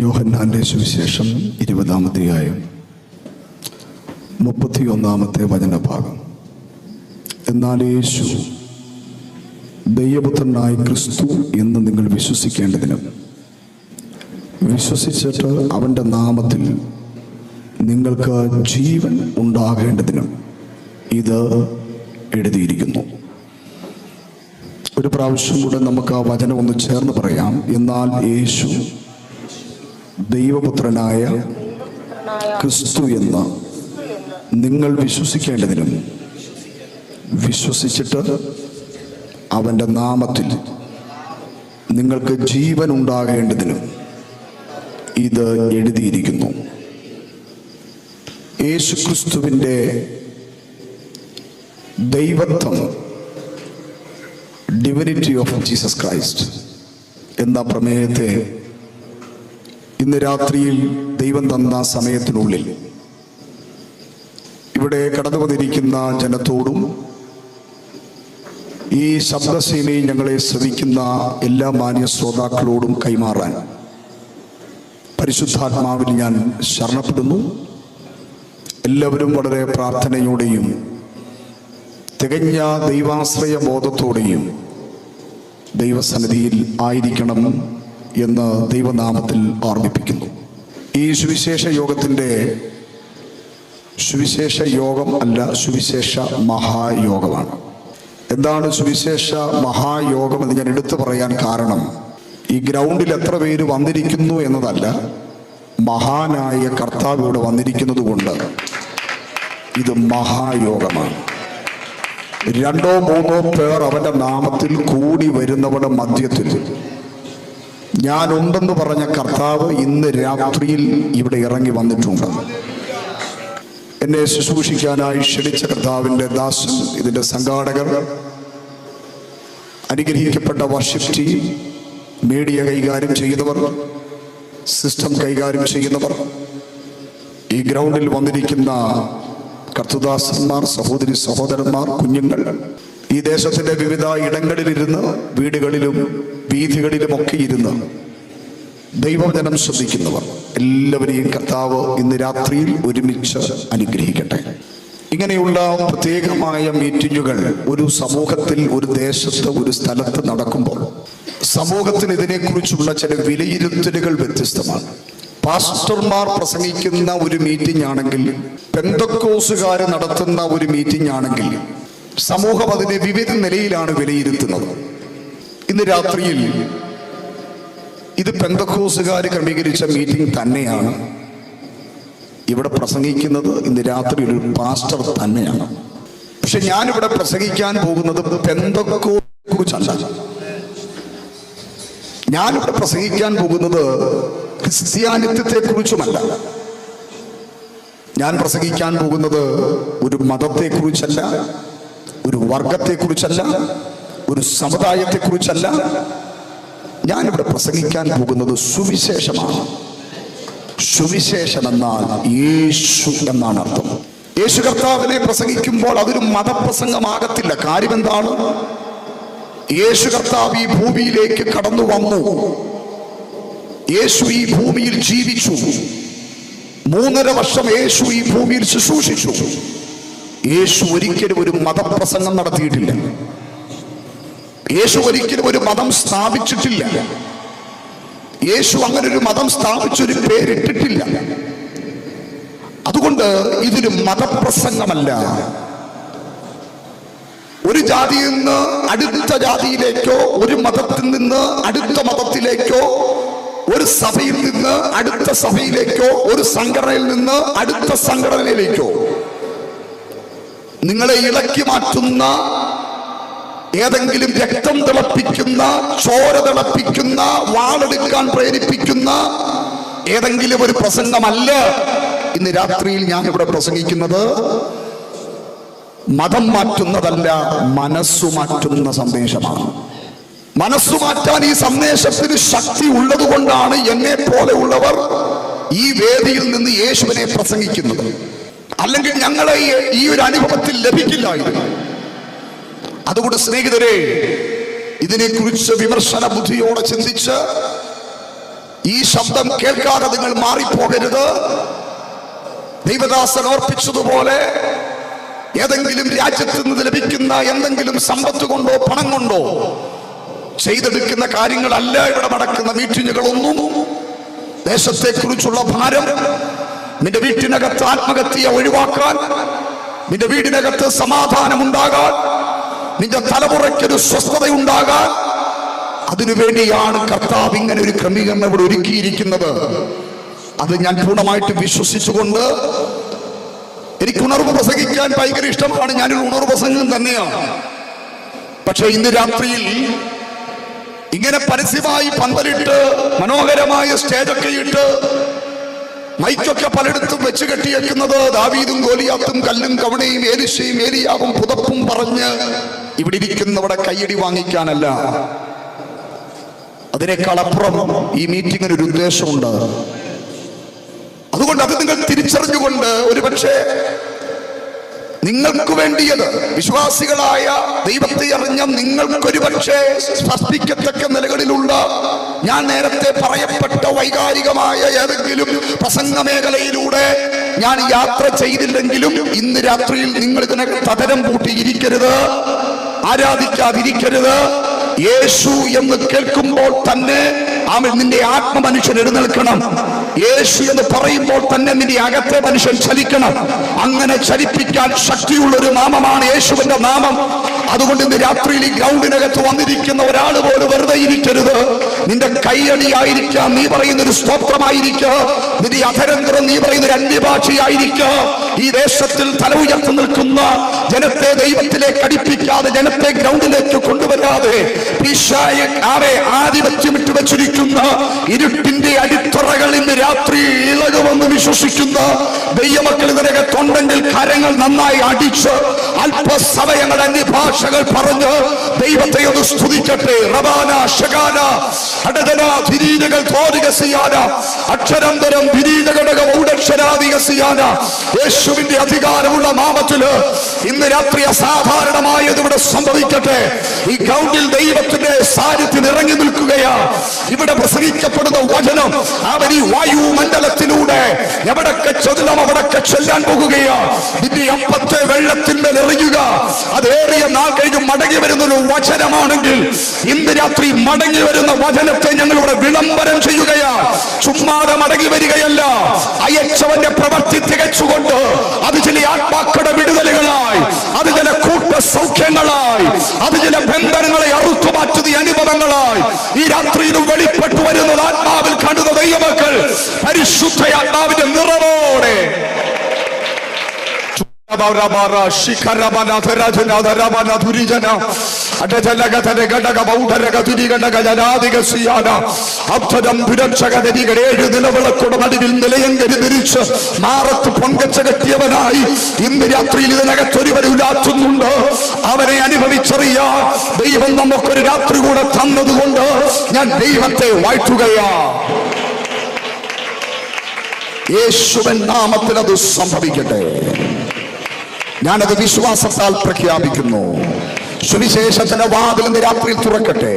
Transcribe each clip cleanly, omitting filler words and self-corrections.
യോഹന്നാന്റെ സുവിശേഷം 20-ാം അധ്യായം 31-ാമത്തെ വചനഭാഗം. എന്നാൽ യേശു ദൈവപുത്രനായ ക്രിസ്തു എന്ന് നിങ്ങൾ വിശ്വസിക്കേണ്ടതിനും വിശ്വസിച്ചിട്ട് അവൻ്റെ നാമത്തിൽ നിങ്ങൾക്ക് ജീവൻ ഉണ്ടാകേണ്ടതിനും ഇത് എഴുതിയിരിക്കുന്നു. ഒരു പ്രാവശ്യം കൂടെ നമുക്ക് ആ വചനം ഒന്ന് ചേർന്ന് പറയാം. എന്നാൽ യേശു ദൈവപുത്രനായ ക്രിസ്തു എന്ന് നിങ്ങൾ വിശ്വസിക്കേണ്ടതിനും വിശ്വസിച്ചിട്ട് അവൻ്റെ നാമത്തിൽ നിങ്ങൾക്ക് ജീവൻ ഉണ്ടാകേണ്ടതിനും ഇത് എഴുതിയിരിക്കുന്നു. യേശു ക്രിസ്തുവിൻ്റെ ദൈവത്വം, ഡിവിനിറ്റി ഓഫ് ജീസസ് ക്രൈസ്റ്റ് എന്ന പ്രമേയത്തെ ഇന്ന് രാത്രിയിൽ ദൈവം തന്ന സമയത്തിനുള്ളിൽ ഇവിടെ കടന്നു വന്നിരിക്കുന്ന ജനത്തോടും ഈ ശബ്ദസേനയിൽ ഞങ്ങളെ ശ്രവിക്കുന്ന എല്ലാ മാന്യ ശ്രോതാക്കളോടും കൈമാറാൻ പരിശുദ്ധാത്മാവിൽ ഞാൻ ശരണപ്പെടുന്നു. എല്ലാവരും വളരെ പ്രാർത്ഥനയോടെയും തികഞ്ഞ ദൈവാശ്രയ ബോധത്തോടെയും ദൈവസന്നിധിയിൽ ആയിരിക്കണം എന്ന് ദൈവനാമത്തിൽ ഓർമ്മിപ്പിക്കുന്നു. ഈ സുവിശേഷ യോഗത്തിൻ്റെ സുവിശേഷ യോഗം അല്ല, സുവിശേഷ മഹായോഗമാണ്. എന്താണ് സുവിശേഷ മഹായോഗം എന്ന് ഞാൻ എടുത്തു പറയാൻ കാരണം, ഈ ഗ്രൗണ്ടിൽ എത്ര പേര് വന്നിരിക്കുന്നു എന്നതല്ല, മഹാനായ കർത്താവ് ഇവിടെ വന്നിരിക്കുന്നത് കൊണ്ട് ഇത് മഹായോഗമാണ്. 2-3 പേർ അവൻ്റെ നാമത്തിൽ കൂടി വരുന്നവരുടെ മധ്യത്തിൽ ഞാനുണ്ടെന്ന് പറഞ്ഞ കർത്താവ് ഇന്ന് രാത്രിയിൽ ഇവിടെ ഇറങ്ങി വന്നിട്ടുണ്ട്. എന്നെ ശുശ്രൂഷിക്കാനായി ക്ഷണിച്ച കർത്താവിൻ്റെ ദാസൻ, ഇതിൻ്റെ സംഘാടകർ, അനുഗ്രഹിക്കപ്പെട്ട വർഷിപ്പ് ടീം, മീഡിയ കൈകാര്യം ചെയ്യുന്നവർ, സിസ്റ്റം കൈകാര്യം ചെയ്യുന്നവർ, ഈ ഗ്രൗണ്ടിൽ വന്നിരിക്കുന്ന കർത്തൃദാസന്മാർ, സഹോദരി സഹോദരന്മാർ, കുഞ്ഞുങ്ങൾ, ഈ ദേശത്തിൻ്റെ വിവിധ ഇടങ്ങളിലിരുന്ന്, വീടുകളിലും വീഥികളിലുമൊക്കെ ഇരുന്ന് ദൈവവചനം ശ്രദ്ധിക്കുന്നവർ എല്ലാവരെയും കർത്താവ് ഇന്ന് രാത്രിയിൽ ഒരുമിച്ച് അനുഗ്രഹിക്കട്ടെ. ഇങ്ങനെയുള്ള പ്രത്യേകമായ മീറ്റിങ്ങുകൾ ഒരു സമൂഹത്തിൽ, ഒരു ദേശത്ത്, ഒരു സ്ഥലത്ത് നടക്കുമ്പോൾ സമൂഹത്തിന് ഇതിനെക്കുറിച്ചുള്ള ചില വിലയിരുത്തലുകൾ വ്യത്യസ്തമാണ്. പാസ്റ്റർമാർ പ്രസംഗിക്കുന്ന ഒരു മീറ്റിംഗ് ആണെങ്കിൽ, പെന്തക്കോസുകാർ നടത്തുന്ന ഒരു മീറ്റിംഗ് ആണെങ്കിൽ സമൂഹം അതിനെ വിവിധ നിലയിലാണ് വിലയിരുത്തുന്നത്. ഇന്ന് രാത്രിയിൽ ഇത് പെന്തക്കോസുകാർ ക്രമീകരിച്ച മീറ്റിംഗ് തന്നെയാണ്. ഇവിടെ പ്രസംഗിക്കുന്നത് ഇന്ന് രാത്രി ഒരു പാസ്റ്റർ തന്നെയാണ്. പക്ഷെ ഞാനിവിടെ പ്രസംഗിക്കാൻ പോകുന്നത് പെന്തക്കോസിനെ കുറിച്ചല്ല. ഞാനിവിടെ പ്രസംഗിക്കാൻ പോകുന്നത് ക്രിസ്ത്യാനിത്വത്തെ കുറിച്ചുമല്ല. ഞാൻ പ്രസംഗിക്കാൻ പോകുന്നത് ഒരു മതത്തെ കുറിച്ചല്ല, ഒരു വർഗത്തെ കുറിച്ചല്ല, ഒരു സമുദായത്തെ കുറിച്ചല്ല. ഞാനിവിടെ പ്രസംഗിക്കാൻ പോകുന്നത് സുവിശേഷമാണ്. സുവിശേഷം എന്നാൽ യേശു എന്നാണ് അർത്ഥം. യേശു കർത്താവിനെ പ്രസംഗിക്കുമ്പോൾ അതൊരു മതപ്രസംഗമാകത്തില്ല. കാര്യം എന്താണ്? യേശു കർത്താവ് ഈ ഭൂമിയിലേക്ക് കടന്നു വന്നു. യേശു ഈ ഭൂമിയിൽ ജീവിച്ചു. 3.5 വർഷം യേശു ഈ ഭൂമിയിൽ ശുശ്രൂഷിച്ചു. യേശു ഒരിക്കലും ഒരു മതപ്രസംഗം നടത്തിയിട്ടില്ല. യേശു ഒരിക്കലും ഒരു മതം സ്ഥാപിച്ചിട്ടില്ല. യേശു അങ്ങനെ ഒരു മതം സ്ഥാപിച്ചൊരു പേരിട്ടിട്ടില്ല. അതുകൊണ്ട് ഇതൊരു മതപ്രസംഗമല്ല. ഒരു ജാതിയിൽ നിന്ന് അടുത്ത ജാതിയിലേക്കോ, ഒരു മതത്തിൽ നിന്ന് അടുത്ത മതത്തിലേക്കോ, ഒരു സഭയിൽ നിന്ന് അടുത്ത സഭയിലേക്കോ, ഒരു സംഘടനയിൽ നിന്ന് അടുത്ത സംഘടനയിലേക്കോ നിങ്ങളെ ഇളക്കി മാറ്റുന്ന, ഏതെങ്കിലും രക്തം തിളപ്പിക്കുന്ന, ചോര തിളപ്പിക്കുന്ന, വാളെടുക്കാൻ പ്രേരിപ്പിക്കുന്ന ഏതെങ്കിലും ഒരു പ്രസംഗമല്ല ഇന്ന് രാത്രിയിൽ ഞാൻ ഇവിടെ പ്രസംഗിക്കുന്നത്. മതം മാറ്റുന്നതല്ല, മനസ്സു മാറ്റുന്ന സന്ദേശമാണ്. മനസ്സു മാറ്റാൻ ഈ സന്ദേശത്തിന് ശക്തി ഉള്ളത് കൊണ്ടാണ് എന്നെ പോലെയുള്ളവർ ഈ വേദിയിൽ നിന്ന് യേശുവിനെ പ്രസംഗിക്കുന്നത്. അല്ലെങ്കിൽ ഞങ്ങളെ ഈ ഒരു അനുഭവത്തിൽ ലഭിക്കില്ലായിരുന്നു. അതുകൊണ്ട് സ്നേഹിതരെ, ഇതിനെക്കുറിച്ച് വിമർശന ബുദ്ധിയോടെ ചിന്തിച്ച് ഈ ശബ്ദം കേൾക്കാതെ നിങ്ങൾ മാറിപ്പോകരുത്. ദൈവദാസൻ ഓർപ്പിച്ചതുപോലെ ഏതെങ്കിലും രാജ്യത്ത് നിന്ന് ലഭിക്കുന്ന എന്തെങ്കിലും സമ്പത്ത് കൊണ്ടോ പണം കൊണ്ടോ ചെയ്തെടുക്കുന്ന കാര്യങ്ങളല്ല ഇവിടെ നടക്കുന്ന മീറ്റിങ്ങുകളൊന്നും. ദേശത്തെ കുറിച്ചുള്ള ഭാരം, നിന്റെ വീട്ടിനകത്ത് ആത്മഹത്യ ഒഴിവാക്കാൻ, നിന്റെ വീടിനകത്ത് സമാധാനം ഉണ്ടാകാൻ, നിന്റെ തലമുറയ്ക്കൊരു സ്വസ്ഥത ഉണ്ടാകാൻ, അതിനുവേണ്ടിയാണ് കർത്താവ് ഇങ്ങനെ ഒരു ക്രമീകരണം ഇവിടെ ഒരുക്കിയിരിക്കുന്നത്. അത് ഞാൻ പൂർണ്ണമായിട്ട് വിശ്വസിച്ചുകൊണ്ട്, എനിക്ക് ഉണർവ് പ്രസംഗിക്കാൻ ഭയങ്കര ഇഷ്ടമാണ്. ഞാനൊരു ഉണർവ് പ്രസംഗം തന്നെയാണ്. പക്ഷെ ഇന്ന് രാത്രിയിൽ ഇങ്ങനെ പരസ്യമായി പന്തലിട്ട് മനോഹരമായ സ്റ്റേജൊക്കെ ഇട്ട് മൈക്കൊക്കെ പലയിടത്തും വെച്ച് കെട്ടിയേക്കുന്നത് ദാവീദും ഗോലിയാത്തും കല്ലും കവണയും ഏലിശയും ഏലിയാവും പുതപ്പും പറഞ്ഞ് ഇവിടെ ഇരിക്കുന്നവിടെ കയ്യടി വാങ്ങിക്കാനല്ല. അതിനേക്കാൾ അപ്പുറം ഈ മീറ്റിങ്ങിന് ഒരു ഉദ്ദേശമുണ്ട്. അതുകൊണ്ട് അത് നിങ്ങൾ തിരിച്ചറിഞ്ഞുകൊണ്ട്, ഒരുപക്ഷെ നിങ്ങൾക്ക് വേണ്ടിയത്, വിശ്വാസികളായ ദൈവത്തെ അറിഞ്ഞ നിങ്ങൾക്കൊരു പക്ഷേ സ്പർശിക്കത്തക്ക നിലകളിലുള്ള ഞാൻ നേരത്തെ പറയപ്പെട്ട വൈകാരികമായ ഏതെങ്കിലും പ്രസംഗ മേഖലയിലൂടെ ഞാൻ യാത്ര ചെയ്തില്ലെങ്കിലും ഇന്ന് രാത്രിയിൽ നിങ്ങൾ ഇതിനകത്ത് തതരം പൂട്ടിയിരിക്കരുത്, ആരാധിക്കാതിരിക്കരുത്. യേശു എന്ന് കേൾക്കുമ്പോൾ തന്നെ നിന്റെ ആത്മമനുഷ്യൻ എഴുന്നേൽക്കണം. യേശു എന്ന് പറയുമ്പോൾ തന്നെ നിന്റെ അകത്തെ മനുഷ്യൻ ചലിക്കണം. അങ്ങനെ ചലിപ്പിക്കാൻ ശക്തിയുള്ള ഒരു നാമമാണ് യേശുവിന്റെ നാമം. അതുകൊണ്ട് ഇന്ന് രാത്രിയിൽ ഈ ഗ്രൗണ്ടിനകത്ത് വന്നിരിക്കുന്ന ഒരാൾ പോലും വെറുതെ ഇരിക്കരുത്. നിന്റെ കൈയടിയായിരിക്കാം, നീ പറയുന്നൊരു സ്തോത്രമായിരിക്കാം, നിന്റെ അധരന്തരം നീ പറയുന്നൊരു അന്യഭാഷയായിരിക്കാം. ഈ ദേശത്തിൽ തല ഉയർത്തി നിൽക്കുന്ന ജനത്തെ ദൈവത്തിലേക്ക് അടുപ്പിക്കാതെ, ജനത്തെ ഗ്രൗണ്ടിലേക്ക് കൊണ്ടുവരാതെ ആധിപത്യമിട്ട് വെച്ചിരിക്കുന്ന ഇരുട്ടിന്റെ അടിത്തറകൾ ഇന്ന് രാത്രി ഇളകുമെന്ന് വിശ്വസിക്കുന്ന ദൈവമക്കൾ ഇതിനകത്തുണ്ടെങ്കിൽ കരങ്ങൾ നന്നായി അടിച്ച് അല്പസമയങ്ങളുടെ അന്യഭാഷകൾ പറഞ്ഞ് ദൈവത്തെ ഒന്ന് സ്തുതിക്കട്ടെ. റബാന ശകാന അടദന ധിരീനകൾ തോരികസിയാന അക്ഷരന്തരം ധിരീനഘടക ഔഡക്ഷരാധികസിയാന. യേശുവിന്റെ അധികാരമുള്ള നാമത്തില് ഇന്ന് രാത്രി അസാധാരണമായത് ഇവിടെ സംഭവിക്കട്ടെ. ഈ ഗ്രൗണ്ടിൽ ദൈവത്തിന്റെ സാന്നിധ്യം ഇറങ്ങി നിൽക്കുകയാ. ഇവിടെ പ്രസംഗിക്കപ്പെടുന്ന വചനം അവൻ ഈ വായുമണ്ഡലത്തിലൂടെ എവിടൊക്കെ ചെല്ലണം അവിടൊക്കെ ചെല്ലാൻ പോകുകയാ. നിന്റെ അപ്പത്തെ വെള്ളത്തിന്മേൽ എറിയുക. അതേറിയ നാൾ കഴിഞ്ഞ് മടങ്ങി വരുന്ന ഒരു വചനമാണെങ്കിൽ ഇന്ന് രാത്രി മടങ്ങി വരുന്ന വചനത്തെ ഞങ്ങൾ ഇവിടെ വിളംബരം ചെയ്യുകയാ. ചുമ്മാതെ മടങ്ങി വരികയല്ല, അയച്ചവന്റെ പ്രവൃത്തി തികച്ചുകൊണ്ട് അത് ചില ആത്മാക്കളുടെ വിടുതലുകളായി, അത് ചില കൂട്ട സൗഖ്യങ്ങളായി, അത് ചില ബന്ധനങ്ങളെ അറുത്തുമാറ്റുന്ന അനുഭവങ്ങളായി ഈ രാത്രിയിലും വെളിപ്പെട്ടു വരുന്നത് ആത്മാവിൽ കാണുന്ന ദൈവമക്കൾ പരിശുദ്ധ ആത്മാവിന്റെ നിറവോടെ മാറത്ത് പൊങ്കച്ച കെട്ടിയവനായി ഇന്ന് രാത്രിയിൽ ഇതിനകത്തൊരുവരെ ഉലാത്തുന്നുണ്ട്. അവനെ അനുഭവിച്ചറിയാൻ ദൈവം നമുക്കൊരു രാത്രി കൂടെ തന്നതുകൊണ്ട് ഞാൻ ദൈവത്തെ വാഴ്ത്തുകയാ. യേശുവിൻ നാമത്തിൽ അത് സംഭവിക്കട്ടെ. ഞാനത് വിശ്വാസത്താൽ പ്രഖ്യാപിക്കുന്നു. സുവിശേഷത്തിന്റെ വാതിൽ ഇന്ന് രാത്രിയിൽ തുറക്കട്ടെ.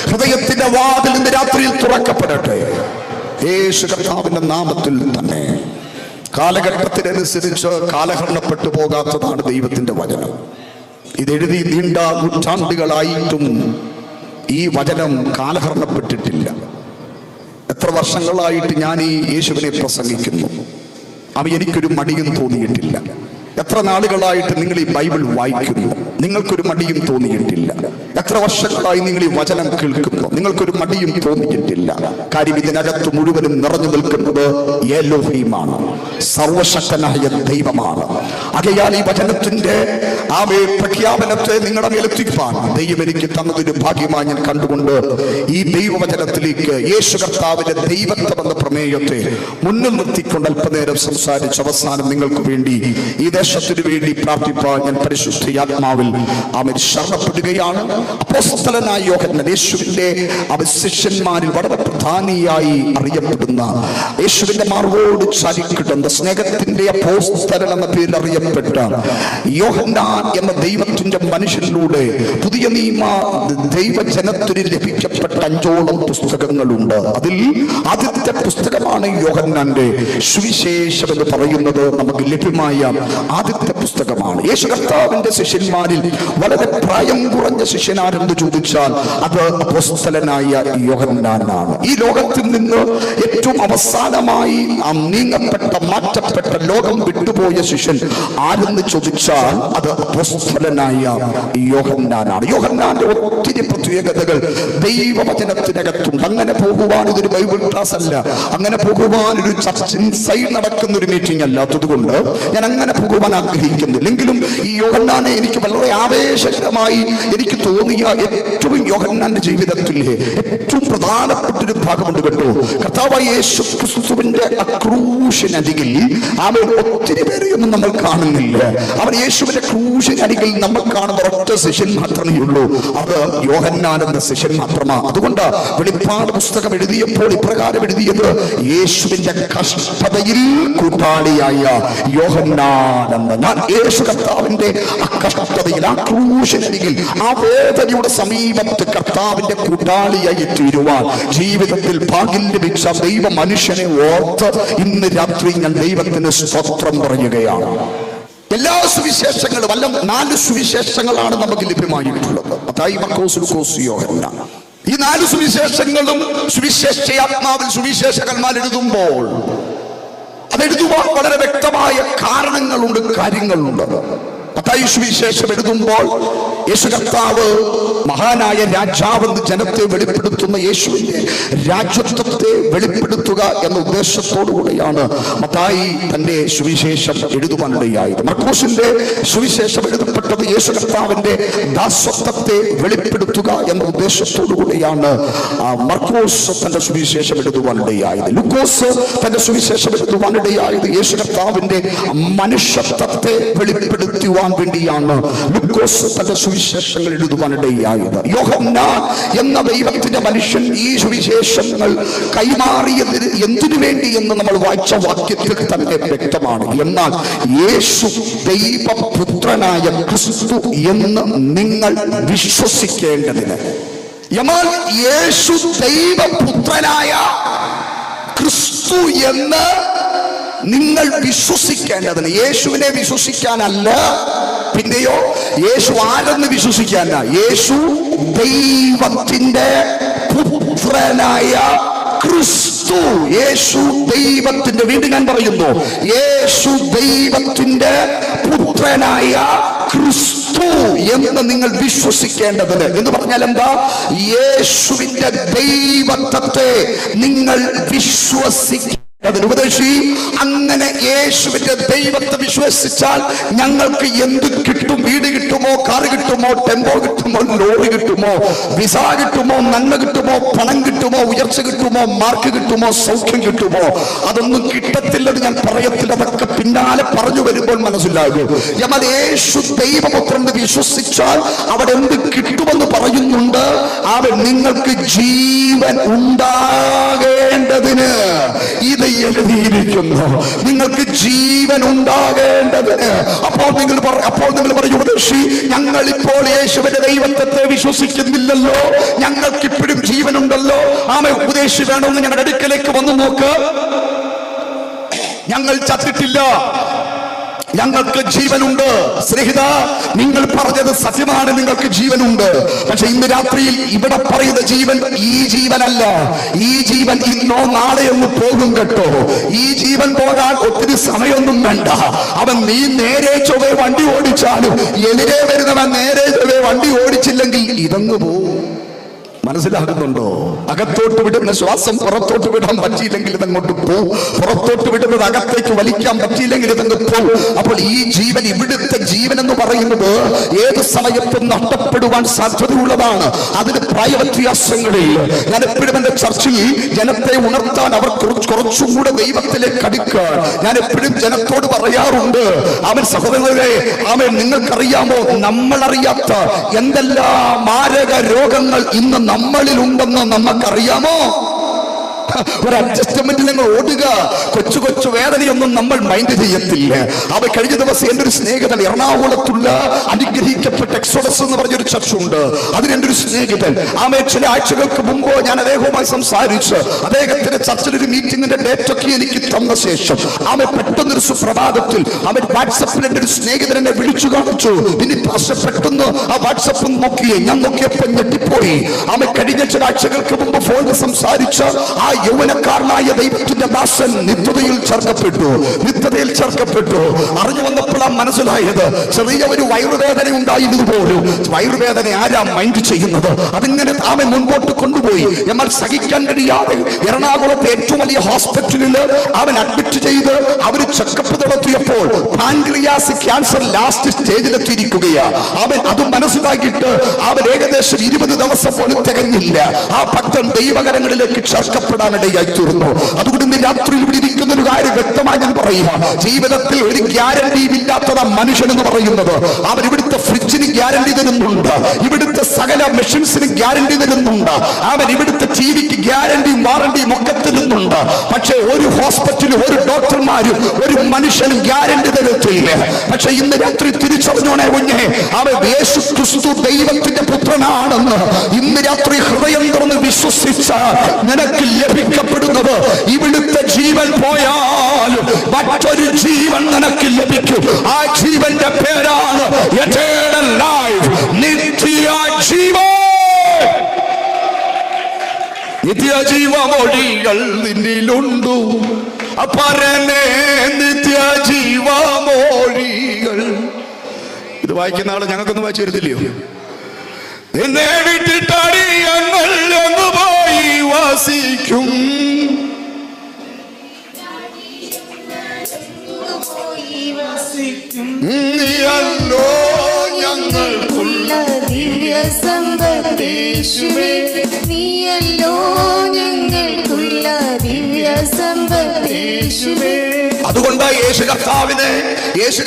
ഹൃദയത്തിന്റെ വാതിൽ ഇന്ന് രാത്രിയിൽ തുറക്കപ്പെടട്ടെ. യേശു കർത്താവിന്റെ നാമത്തിൽ തന്നെ. കാലഘട്ടത്തിനനുസരിച്ച് കാലഹരണപ്പെട്ടു പോകാത്തതാണ് ദൈവത്തിന്റെ വചനം. ഇതെഴുതി നീണ്ട നൂറ്റാണ്ടുകളായിട്ടും ഈ വചനം കാലഹരണപ്പെട്ടിട്ടില്ല. എത്ര വർഷങ്ങളായിട്ട് ഞാൻ ഈ യേശുവിനെ പ്രസംഗിക്കുന്നു, അവ എനിക്കൊരു മടിയും തോന്നിയിട്ടില്ല. എത്ര നാളുകളായിട്ട് നിങ്ങൾ ഈ ബൈബിൾ വായിക്കുന്നു, നിങ്ങൾക്കൊരു മടിയും തോന്നിയിട്ടില്ല. എത്ര വർഷങ്ങളായി നിങ്ങൾ ഈ വചനം കേൾക്കുന്നു, നിങ്ങൾക്കൊരു മടിയും തോന്നിയിട്ടില്ല. കാര്യം ഇതിനകത്ത് മുഴുവനും നിറഞ്ഞു നിൽക്കുന്നത് എലോഹീമാണ്, സർവശക്തനായ ദൈവമാണ്. ആകയാൽ ഈ വചനത്തിന്റെ ആ പ്രഖ്യാപനത്തെ നിങ്ങളുടെ മേലെത്തിക്കാൻ ദൈവം എനിക്ക് തന്നതൊരു ഭാഗ്യമായി ഞാൻ കണ്ടുകൊണ്ട് ഈ ദൈവവചനത്തിലേക്ക് യേശു കർത്താവിന്റെ ദൈവത്വം എന്ന പ്രമേയത്തെ മുന്നിൽ നിർത്തിക്കൊണ്ട് അല്പനേരം സംസാരിച്ച് അവസാനം നിങ്ങൾക്ക് വേണ്ടി ഈ ദേശത്തിന് വേണ്ടി പ്രാർത്ഥിപ്പാൻ ഞാൻ പരിശുദ്ധ ആത്മാവിൽ ആമേൻ ശരണപ്പെടുകയാണ്. അപ്പോസ്തലനായ യോഹന്നാൻ, യേശുവിന്റെ ശിഷ്യന്മാരിൽ വളരെ പ്രധാനിയായി അറിയപ്പെടുന്ന, യേശുവിന്റെ മാർവോട് ചാരിക്കിടുന്ന സ്നേഹത്തിന്റെ അപ്പോസ്തലൻ എന്ന പേരിൽ അറിയപ്പെട്ട യോഹന്നാൻ എന്ന ദൈവത്തിന്റെ മനുഷ്യനിലൂടെ പുതിയ നിയമ ദൈവജനത്തിന് ലഭിക്കപ്പെട്ട 5ഓളം പുസ്തകങ്ങളുണ്ട്. അതിൽ ആദ്യത്തെ പുസ്തകമാണ് യോഹന്നാന്റെ സുവിശേഷം എന്ന് പറയുന്നത്. നമുക്ക് ലഭ്യമായ ആദ്യത്തെ പുസ്തകമാണ്. യേശു കർത്താവിന്റെ ശിഷ്യന്മാരിൽ വളരെ പ്രായം കുറഞ്ഞ ശിഷ്യനാരെന്ന് ചോദിച്ചാൽ അത് അപ്പോസ്തലനായ യോഹന്നാനാണ്. ഈ ലോകത്തിൽ നിന്ന് ഏറ്റവും അവസാനമായി നീങ്ങപ്പെട്ട, മാറ്റപ്പെട്ട, ലോകം വിട്ടുപോയ ശിഷ്യൻ ആരെന്ന് ചോദിച്ചാൽ അത് അപ്പോസ്തലനായ യോഹന്നാനാണ്. യോഹന്നാന്റെ ഒത്തിരി പ്രത്യേകതകൾ ദൈവവചനത്തിനകത്തുണ്ട്. അങ്ങനെ പോകുവാൻ ഇതൊരു ബൈബിൾ ക്ലാസ് അല്ല, അങ്ങനെ പോകുവാൻ ഒരു ചർച്ച ഇൻസൈഡ് നടക്കുന്ന ഒരു മീറ്റിംഗ് അല്ലാത്തത് കൊണ്ട് ഞാൻ അങ്ങനെ പോകുവാൻ ആഗ്രഹിക്കുന്നില്ലെങ്കിലും ഈ യോഹന്നാനെ എനിക്ക് വളരെ ആവേശകരമായി എനിക്ക് തോന്നിയ ഏറ്റവും യോഹന്നാന്റെ ജീവിതത്തിലെ ഏറ്റവും പ്രധാനപ്പെട്ട ഒരു ഭാഗമുണ്ട് കേട്ടോ. കർത്താവായ യേശു ക്രിസ്തുവിന്റെ ക്രൂശിനരികിൽ അവൻ ഒത്തിരി പേരെയൊന്നും നമ്മൾ കാണുന്നില്ല. അവൻ യേശുവിന്റെ ക്രൂശിനരികിൽ നമ്മൾ കാണുന്ന ഒറ്റ ശിഷ്യൻ മാത്രമേ ഉള്ളൂ, അത് യോഹന്നാൻ എന്ന ശിഷ്യൻ മാത്രമാണ്. അതുകൊണ്ട് വെളിപ്പാട് പുസ്തകം എഴുതിയപ്പോൾ ഇപ്രകാരം എഴുതിയത്, യേശുവിന്റെ കഷ്ടതയിൽ കൂട്ടാളിയായ യോഹന്നാൻ എന്ന. ഞാൻ യേശു കർത്താവിന്റെ ആ കഷ്ടതയിൽ, ആ ക്രൂശിനരികിൽ, ആ വേദനയുടെ സമീപത്ത് കർത്താവിന്റെ കൂട്ടാളിയായി തീരുവാൻ ജീവിതത്തിൽ ഭാഗ്യം ലഭിച്ച ദൈവ മനുഷ്യനെ ഓർത്ത് ഇന്ന് രാത്രി ഞാൻ ദൈവത്തിന് സ്തോത്രം പറയുകയാണ്. എല്ലാ സുവിശേഷങ്ങളും അല്ല, 4 സുവിശേഷങ്ങളാണ് നമുക്ക് ലഭ്യമായിട്ടുള്ളത്. മത്തായി, മർക്കോസ്, ലൂക്കോസ്, യോഹന്നാൻ. ഈ 4 സുവിശേഷങ്ങളും സുവിശേഷാത്മാവിൽ സുവിശേഷകന്മാർ എഴുതുമ്പോൾ അതെഴുതുവാൻ വളരെ വ്യക്തമായ കാരണങ്ങളുണ്ട്, കാര്യങ്ങളുണ്ട്. മത്തായി സുവിശേഷം എഴുതുമ്പോൾ യേശു കർത്താവ് മഹാനായ രാജാവെന്ന് ജനത്തെ വെളിപ്പെടുത്തുന്ന യേശുവിന്റെ രാജ്യത്വത്തെ വെളിപ്പെടുത്തുക എന്ന ഉദ്ദേശത്തോടുകൂടിയാണ് മത്തായി തന്റെ സുവിശേഷം എഴുതുവാനിടയായത്. മർക്കോസിന്റെ സുവിശേഷം എഴുതപ്പെട്ടത് യേശു കർത്താവിന്റെ ദാസത്വത്തെ വെളിപ്പെടുത്തുക എന്ന ഉദ്ദേശത്തോടുകൂടിയാണ് മർക്കോസ് തന്റെ സുവിശേഷം എഴുതുവാനിടയായത്. ലൂക്കോസ് തന്റെ സുവിശേഷം എഴുതുവാനിടയായത് യേശു കർത്താവിന്റെ മനുഷ്യത്വത്തെ വെളിപ്പെടുത്തുവാൻ വേണ്ടിയാണ് ലൂക്കോസ് തന്റെ സുവിശേഷങ്ങൾ എഴുതുവാനിടയായത്. യോഹന്നാൻ എന്ന ദൈവത്തിന്റെ മനുഷ്യൻ ഈ സുവിശേഷങ്ങൾ കൈമാറിയതിന് എന്തിനു വേണ്ടി എന്ന് നമ്മൾ വായിച്ച വാക്യത്തിൽ തന്നെ വ്യക്തമാണ്. എന്നാൽ യേശു ദൈവപുത്രനായ ക്രിസ്തു എന്ന് നിങ്ങൾ വിശ്വസിക്കേണ്ടതിന്. എന്നാൽ യേശു ദൈവപുത്രനായ ക്രിസ്തു എന്ന് നിങ്ങൾ വിശ്വസിക്കേണ്ടതിന്. യേശുവിനെ വിശ്വസിക്കാനല്ല, പിന്നെയോ യേശു ആരെന്ന് വിശ്വസിക്കാനല്ല, യേശു ദൈവത്തിന്റെ പുത്രനായ ക്രിസ്തു. യേശു ദൈവത്തിന്റെ, വീണ്ടും ഞാൻ പറയുന്നു, യേശു ദൈവത്തിന്റെ പുത്രനായ ക്രിസ്തു എന്ന് നിങ്ങൾ വിശ്വസിക്കേണ്ടതിന്. എന്ന് പറഞ്ഞാൽ എന്താ? യേശുവിന്റെ ദൈവത്വത്തെ നിങ്ങൾ വിശ്വസിക്കുക. ഉപദേശി, അങ്ങനെ യേശുവിന്റെ ദൈവത്തെ വിശ്വസിച്ചാൽ ഞങ്ങൾക്ക് എന്ത് കിട്ടും? വീട് കിട്ടുമോ, കാർ കിട്ടുമോ, ടെമ്പോ കിട്ടുമോ, ലോറി കിട്ടുമോ, വിസ കിട്ടുമോ, നന്മ കിട്ടുമോ, പണം കിട്ടുമോ, ഉയർച്ച കിട്ടുമോ, മാർക്ക് കിട്ടുമോ, സൗഖ്യം കിട്ടുമോ? അതൊന്നും കിട്ടത്തില്ലെന്ന് ഞാൻ പറയത്തില്ല. അതൊക്കെ പിന്നാലെ പറഞ്ഞു വരുമ്പോൾ മനസ്സിലാകും. എന്നാൽ യേശു ദൈവപുത്രനെ വിശ്വസിച്ചാൽ അവിടെ എന്ത് കിട്ടുമെന്ന് പറയുന്നുണ്ട്. അവൻ നിങ്ങൾക്ക് ജീവൻ ഉണ്ടാകേണ്ടതിന് ഇത് എഴുതിയിരിക്കുന്നു. നിങ്ങൾക്ക് ജീവൻ ഉണ്ടാകേണ്ടതിന്. അപ്പോൾ നിങ്ങൾ പറയും, ഉപദേശി, ഞങ്ങൾ ഇപ്പോൾ യേശുവിന്റെ ദൈവത്വത്തെ വിശ്വസിക്കുന്നില്ലല്ലോ, ഞങ്ങൾക്ക് ഇപ്പോഴും ജീവനുണ്ടല്ലോ. ആമേ, ഉപദേശി വേണമെന്ന് ഞങ്ങളുടെ അടുക്കലേക്ക് വന്നു നോക്ക്. ഞങ്ങൾ ചത്തിട്ടില്ല, ഞങ്ങൾക്ക് ജീവനുണ്ട്. സ്നേഹിത, നിങ്ങൾ പറഞ്ഞത് സത്യമാണ്, നിങ്ങൾക്ക് ജീവനുണ്ട്. പക്ഷെ ഇന്ന് രാത്രിയിൽ ഇവിടെ പറയുന്ന ജീവൻ ഈ ജീവനല്ല. ഈ ജീവൻ ഇന്നോ നാളെയൊന്ന് പോകും കേട്ടോ. ഈ ജീവൻ പോകാൻ ഒത്തിരി സമയമൊന്നും വേണ്ട. അവൻ നീ നേരെ ചൊവ്വേ വണ്ടി ഓടിച്ചാലും എതിരെ വരുന്നവൻ നേരെ ചൊവ്വേ വണ്ടി ഓടിച്ചില്ലെങ്കിൽ ഇതങ്ങ് പോവും. മനസ്സിലാകുന്നുണ്ടോ? അകത്തോട്ട് വിടുന്ന ശ്വാസം പുറത്തോട്ട് വിടാൻ പറ്റിയില്ലെങ്കിൽ ഇതങ്ങോട്ട് പോവും. പുറത്തോട്ട് വിടുന്നത് അകത്തേക്ക് വലിക്കാൻ പറ്റിയില്ലെങ്കിൽ ഇതങ്ങ് പോവും. അപ്പോൾ ഈ ജീവൻ, ഇവിടുത്തെ ജീവൻ എന്ന് പറയുന്നത് ഏത് സമയത്തും നഷ്ടപ്പെടുവാൻ സാധ്യതയുള്ളതാണ്. അതിന് പ്രായവ്യത്യാസങ്ങളില്ല. ഞാൻ എപ്പോഴും എന്റെ ചർച്ചയിൽ ജനത്തെ ഉണർത്താൻ, അവർ കുറച്ചും കൂടെ ദൈവത്തിലേക്ക് അടുക്കാൻ ഞാൻ എപ്പോഴും ജനത്തോട് പറയാറുണ്ട്. അവൻ സഹോദരങ്ങളെ, അവൻ നിങ്ങൾക്കറിയാമോ, നമ്മളറിയാത്ത എന്തെല്ലാം മാരക രോഗങ്ങൾ ഇന്ന് നമ്മളിൽ ഉണ്ടെന്ന് നമുക്കറിയാമോ? ഒരു അഡ്ജസ്റ്റ്മെന്റിൽ നിങ്ങൾ ഓടുക. കൊച്ചു കൊച്ചു വേദനയൊന്നും നമ്മൾ മൈൻഡ് ചെയ്യത്തില്ല. അവ കഴിഞ്ഞ ദിവസം എന്റെ ഒരു സ്നേഹിതൻ, എറണാകുളത്തുള്ള അനുഗ്രഹിക്കപ്പെട്ട എക്സോഡസ് എന്ന് പറഞ്ഞൊരു ചർച്ചുണ്ട്, അതിനെന്റെ ഒരു സ്നേഹിതൻ, ചില ആഴ്ചകൾക്ക് മുമ്പ് ഞാൻ അദ്ദേഹവുമായി സംസാരിച്ച് അദ്ദേഹത്തിന്റെ ചർച്ചിലൊരു മീറ്റിംഗിന്റെ ഡേറ്റ് ഒക്കെ എനിക്ക് തന്ന ശേഷം പെട്ടെന്നൊരു സുപ്രഭാതത്തിൽ വാട്സപ്പിൽ എന്റെ ഒരു സ്നേഹിതൻ എന്നെ വിളിച്ചു കാണിച്ചു. ഇനി പെട്ടെന്ന് ആ വാട്സപ്പ് നോക്കിയേ, ഞാൻ നോക്കിയപ്പോൾ ഞെട്ടിപ്പോയി. കഴിഞ്ഞ ചില ആഴ്ചകൾക്ക് മുമ്പ് ഫോണിൽ സംസാരിച്ച ആ യൗവനക്കാരനായ ദൈവത്തിന്റെ ദാസൻ നിത്യതയിൽ ചേർക്കപ്പെട്ടു. അറിഞ്ഞു വന്നപ്പോഴാണ് മനസ്സിലായത്, ചെറിയ ഒരു വയറുവേദന ഉണ്ടായിരുന്നു പോലും. വയറുവേദന ആരാ മൈൻഡ് ചെയ്യുന്നത്? അതിങ്ങനെ അവൻ മുൻപോട്ട് കൊണ്ടുപോയി. എന്നാൽ സഹിക്കാൻ കഴിയാതെ എറണാകുളത്തെ ഏറ്റവും വലിയ ഹോസ്പിറ്റലിൽ അവൻ അഡ്മിറ്റ് ചെയ്ത് അവര് ചെക്കപ്പ് നടത്തിയപ്പോൾ പാൻക്രിയാസ് ക്യാൻസർ ലാസ്റ്റ് സ്റ്റേജിലെത്തിയിരിക്കുകയാണ്. അവൻ അത് മനസ്സിലാക്കിയിട്ട് അവൻ ഏകദേശം 20 ദിവസം പോലും തികഞ്ഞില്ല. ആ ഭക്തൻ ദൈവകരങ്ങളിലേക്ക് ചേർക്കപ്പെടാനിടയായി തീർന്നു. അതുകൊണ്ട് ഇന്ന് രാത്രിയിൽ ഇവിടെ ഇരിക്കുന്ന ഒരു കാര്യം വ്യക്തമായി ഞാൻ പറയുക, ജീവിതത്തിൽ ഒരു ഗ്യാരണ്ടിയും ഇല്ലാത്തതാ മനുഷ്യൻ എന്ന് പറയുന്നത്. അവൻ ഇവിടുത്തെ ഫ്രിഡ്ജിന് ഗ്യാരണ്ടി തരുന്നുണ്ട്, ഇവിടുത്തെ സകല മെഷീൻസിന് ഗ്യാരണ്ടി തരുന്നുണ്ട്, അവൻ ഇവിടുത്തെ ടിവിക്ക് ഗ്യാരണ്ടിയും വാറണ്ടിയും ഒക്കെ തരുന്നുണ്ട്. പക്ഷേ ഒരു ഹോസ്പിറ്റലും ഒരു ഡോക്ടർമാരും ഒരു മനുഷ്യനും ഗ്യാരണ്ടി തരത്തില്ല. പക്ഷെ ഇന്ന് രാത്രി തിരിച്ചറിഞ്ഞോണേ കുഞ്ഞെ, അവൻ യേശു ക്രിസ്തു ദൈവത്തിന്റെ പുത്രനാണെന്ന് ഇന്ന് രാത്രി ഹൃദയം തുറന്ന് വിശ്വസിച്ച നിനക്ക് ലഭിക്കപ്പെടുന്നത്, ഇവിടുത്തെ ജീവൻ പോയാൽ മറ്റൊരു ജീവൻ നിനക്ക് ലഭിക്കും. ആ ജീവന്റെ പേരാണ് എറ്റേണൽ ലൈഫ്, നിത്യജീവൻ. നിത്യജീവമൊഴികൾ നിന്നിലുണ്ടു അപരനെ, നിത്യജീവമൊഴികൾ. ഇത് വായിക്കുന്ന ആള് ഞങ്ങൾക്കൊന്നും വായിച്ചു വരുന്നില്ലയോ? എന്നെ വിട്ടിട്ടാടി ഞങ്ങൾ അങ്ങ് പോയി വസിക്കും, നീയല്ലോ ഞങ്ങൾക്കുള്ള ദിവ്യ സമ്പത്തേശുവേ, നീയല്ലോ ഞങ്ങൾക്കുള്ള ദിവ്യ സമ്പത്തേശുവേ. അതുകൊണ്ട് യേശു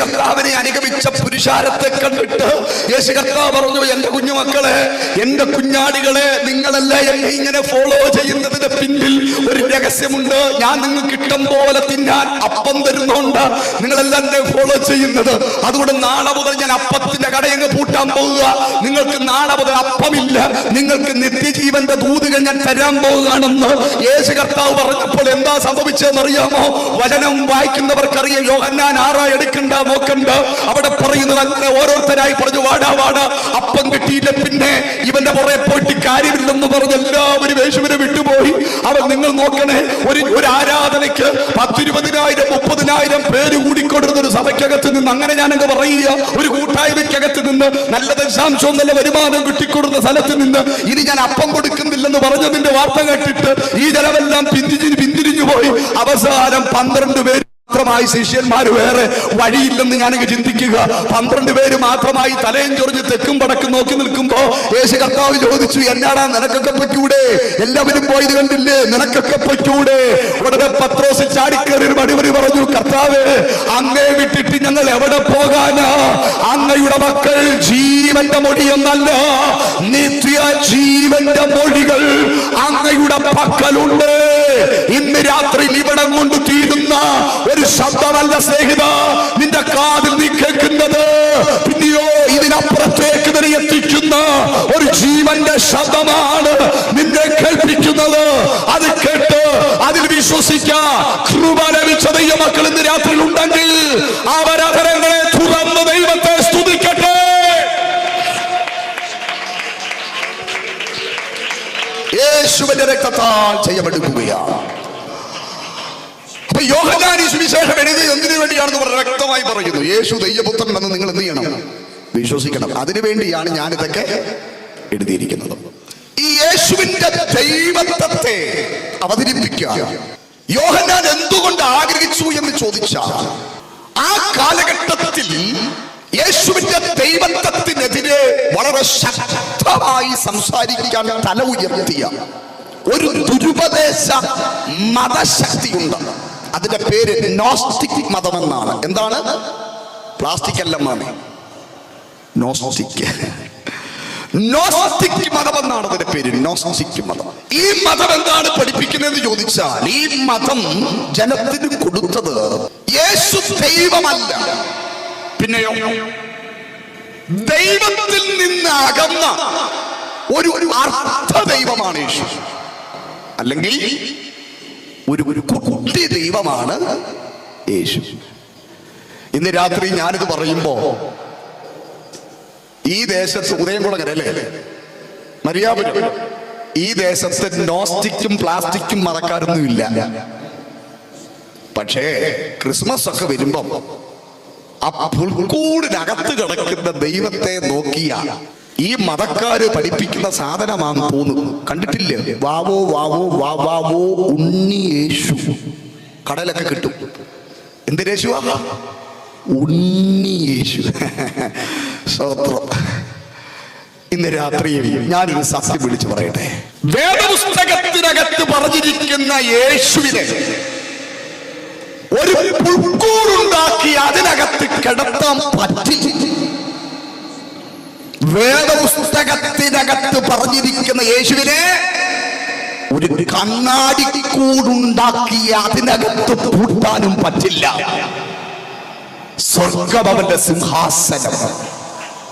കർത്താവിനെ അനുഗമിച്ച പുരുഷാരത്തെ കണ്ടിട്ട് യേശു കർത്താവ് പറഞ്ഞു, എന്റെ കുഞ്ഞുമക്കളെ, എന്റെ കുഞ്ഞാടികളെ, നിങ്ങളല്ല എന്നെ ഇങ്ങനെ ഫോളോ ചെയ്യുന്നതിന് പിന്നിൽ ഒരു രഹസ്യമുണ്ട്. ഞാൻ നിങ്ങൾക്ക് ഇഷ്ടം പോലെ തിന്നാൻ അപ്പം തരുന്നുണ്ട്, നിങ്ങളെല്ലാം എന്നെ ഫോളോ ചെയ്യുന്നത്. അതുകൊണ്ട് നാളെ മുതൽ ഞാൻ അപ്പത്തിന്റെ കടയങ്ങ് പൂട്ടാൻ പോവുക. നിങ്ങൾക്ക് നാളെ മുതൽ അപ്പമില്ല, നിങ്ങൾക്ക് നിത്യജീവന്റെ ദൂതുകൾ ഞാൻ തരാൻ പോവുകയാണെന്ന് യേശു കർത്താവ് പറഞ്ഞപ്പോൾ എന്താ സംഭവിച്ചതെന്നറിയാമോ? വചനം വായിക്കുന്നവർക്കറിയാം. യോഹന്നാൻ 6 എടുക്കണ്ട, നോക്കണ്ട. അവിടെ പറയുന്നത് അങ്ങനെ ഓരോരുത്തരായി പറഞ്ഞു, വാടാ വാടാ, അപ്പം കിട്ടിയില്ല, പിന്നെ ഇവന്റെ പുറകെ പോയിട്ട് കാര്യമില്ലെന്ന് പറഞ്ഞ് എല്ലാവരും യേശുവിനെ വിട്ടുപോയി. അവൻ നിങ്ങൾ നോക്കണേ, ഒരു ആരാധനയ്ക്ക് 10,000-20,000 30,000 പേര് കൂടിക്കൊണ്ടിരുന്ന ഒരു സഭയ്ക്കകത്ത് നിന്ന്, അങ്ങനെ ഞാനങ്ങ് പറയുക, ഒരു കൂട്ടായ്മയ്ക്കകത്ത് നിന്ന് നല്ല ദശാംശവും നല്ല വരുമാനം കിട്ടിക്കൊടുന്ന സ്ഥലത്ത് നിന്ന് ഇനി ഞാൻ അപ്പം കൊടുക്കുന്നില്ലെന്ന് പറഞ്ഞതിന്റെ വാർത്ത കേട്ടിട്ട് ഈ ജനമെല്ലാം പിന്തിരിഞ്ഞു പോയി. അവസാനം 12 പേര് മാത്രമായി, ശിഷ്യന്മാര് വേറെ വഴിയില്ലെന്ന് ഞാനങ്ങ് ചിന്തിക്കുക. 12 പേര് മാത്രമായി തലയും ചൊറിഞ്ഞ് തെക്കും വടക്കും നോക്കി നിൽക്കുമ്പോ യേശു കർത്താവ് ചോദിച്ചു, എന്നാടാ നിനക്കൊക്കെ പറ്റൂടെ? എല്ലാവരും പോയത് കണ്ടില്ലേ, നിനക്കൊക്കെ പറ്റൂടെ? ഉടനെ പത്രോസ് ചാടിക്കേറി ഒരു മടിമറി പറഞ്ഞു, കർത്താവേ, അങ്ങേ വിട്ടിട്ട് ഞങ്ങൾ എവിടെ പോകാനാ? അങ്ങയുടെ മക്കൾ ജീവന്റെ മൊഴിയൊന്നല്ല, നിത്യ ജീവന്റെ മൊഴികൾ അങ്ങയുടെ പക്കലുണ്ട്. ഇന്ന് രാത്രി ഇവിടം കൊണ്ട് തീരുന്ന ഒരു ശബ്ദമല്ല സ്നേഹിത നിന്റെ കാതിൽ നീ കേൾക്കുന്നത്, പിന്നെയോ ഇതിനപ്പുറത്തേക്ക് നിന്നെ എത്തിക്കുന്ന ഒരു ജീവന്റെ ശബ്ദമാണ് നിന്നെ കേൾപ്പിക്കുന്നത്. അത് കേട്ട് അതിൽ വിശ്വസിക്കാൻ കൃപ ലഭിച്ച ദൈവമക്കൾ ഇന്ന് രാത്രി ഉണ്ടെങ്കിൽ അവരവരങ്ങളെ തുറന്ന് ദൈവത്തെ സ്തുതിക്കട്ടെ. യേശുവിന്റെ രക്തത്താൽ ചെയ്യപ്പെടുകയാണ്. യോഹന്നാൻ സുവിശേഷം എഴുതിയത് എന്തിനു വേണ്ടിയാണെന്ന് വളരെ വ്യക്തമായി പറയുന്നു. യേശു ദൈവപുത്രനെന്ന് നിങ്ങൾ എന്ത് ചെയ്യണം? വിശ്വസിക്കണം. അതിനുവേണ്ടിയാണ് ഞാനിതൊക്കെ എഴുതിയിരിക്കുന്നത്. ഈ യേശുവിന്റെ ദൈവത്വത്തെ അവതരിപ്പിക്കുക. യോഹന്നാൻ എന്തുകൊണ്ട് ആഗ്രഹിച്ചു എന്ന് ചോദിച്ചാൽ, ആ കാലഘട്ടത്തിൽ യേശുവിന്റെ ദൈവത്വത്തിനെതിരെ വളരെ ശക്തമായി സംസാരിക്കാൻ തല ഉയർത്തിയ ഒരു ദുരുപദേശ മതശക്തിയുണ്ട്. അതിന്റെ പേര് നോസ്റ്റിക് മതമെന്നാണ്. എന്താണ്? പ്ലാസ്റ്റിക് അല്ല മാമി, നോസ്റ്റിക് മതമെന്നാണ് അതിന്റെ പേര്. നോസ്റ്റിക് മതം. ഈ മതം എന്താണ് പഠിപ്പിക്കുന്നതെന്ന് ചോദിച്ചാൽ, ഈ മതം ജനത്തിന് കൊടുത്തത് യേശു ദൈവമല്ല, പിന്നെയോ ദൈവത്തിൽ നിന്ന് അകന്ന ഒരു അർത്ഥ ദൈവമാണ് യേശു, അല്ലെങ്കിൽ ഒരു കുട്ടി ദൈവമാണ് യേശു. ഇന്ന് രാത്രി ഞാനിത് പറയുമ്പോ ഈ ദേശത്ത് ഉദയംകുളങ്ങര അല്ലേ, മരിയാപുരം, ഈ ദേശത്ത് നോസ്റ്റിക്കും പ്ലാസ്റ്റിക്കും മതക്കാരൊന്നും ഇല്ല. പക്ഷേ ക്രിസ്മസ് ഒക്കെ വരുമ്പം ആ പുൽക്കൂടിനകത്ത് കിടക്കുന്ന ദൈവത്തെ നോക്കിയ ഈ മതക്കാര് പഠിപ്പിക്കുന്ന സാധനമാണെന്ന് തോന്നുന്നു. കണ്ടിട്ടില്ലേ? വാവോ വാവോ വാവോ ഉണ്ണി യേശു കടലൊക്കെ കിട്ടും. എന്തിനേശുവാ? ഉണ്ണി യേശു. സ്തോത്രം. ഇന്ന് രാത്രിയിൽ ഞാനൊരു സത്യം വിളിച്ചു പറയട്ടെ. വേദപുസ്തകത്തിനകത്ത് പറഞ്ഞിരിക്കുന്ന യേശുവിനെ ഒരു പുൽക്കൂടുണ്ടാക്കി അതിനകത്ത് കിടത്താൻ പറ്റില്ല. വേദപുസ്തകത്തിനകത്ത് പറഞ്ഞിരിക്കുന്ന യേശുവിനെ ഒരു കണ്ണാടിക്കൂടുണ്ടാക്കി അതിനകത്ത് പൂട്ടാനും പറ്റില്ല. സ്വർഗം അവന്റെ സിംഹാസനം,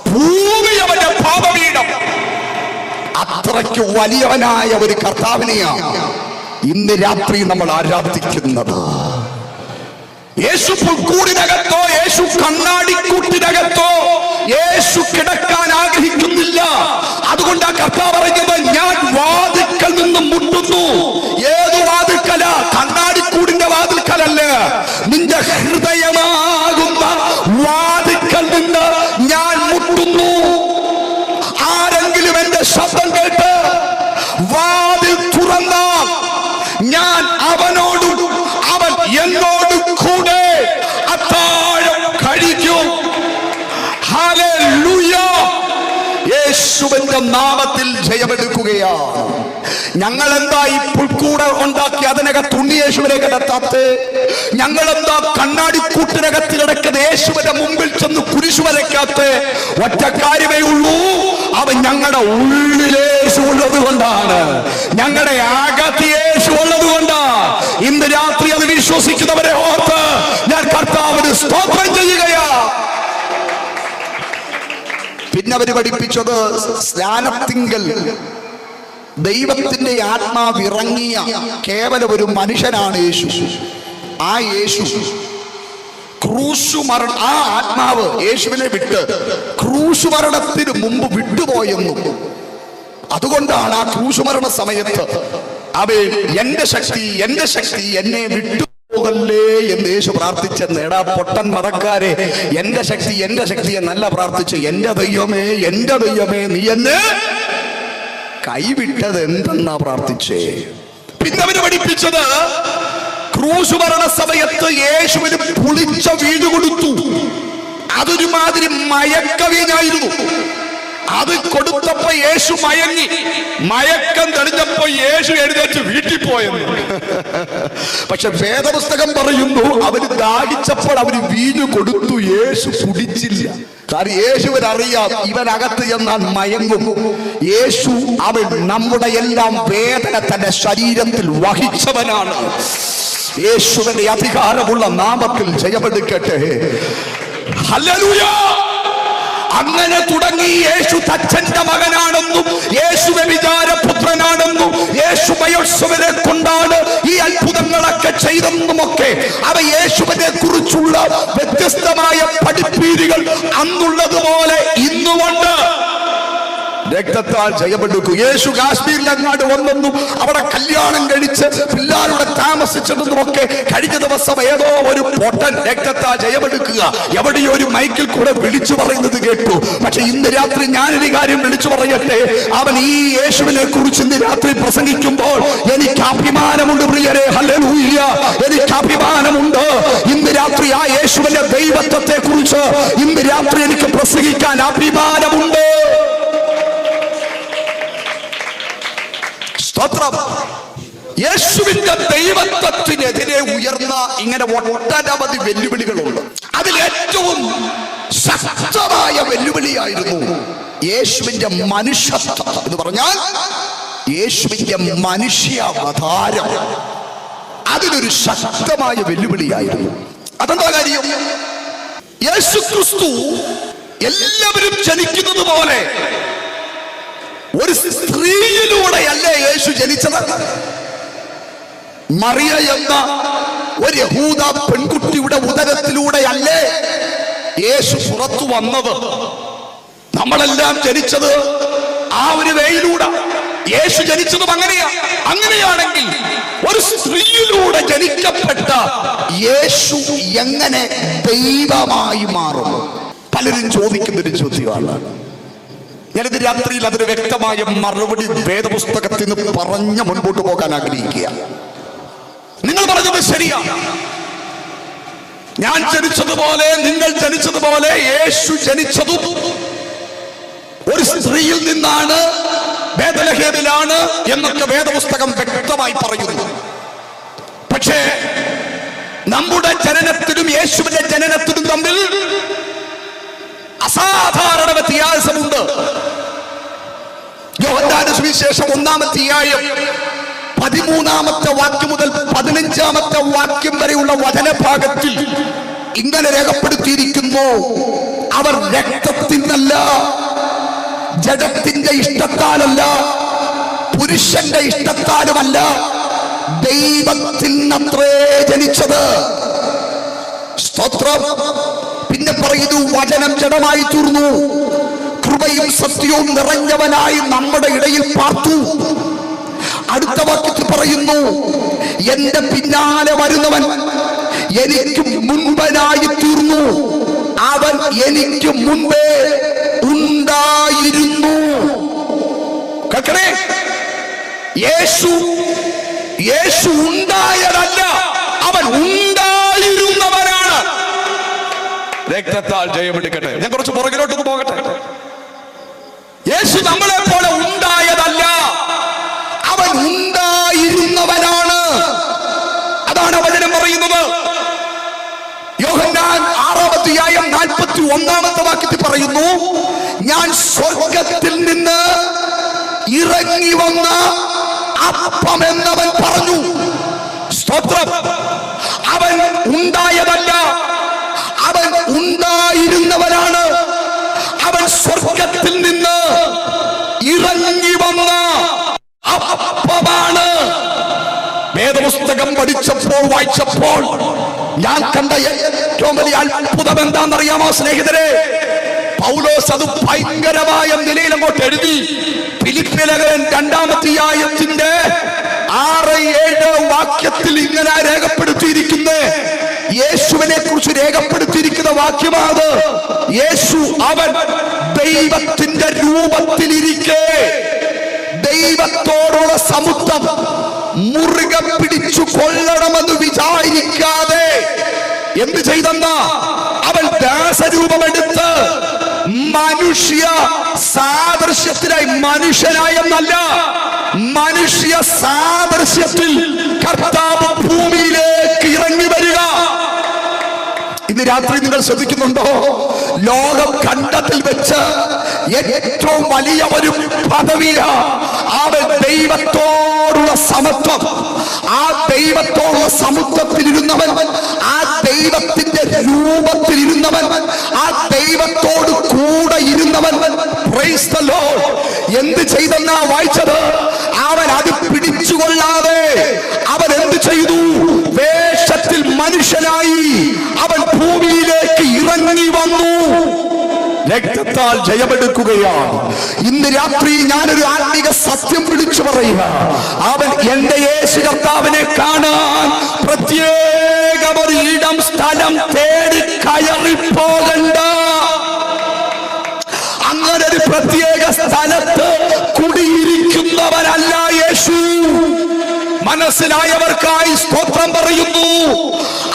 ഭൂമി അവന്റെ പാപപീഠം. അത്രയ്ക്ക് വലിയവനായ ഒരു കർത്താവിനെയാണ് ഇന്ന് രാത്രി നമ്മൾ ആരാധിക്കുന്നത്. യേശു പുൽക്കൂടിനകത്തോ യേശു കണ്ണാടിക്കൂട്ടിനകത്തോ യേശു കിടക്കാൻ ആഗ്രഹിക്കുന്നില്ല. അതുകൊണ്ട് ആ കർത്താവ് പറയുന്നത്, ഞാൻ വാതിൽക്കൽ നിന്നും മുട്ടുന്നു. ഏത് വാതിൽക്കല? കണ്ണാടിക്കൂടിന്റെ വാതിൽക്കലല്ല, നിന്റെ ഹൃദയമാകുന്ന വാതിൽക്കൽ നിന്ന് ഞാൻ മുട്ടുന്നു. ആരെങ്കിലും എന്റെ ശബ്ദം കേട്ട് വാതിൽ തുറന്നാൽ ഞാൻ അവനോടും അവൻ എന്നോടും കൂടെ അത്താഴം കഴിക്കും. ഹല്ലേലൂയ. യേശുവിന്റെ നാമത്തിൽ ജയമെടുക്കുകയാണ്. ഞങ്ങൾ എന്താ ഈ പുൽക്കൂട ഉണ്ടാക്കി അതിനകത്ത് ഉണ്ണി യേശുവിനെ കിടത്താത്ത്? ഞങ്ങൾ എന്താ കണ്ണാടിക്കൂട്ടിനകത്ത് കിടക്കുന്ന യേശുവിന്റെ മുമ്പിൽ ചെന്ന് കുരിശു വരയ്ക്കാത്ത്? ഒറ്റ കാര്യമേ ഉള്ളൂ, അവൻ ഞങ്ങളുടെ ഉള്ളിലേശു ഉള്ളത് കൊണ്ടാണ്, ഞങ്ങളുടെ അകത്ത് യേശു ഉള്ളത് കൊണ്ടാണ്. ഇന്ന് രാത്രി അത് വിശ്വസിക്കുന്നവരെ ഓർത്ത് ഞാൻ കർത്താവിന് സ്തോത്രം ചെയ്യുകയാ. പിന്നെ അവര് പഠിപ്പിച്ചത്, സ്നാനത്തിങ്കൽ ദൈവത്തിന്റെ ആത്മാവ് ഇറങ്ങിയ കേവലം ഒരു മനുഷ്യനാണ് യേശു. ആ യേശു ക്രൂശു മരണം, ആ ആത്മാവ് യേശുവിനെ വിട്ട് ക്രൂശു മരണത്തിന് മുമ്പ് വിട്ടുപോയെന്നും, അതുകൊണ്ടാണ് ആ ക്രൂശുമരണ സമയത്ത് അവൻ എന്റെ ശക്തി എന്നെ വിട്ടുപോകല്ലേ എന്ന് യേശു പ്രാർത്ഥിച്ചെന്ന്. എടാ പൊട്ടൻ മതക്കാരെ, എന്റെ ശക്തി എന്നല്ല പ്രാർത്ഥിച്ച്, എന്റെ ദൈവമേ നീ എന്നെ കൈവിട്ടത് എന്തെന്നാ പ്രാർത്ഥിച്ചേ. പിന്നെ അവന് പഠിപ്പിച്ചത്, ക്രൂശുമരണ സമയത്ത് യേശുവിന് പുളിച്ച വീട് കൊടുത്തു. അതൊരുമാതിരി മയക്കവീനായിരുന്നു. അത് കൊടുത്തപ്പോ യേശു മയങ്ങി. മയക്കം തെളിഞ്ഞപ്പോ യേശു എഴുന്നേറ്റ് വീട്ടിൽ പോയെന്ന്. പക്ഷെ വേദപുസ്തകം പറയുന്നു, അവര് ദാഹിച്ചപ്പോൾ അവര് വീഞ്ഞു കൊടുത്തു, യേശു കുടിച്ചില്ല. കാരണം യേശുവിനറിയാം ഇവനകത്ത് ചെന്നാൽ മയങ്ങും. യേശു അവൻ നമ്മുടെ എല്ലാം വേദന തന്റെ ശരീരത്തിൽ വഹിച്ചവനാണ്. യേശുവിന്റെ അധികാരമുള്ള നാമത്തിൽ ജയമെടുക്കട്ടെ. ഹല്ലേലൂയ. അങ്ങനെ തുടങ്ങി യേശു തച്ചന്റെ മകനാണെന്നും യേശുവെ വിചാരപുത്രനാണെന്നും യേശു ബയോത്സവനെ കൊണ്ടാണ് ഈ അത്ഭുതങ്ങളൊക്കെ ചെയ്തെന്നുമൊക്കെ അവ യേശുവിനെ കുറിച്ചുള്ള വ്യത്യസ്തമായ പഠിപ്പീരുകൾ അന്നുള്ളതുപോലെ ഇന്നുമുണ്ട്. രക്തത്താൽ ജയമെടുക്കും. യേശു കാശ്മീരിൽ അങ്ങാണ്ട് വന്നെന്നും അവിടെ കല്യാണം കഴിച്ച് പിള്ളാരുടെ താമസിച്ചതെന്നുമൊക്കെ കഴിഞ്ഞ ദിവസം ഏതോ ഒരു പൊട്ടൻ രക്തത്താൽ ജയമെടുക്കുക എവിടെയോ ഒരു മൈക്കിൽ കൂടെ വിളിച്ചു പറയുന്നത് കേട്ടു. പക്ഷെ ഇന്ന് രാത്രി ഞാനൊരു കാര്യം വിളിച്ചു പറയട്ടെ, അവൻ ഈ യേശുവിനെ കുറിച്ച് ഇന്ന് രാത്രി പ്രസംഗിക്കുമ്പോൾ എനിക്ക് അഭിമാനമുണ്ട് പ്രിയരെ. ഹല്ലേലൂയ, എനിക്ക് അഭിമാനമുണ്ട്. ഇന്ന് രാത്രി ആ യേശുവിന്റെ ദൈവത്വത്തെ കുറിച്ച് ഇന്ന് രാത്രി എനിക്ക് പ്രസംഗിക്കാൻ അഭിമാനമുണ്ട്. സ്തോത്രം. യേശുവിന്റെ ദൈവത്വത്തിനെതിരെ ഉയർന്ന ഇങ്ങനെ ഒട്ടനവധി വെല്ലുവിളികളുണ്ട്. അതിൽ ഏറ്റവും ശക്തമായ വെല്ലുവിളിയായിരുന്നു യേശുവിന്റെ മനുഷ്യത്വം എന്ന് പറഞ്ഞാൽ യേശുവിന്റെ മനുഷ്യാവതാരം. അതിലൊരു ശക്തമായ വെല്ലുവിളിയായിരുന്നു. അതെന്താ കാര്യം? യേശു ക്രിസ്തു എല്ലാവരും ജനിക്കുന്നത് പോലെ ഒരു സ്ത്രീയിലൂടെയല്ലേ യേശു ജനിച്ചത്. മറിയ എന്ന ഒരു യഹൂദ പെൺകുട്ടിയുടെ ഉദരത്തിലൂടെയല്ലേ യേശു പുറത്തു വന്നത്. നമ്മളെല്ലാം ജനിച്ചത് ആ ഒരു വേയിലൂടെ. യേശു ജനിച്ചതും അങ്ങനെയാ. അങ്ങനെയാണെങ്കിൽ ഒരു സ്ത്രീയിലൂടെ ജനിക്കപ്പെട്ട യേശു എങ്ങനെ ദൈവമായി മാറും? പലരും ചോദിക്കുന്നൊരു ചോദ്യമാണ്. ഞാനിത് രാത്രിയിൽ അതിന് വ്യക്തമായ മറുപടി വേദപുസ്തകത്തിൽ നിന്ന് പറഞ്ഞ് മുൻപോട്ട് പോകാൻ ആഗ്രഹിക്കുക. നിങ്ങൾ പറഞ്ഞത് ശരിയാ. ഞാൻ ജനിച്ചതുപോലെ നിങ്ങൾ ജനിച്ചതുപോലെ യേശു ജനിച്ചതും ഒരു സ്ത്രീയിൽ നിന്നാണ്, ബേത്ലഹേമിലാണ് എന്നൊക്കെ വേദപുസ്തകം വ്യക്തമായി പറയുന്നു. പക്ഷേ നമ്മുടെ ജനനത്തിനും യേശുവിന്റെ ജനനത്തിനും തമ്മിൽ അസാധാരണ വ്യത്യാസമുണ്ട്. യോഹന്നാന്റെ സുവിശേഷം 1-ാം അധ്യായം 13-ാമത്തെ വാക്യം മുതൽ 15-ാമത്തെ വാക്യം വരെയുള്ള വചനഭാഗത്തിൽ ഇങ്ങനെ രേഖപ്പെടുത്തിയിരിക്കുന്നു: അവർ രക്തത്തിനല്ല, ജഡത്തിന്റെ ഇഷ്ടത്താലല്ല, പുരുഷന്റെ ഇഷ്ടത്താലുമല്ല, ദൈവത്തിൽ നിന്നത്രേ ജനിച്ചത്. സ്തോത്രം. പിന്നെ പറയുന്നു, വചനം ജഡമായി തീർന്നു, കൃപയും സത്യവും നിറഞ്ഞവനായി നമ്മുടെ ഇടയിൽ പാർത്തു. അടുത്ത വാക്യത്തിൽ പറയുന്നു, എന്റെ പിന്നാലെ വരുന്നവൻ എനിക്ക് മുൻപനായി തീർന്നു, അവൻ എനിക്ക് മുൻപേ ഉണ്ടായിരുന്നു. കേൾക്കണേ, യേശു ഉണ്ടായതല്ല, അവൻ ഉണ്ടായിരുന്നവനാണ്. രക്തത്താൽ ജയമെടുക്കട്ടെ. ഞാൻ കുറച്ച് പുറകിലോട്ടൊന്ന് പോകട്ടെ. യേശു നമ്മളെ പോലെ ഉണ്ടായതല്ല, അവൻ ഉണ്ടായിരുന്നവനാണ്. അതാണ് വചനം പറയുന്നത്. യോഹന്നാൻ 6-ാം അധ്യായം 41-ാമത്തെ വാക്യത്തിൽ പറയുന്നു, ഞാൻ സ്വർഗത്തിൽ നിന്ന് ഇറങ്ങി വന്ന അപ്പം എന്നവൻ പറഞ്ഞു. സ്തോത്രം. അവൻ ഉണ്ടായതല്ല, അവൻ ഉണ്ടായിരുന്നവനാണ്. അവൻ സ്വർഗത്തിൽ നിന്ന് ഇറങ്ങി വന്ന അപ്പമാണ്. വേദപുസ്തകം വായിച്ചപ്പോൾ ഞാൻ കണ്ട ഏറ്റവും വലിയ അത്ഭുതം എന്താണെന്നറിയാമോ സ്നേഹിതരെ? പൗലോസ് അത് ഭയങ്കരമായ നിലയിൽ അങ്ങോട്ട് എഴുതി. ഫിലിപ്പിലേഖനം 2-ാം അധ്യായത്തിന്റെ 6-7 വാക്യത്തിൽ ഇങ്ങനെ രേഖപ്പെടുത്തിയിരിക്കുന്നത്, യേശുവിനെ കുറിച്ച് രേഖപ്പെടുത്തിയിരിക്കുന്ന വാക്യമാണ്. യേശു അവൻ ദൈവത്തിന്റെ രൂപത്തിലിരിക്കെ ദൈവത്തോടുള്ള സമുദ്രം മുറുകെ പിടിച്ചു കൊള്ളണമെന്ന് വിചാരിക്കാതെ എന്ത് ചെയ്തെന്ന, അവൻ ദാസരൂപമെടുത്ത് മനുഷ്യ സാദൃശ്യത്തിനായി, മനുഷ്യനായെന്നല്ല, മനുഷ്യ സാദൃശ്യത്തിൽ കർത്താവ് ഭൂമിയിലേക്ക് ഇറങ്ങി വരിക. ഇന്ന് രാത്രി നിങ്ങൾ ശ്രദ്ധിക്കുന്നുണ്ടോ? ലോകം കണ്ടതിൽ വെച്ച് ഏറ്റവും വലിയ ഒരു പദവിയ അവൻ ദൈവത്തോടുള്ള സമത്വം. ആ ദൈവത്തോടുള്ള സമുദ്രത്തിലിരുന്നവൻ, ആ ദൈവത്തിന്റെ രൂപത്തിലിരുന്നവൻ, ആ ദൈവത്തോട് കൂടെ ഇരുന്നവൻ. Price the Lord. എന്ത് ചെയ്തെന്നാ വായിച്ചത്? അവൻ അത് പിടിച്ചുകൊള്ളാതെ അവൻ എന്ത് ചെയ്തു? മനുഷ്യനായി അവൻ ഭൂമിയിലേക്ക് ഇറങ്ങി വന്നു. രക്തത്താൽ ജയമെടുക്കുകയാണ്. ഇന്ന് രാത്രി ഞാനൊരു ആത്മീക സത്യം വിളിച്ചു പറയുക. അവൻ എന്റെ യേശു കർത്താവിനെ കാണാൻ പ്രത്യേകമൊരു ഇടം സ്ഥലം തേടി കയറിപ്പോകണ്ട. അങ്ങനെ ഒരു പ്രത്യേക സ്ഥലത്ത് കുടിയിരിക്കുന്നവനല്ല യേശു. മനസ്സിലായവർക്കായി സ്തോത്രം പറയുന്നു.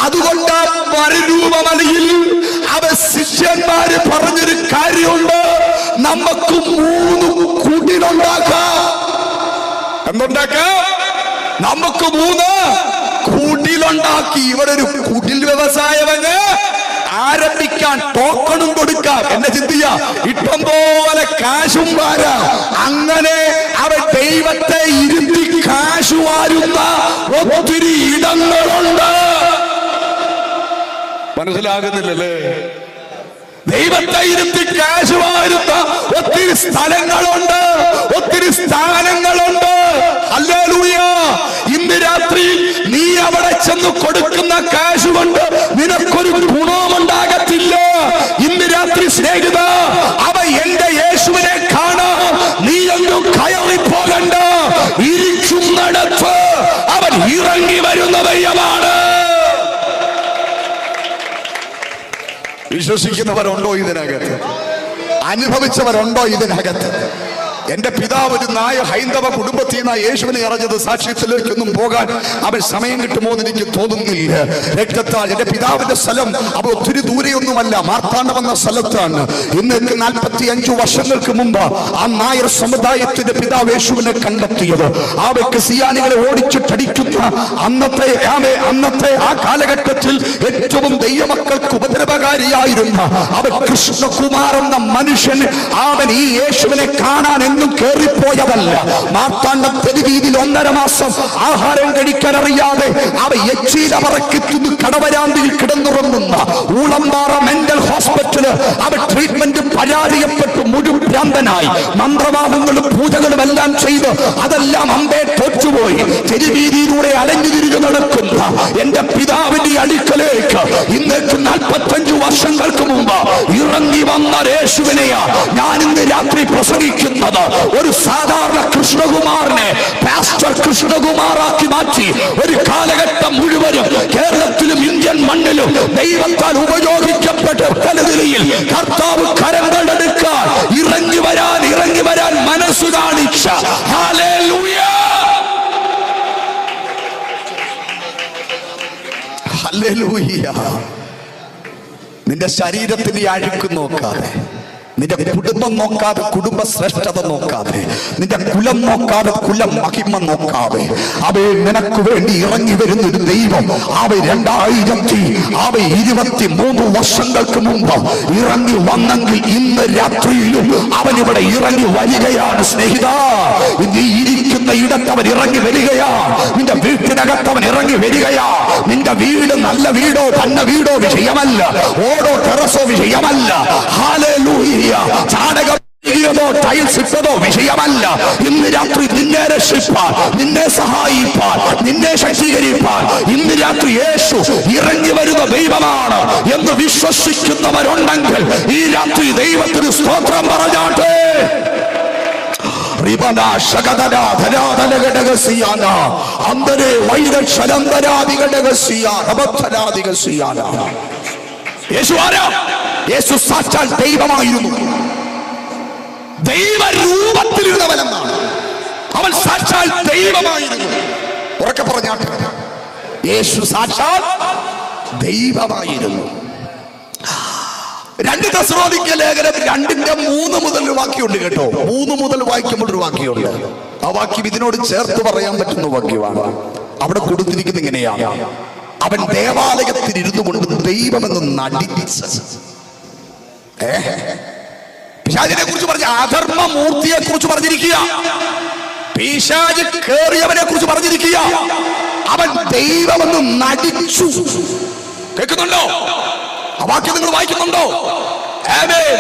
അതുകൊണ്ട് മരുരൂപമലയിൽ ശിഷ്യന്മാര് പറഞ്ഞൊരു കാര്യമുണ്ട്, നമുക്ക് 3 കുടിലുണ്ടാക്കാം. എന്തുണ്ടാക്കാം? നമുക്ക് 3 കുടിലുണ്ടാക്കി. ഇവിടെ ഒരു കുടിൽ വ്യവസായമങ്ങ് ആരംഭിക്കാൻ ടോക്കണും കൊടുക്കാം. എന്നെ ചിന്തിയ ഇഷ്ടം പോലെ കാശും വാരാ. അങ്ങനെ അവൻ ദൈവത്തെ ഇരുത്തി കാശു വാരുന്ന ഒത്തിരി ഇടങ്ങളുണ്ട്. മനസ്സിലാകുന്നില്ലല്ലേ? ദൈവത്തെ ഇരുത്തി കാശ് വാരുന്ന ഒത്തിരി സ്ഥലങ്ങളുണ്ട്, ഒത്തിരി സ്ഥാനങ്ങളുണ്ട്. ഹല്ലേലൂയ. ഇന്ന് രാത്രി നീ അവിടെ ചെന്ന് കൊടുക്കുന്ന കാശ് കൊണ്ട് നിനക്കൊരു ഗുണവുമുണ്ടാകത്തില്ല. ഇന്ന് രാത്രി സ്നേഹിത, അവ എന്റെ യേശുവിനെ കാണാൻ നീ ഒന്നും കയറിപ്പോകണ്ട. ഇരിക്കുന്നിടത്ത് അവൻ ഇറങ്ങി വരുന്ന ദൈവമാണ്. വിശ്വസിക്കുന്നവരുണ്ടോ ഇതിനകത്ത്? അനുഭവിച്ചവരുണ്ടോ ഇതിനകത്ത്? എന്റെ പിതാവ് ഒരു ഹൈന്ദവ കുടുംബത്തിൽ നിന്ന് യേശുവിനെ അറിഞ്ഞത്. സാക്ഷ്യത്തിലേക്കൊന്നും പോകാൻ അവൻ സമയം കിട്ടുമോ എന്ന് എനിക്ക് തോന്നുന്നില്ല. രക്തത്താൽ എന്റെ പിതാവിന്റെ സ്ഥലം അവ ഒത്തിരി ദൂരെയൊന്നുമല്ല, മാർത്താണ്ഡം എന്ന സ്ഥലത്താണ്. ഇന്ന് 45 വർഷങ്ങൾക്ക് മുമ്പ് ആ നായർ സമുദായത്തിന്റെ പിതാവ് യേശുവിനെ കണ്ടെത്തിയത്. ആ ക്രിസ്ത്യാനികളെ ഓടിച്ചിട്ടടിക്കുന്ന അന്നത്തെ ആ കാലഘട്ടത്തിൽ ഏറ്റവും ദൈവമക്കൾക്ക് ഉപദ്രവകാരിയായിരുന്ന അവൻ കൃഷ്ണകുമാർ എന്ന മനുഷ്യൻ, അവൻ ഈ യേശുവിനെ കാണാൻ എന്നും കേറിപ്പോയതല്ല. മാർത്താണ്ഡം തെരുവീതിയിൽ 1.5 മാസം ആഹാരം കഴിക്കാൻ അറിയാതെ അവ എച്ചീലവറക്കെത്തുന്നു കടവരാന്തിയിൽ കിടന്നുറങ്ങുന്ന ഊളമ്പാറ മെന്റൽ ഹോസ്പിറ്റല് അവ ട്രീറ്റ്മെന്റ് പരാജയപ്പെട്ടു മുഴുഭ്രാന്തനായി മന്ത്രവാദങ്ങളും പൂജകളും എല്ലാം ചെയ്ത് അതെല്ലാം അമ്പേ തോറ്റുപോയി തെരുവീതിയിലൂടെ അലഞ്ഞു തിരിഞ്ഞു നടക്കുന്ന എന്റെ പിതാവിന്റെ അടുക്കലേക്ക് ഇന്നേക്ക് 45 വർഷങ്ങൾക്ക് മുമ്പ് ഇറങ്ങി വന്ന യേശുവിനെയാ ഞാൻ ഇന്ന് രാത്രി പ്രസംഗിക്കുന്നത്. ഒരു സാധാരണ കൃഷ്ണകുമാറിനെ പാസ്റ്റർ കൃഷ്ണകുമാറാക്കി മാറ്റി ഒരു കാലഘട്ടം മുഴുവനും കേരളത്തിലും ഇന്ത്യൻ മണ്ണിലും ദൈവത്താൽ ഉപയോഗിക്കപ്പെട്ട നിലയിൽ കർത്താവ് കരങ്ങളെടുക്കാൻ ഇറങ്ങി വരാൻ മനസ്സു കാണിച്ച ഹല്ലേലൂയ, ഹല്ലേലൂയ. നിന്റെ ശരീരത്തിന്റെ അഴുക്ക് നോക്കാതെ, നിന്റെ കുടുംബം നോക്കാതെ, കുടുംബ ശ്രേഷ്ഠത നോക്കാതെ, നിന്റെ കുലം നോക്കാതെ, കുലം മഹിമ നോക്കാതെ, അവയെ നിനക്ക് വേണ്ടി ഇറങ്ങി വരുന്ന ഒരു ദൈവം അവ 2023 വർഷങ്ങൾക്ക് മുമ്പ് ഇറങ്ങി വന്നെങ്കിൽ ഇന്ന് രാത്രിയിലും അവൻ ഇവിടെ ഇറങ്ങി വരികയാണ്. സ്നേഹിത, നീ ഇരിക്കുന്ന ഇടത്തവൻ ഇറങ്ങി വരികയാ. നിന്റെ വീട്ടിനകത്തവൻ ഇറങ്ങി വരികയാ. നിന്റെ വീട് നല്ല വീടോ പന്ന വീടോ വിഷയമല്ല, ഓടോ ടെറസോ വിഷയമല്ല. ഹല്ലേലൂയ. ചാണകം ടൈൽസ് ഇട്ടതോ വിഷയമല്ല. ഇന്ന് രാത്രി നിന്നെ രക്ഷിപ്പാൻ, നിന്നെ സഹായിപ്പാൻ, നിന്നെ ശക്തീകരിപ്പാൻ ഇന്ന് രാത്രി യേശു ഇറങ്ങി വരുന്ന ദൈവമാണ് എന്ന് വിശ്വസിക്കുന്നവരുണ്ടെങ്കിൽ ഈ രാത്രി ദൈവത്തിന് സ്തോത്രം പറഞ്ഞാട്ടെ. യേശു ആരാ? യേശു സാക്ഷാൽ ദൈവമായിരുന്നു. ദൈവരൂപത്തിലിരുന്നവനെന്നാണ്. അവൻ സാക്ഷാൽ ദൈവമായിരുന്നു. ഉറക്കെ പറഞ്ഞാട്ടെ, യേശു സാക്ഷാൽ ദൈവമായിരുന്നു. 2 തെസ്സലോനിക്യ ലേഖനം 2:3 മുതൽ വാക്യമുണ്ട് കേട്ടോ. 3 മുതൽ വായിക്കുമ്പോൾ ഒരു വാക്യമുണ്ട്. ആ വാക്യം ഇതിനോട് ചേർത്ത് പറയാൻ പറ്റുന്ന വാക്യമാണ്. അവിടെ കൊടുത്തിരിക്കുന്നത് ഇങ്ങനെയാണ്: അവൻ ദേവാലയത്തിൽ ഇരുന്നു കൊണ്ട് ദൈവമെന്ന് നടിച്ച്. പിശാചിനെ കുറിച്ച് പറഞ്ഞ അധർമ്മ മൂർത്തിയെ കുറിച്ച് പറഞ്ഞിരിക്കുക. പിശാച് കേറിയവനെ കുറിച്ച് പറഞ്ഞിരിക്കുക. അവൻ ദൈവമെന്ന് നടിച്ചു. കേൾക്കുന്നുണ്ടോ? ആ വാക്യം നിങ്ങൾ വായിക്കുന്നുണ്ടോ? ആമേൻ.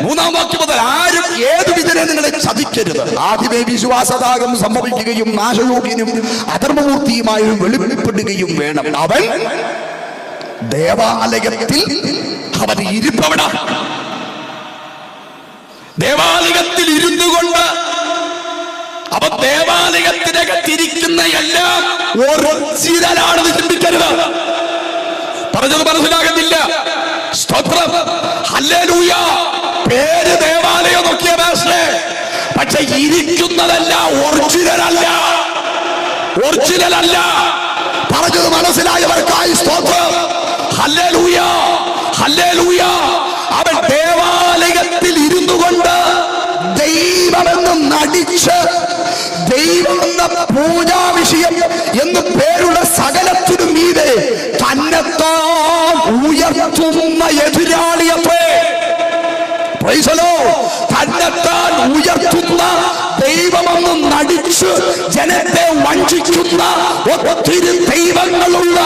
3-ാം വാക്യം മുതൽ ആരും ഏതു വിധനെ നിങ്ങളെ ചതിക്കരുത്. ആദ്യമേ വിശ്വാസതാകം സംഭവിക്കുകയും നാശയോഗ്യനും അധർമ്മമൂർത്തിയുമായും വെളിപ്പെടുകയും വേണം. അവൻ ദേവാലയത്തിൽ അവൻ ഇരിപ്പവട. ദേവാലയത്തിൽ ഇരുന്നു കൊണ്ട്, അപ്പൊ ദേവാലയത്തിനകത്തിരിക്കുന്ന എല്ലാം ഒറിജിനലാണെന്ന് ചിന്തിക്കരുത്. പറഞ്ഞത് മനസ്സിലാകുന്നില്ല? സ്തോത്രം, ഹല്ലേലൂയ. പേര് ദേവാലയം നോക്കിയ ഭാഷേ, പക്ഷെ ഇരിക്കുന്നതല്ല ഒറിജിനൽ അല്ല, ഒറിജിനൽ അല്ല. പറഞ്ഞത് മനസ്സിലായവർക്കായി സ്തോത്രം, ഹല്ലേലൂയ, ഹല്ലേലൂയ. അവൻ ദേവാലയത്തിൽ ഇരുന്നു കൊണ്ട് ദൈവമെന്ന് നടിച്ച്, ദൈവമെന്ന പൂജാ വിഷയം എന്ന് പേരുള്ള സകലത്തിനും മീതെ തന്നെത്താൻ ഉയർത്തുന്ന എതിരാളിയത്രേ. തന്നെത്താൻ ഉയർത്തുന്ന, ദൈവമെന്ന് നടിച്ച് ജനത്തെ വഞ്ചിക്കുന്ന ഒത്തിരി ദൈവങ്ങളുള്ള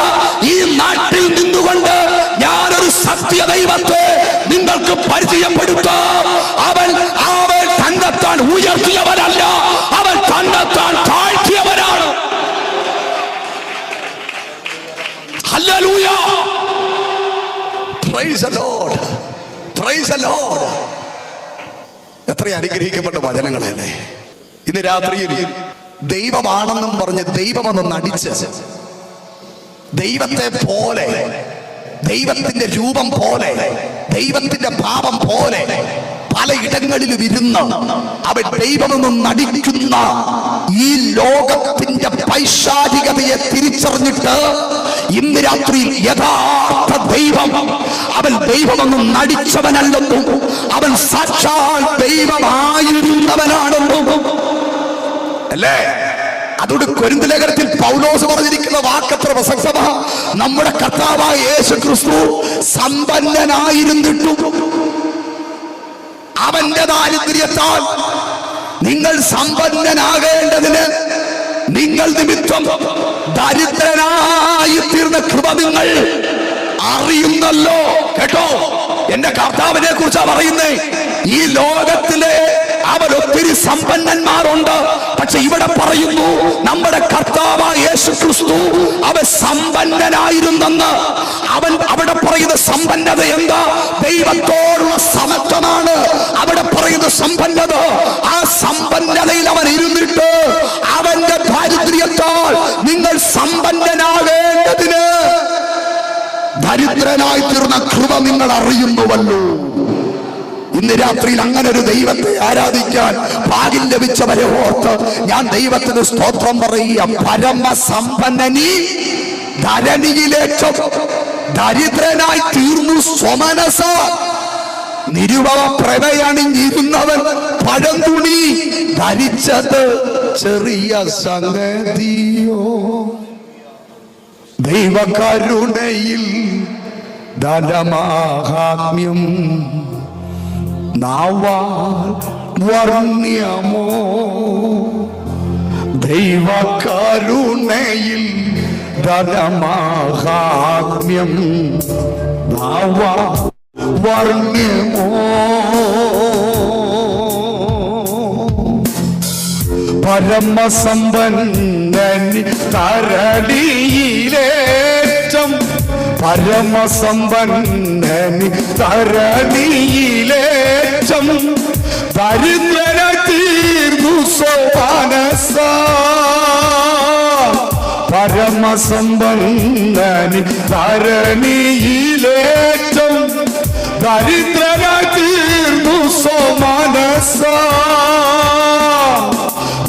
ഈ നാട്ടിൽ നിന്നുകൊണ്ട് ഞാനൊരു സത്യദൈവത്തെ നിങ്ങൾക്ക് പരിചയപ്പെടുത്താം. അവൻ തന്നെത്താൻ ഉയർത്തിയവരല്ല, അവൻ തന്നെത്താൻ താഴ്ത്തിയവരാണ്. Hallelujah, praise the lord, praise the lord. എത്ര അനുഗ്രഹിക്കപ്പെട്ട വചനങ്ങളല്ലേ. ഇന്ന് രാത്രിയിൽ ദൈവമാണെന്നും പറഞ്ഞ് ദൈവമെന്ന് നടിച്ച്, ദൈവത്തെ പോലെ, ദൈവത്തിന്റെ രൂപം പോലെ, ദൈവത്തിന്റെ ഭാവം പോലെ പലയിടങ്ങളിലും ഇരുന്ന് അവൻ ദൈവമെന്ന് നടിക്കുന്ന ഈ ലോകത്തിന്റെ പൈശാചികതയെ തിരിച്ചറിഞ്ഞിട്ട് ഇന്ന് രാത്രിയിൽ യഥാർത്ഥ ദൈവം അവൻ ദൈവമെന്ന് നടിച്ചവനല്ലെന്നും അവൻ സാക്ഷാൽ ദൈവമായിരുന്നവനാണെന്നും അല്ലേ? അതുകൊണ്ട് കൊരിന്ത് ലേഖനത്തിൽ പൗലോസ് പറഞ്ഞിരിക്കുന്ന വാക്കത്ര പ്രസക്തമാ. നമ്മുടെ കർത്താവായ യേശു ക്രിസ്തു സമ്പന്നനായിരുന്നിട്ടും അവന്റെ ദാരിദ്ര്യത്താൽ നിങ്ങൾ സമ്പന്നനാകേണ്ടതിന് നിങ്ങൾ നിമിത്തം ദരിദ്രനായി തീർന്ന കൃപ നിങ്ങൾ അറിയുന്നല്ലോ. കേട്ടോ, എന്റെ കർത്താവിനെ കുറിച്ചാ പറയുന്നേ. ഈ ലോകത്തിലെ അവൻ ഒത്തിരി സമ്പന്നന്മാരുണ്ട്, പക്ഷെ ഇവിടെ പറയുന്നു നമ്മുടെ കർത്താവായ യേശു ക്രിസ്തു അവൻ സമ്പന്നനായിരുന്നെന്ന്. അവൻ അവിടെ പറയുന്ന സമ്പന്നത എന്താ? ദൈവത്തോടുള്ള സമത്വമാണ് അവിടെ പറയുന്ന സമ്പന്നത. ആ സമ്പന്നതയിൽ അവൻ ഇരുന്നിട്ട് അവന്റെ ദാരിദ്ര്യത്താൽ നിങ്ങൾ സമ്പന്നനാകേണ്ടതിന് ദരിദ്രനായി തീർന്ന കൃപ നിങ്ങൾ അറിയുന്നുവല്ലോ. ഇന്ന് രാത്രിയിൽ അങ്ങനെ ഒരു ദൈവത്തെ ആരാധിക്കാൻ ഭാഗ്യം ലഭിച്ചവരെ ഓർത്ത് ഞാൻ ദൈവത്തിന് സ്തോത്രം പറയുക. പരമസമ്പന്നനി ധരണിയിലേറ്റം ദരിദ്രനായി തീർന്നു സ്വമനസ. നിരുപമ പ്രഭയണിഞ്ഞിരുന്നവൻ പഴന്തുണി ധരിച്ചത് ചെറിയ സംഗതിയോ. ദൈവകരുണയിൽ ധനമാഹാത്മ്യം നാവാൽ വർണ്യമോ. ദൈവകരുണയിൽ ധനമാഹാത്മ്യം നാവാൽ വർണ്യമോ. പരമസമ്പന്നനി തരളിയിലേറ്റം, പരമസമ്പന്നനി തരളിയിലേറ്റം ദരിദ്രനായി തീർന്നു സ്വമനസ. പരമസമ്പന്നനി തരളിയിലേറ്റം ദരിദ്രനായി തീർന്നു സ്വമനസ.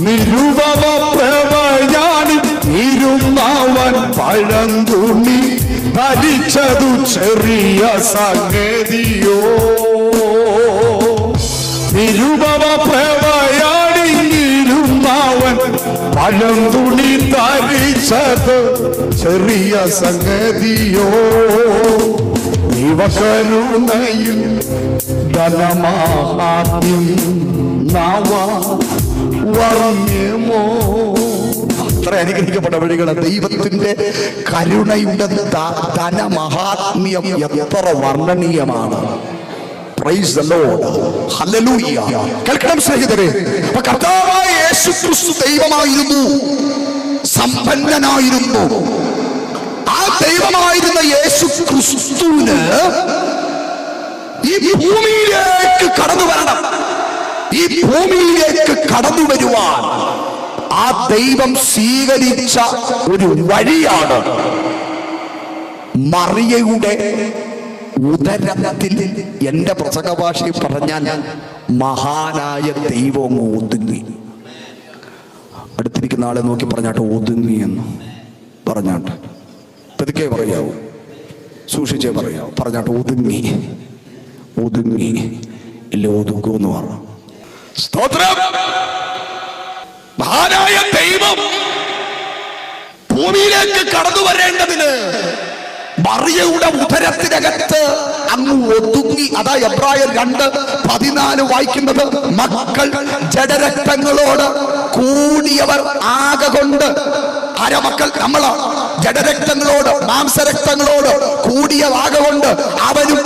നിരുപമ പ്രഭയാണി ഇരുന്നവൻ പഴന്തുണി ധരിച്ചതു ചെറിയ സംഗതിയോ. നിരുപമ പ്രഭയാണി ഇരുന്നവൻ പഴന്തുണി ധരിച്ചത് ചെറിയ സംഗതിയോ. ദൈവകരുണയിൽ ധനമാഹാത്മ്യം നാവാ വർണ്യമോ. അത്ര അനുഗ്രഹിക്കപ്പെട്ട വഴികളെ. ദൈവത്തിന്റെ കരുണയുടെ ധനമഹാത്മ്യം എത്ര വർണ്ണനീയമാണ്. Praise the lord, hallelujah. കേൾക്കണം സ്നേഹിതരെ, കർത്താവായ യേശു ക്രിസ്തു ദൈവമായിരുന്നു, സമ്പന്നനായിരുന്നു. ആ ദൈവമായിരുന്ന യേശു ക്രിസ്തുവിന് ഈ ഭൂമിയിലേക്ക് കടന്നു വരണം. ഈ ഭൂമിയിലേക്ക് കടന്നു വരുവാൻ ആ ദൈവം സ്വീകരിച്ച ഒരു വഴിയാണ് മറിയയുടെ ഉദരത്തിൽ, എന്റെ പ്രസംഗ ഭാഷയിൽ പറഞ്ഞാൽ മഹാനായ ദൈവം ഒതുങ്ങി. അടുത്തിരിക്കുന്ന ആളെ നോക്കി പറഞ്ഞാട്ട് ഒതുങ്ങി എന്ന് പറഞ്ഞാട്ട് പതുക്കെ പറയാവൂ, സൂക്ഷിച്ചേ പറയാവൂ. പറഞ്ഞാട്ട് ഒതുങ്ങി, ഒതുങ്ങി ഇല്ല ഒതുങ്ങൂന്ന് പറഞ്ഞു. സ്തോത്രം. മഹാനായ ദൈവം ഭൂമിയിലേക്ക് കടന്നു വരേണ്ടതിന് മറിയയുടെ ഉദരത്തിനകത്ത് അങ്ങ് ഒതുങ്ങി. അതാ എബ്രായർ 2:14 വായിക്കുന്നത്, മക്കൾ ജഡരക്തങ്ങളോട് കൂടിയവർ ആകൊണ്ട്. ആരാ മക്കൾ? നമ്മളാണ്. ജഡരക്തങ്ങളോട്, മാംസരക്തങ്ങളോട് കൂടിയവാകൊണ്ട് അവനും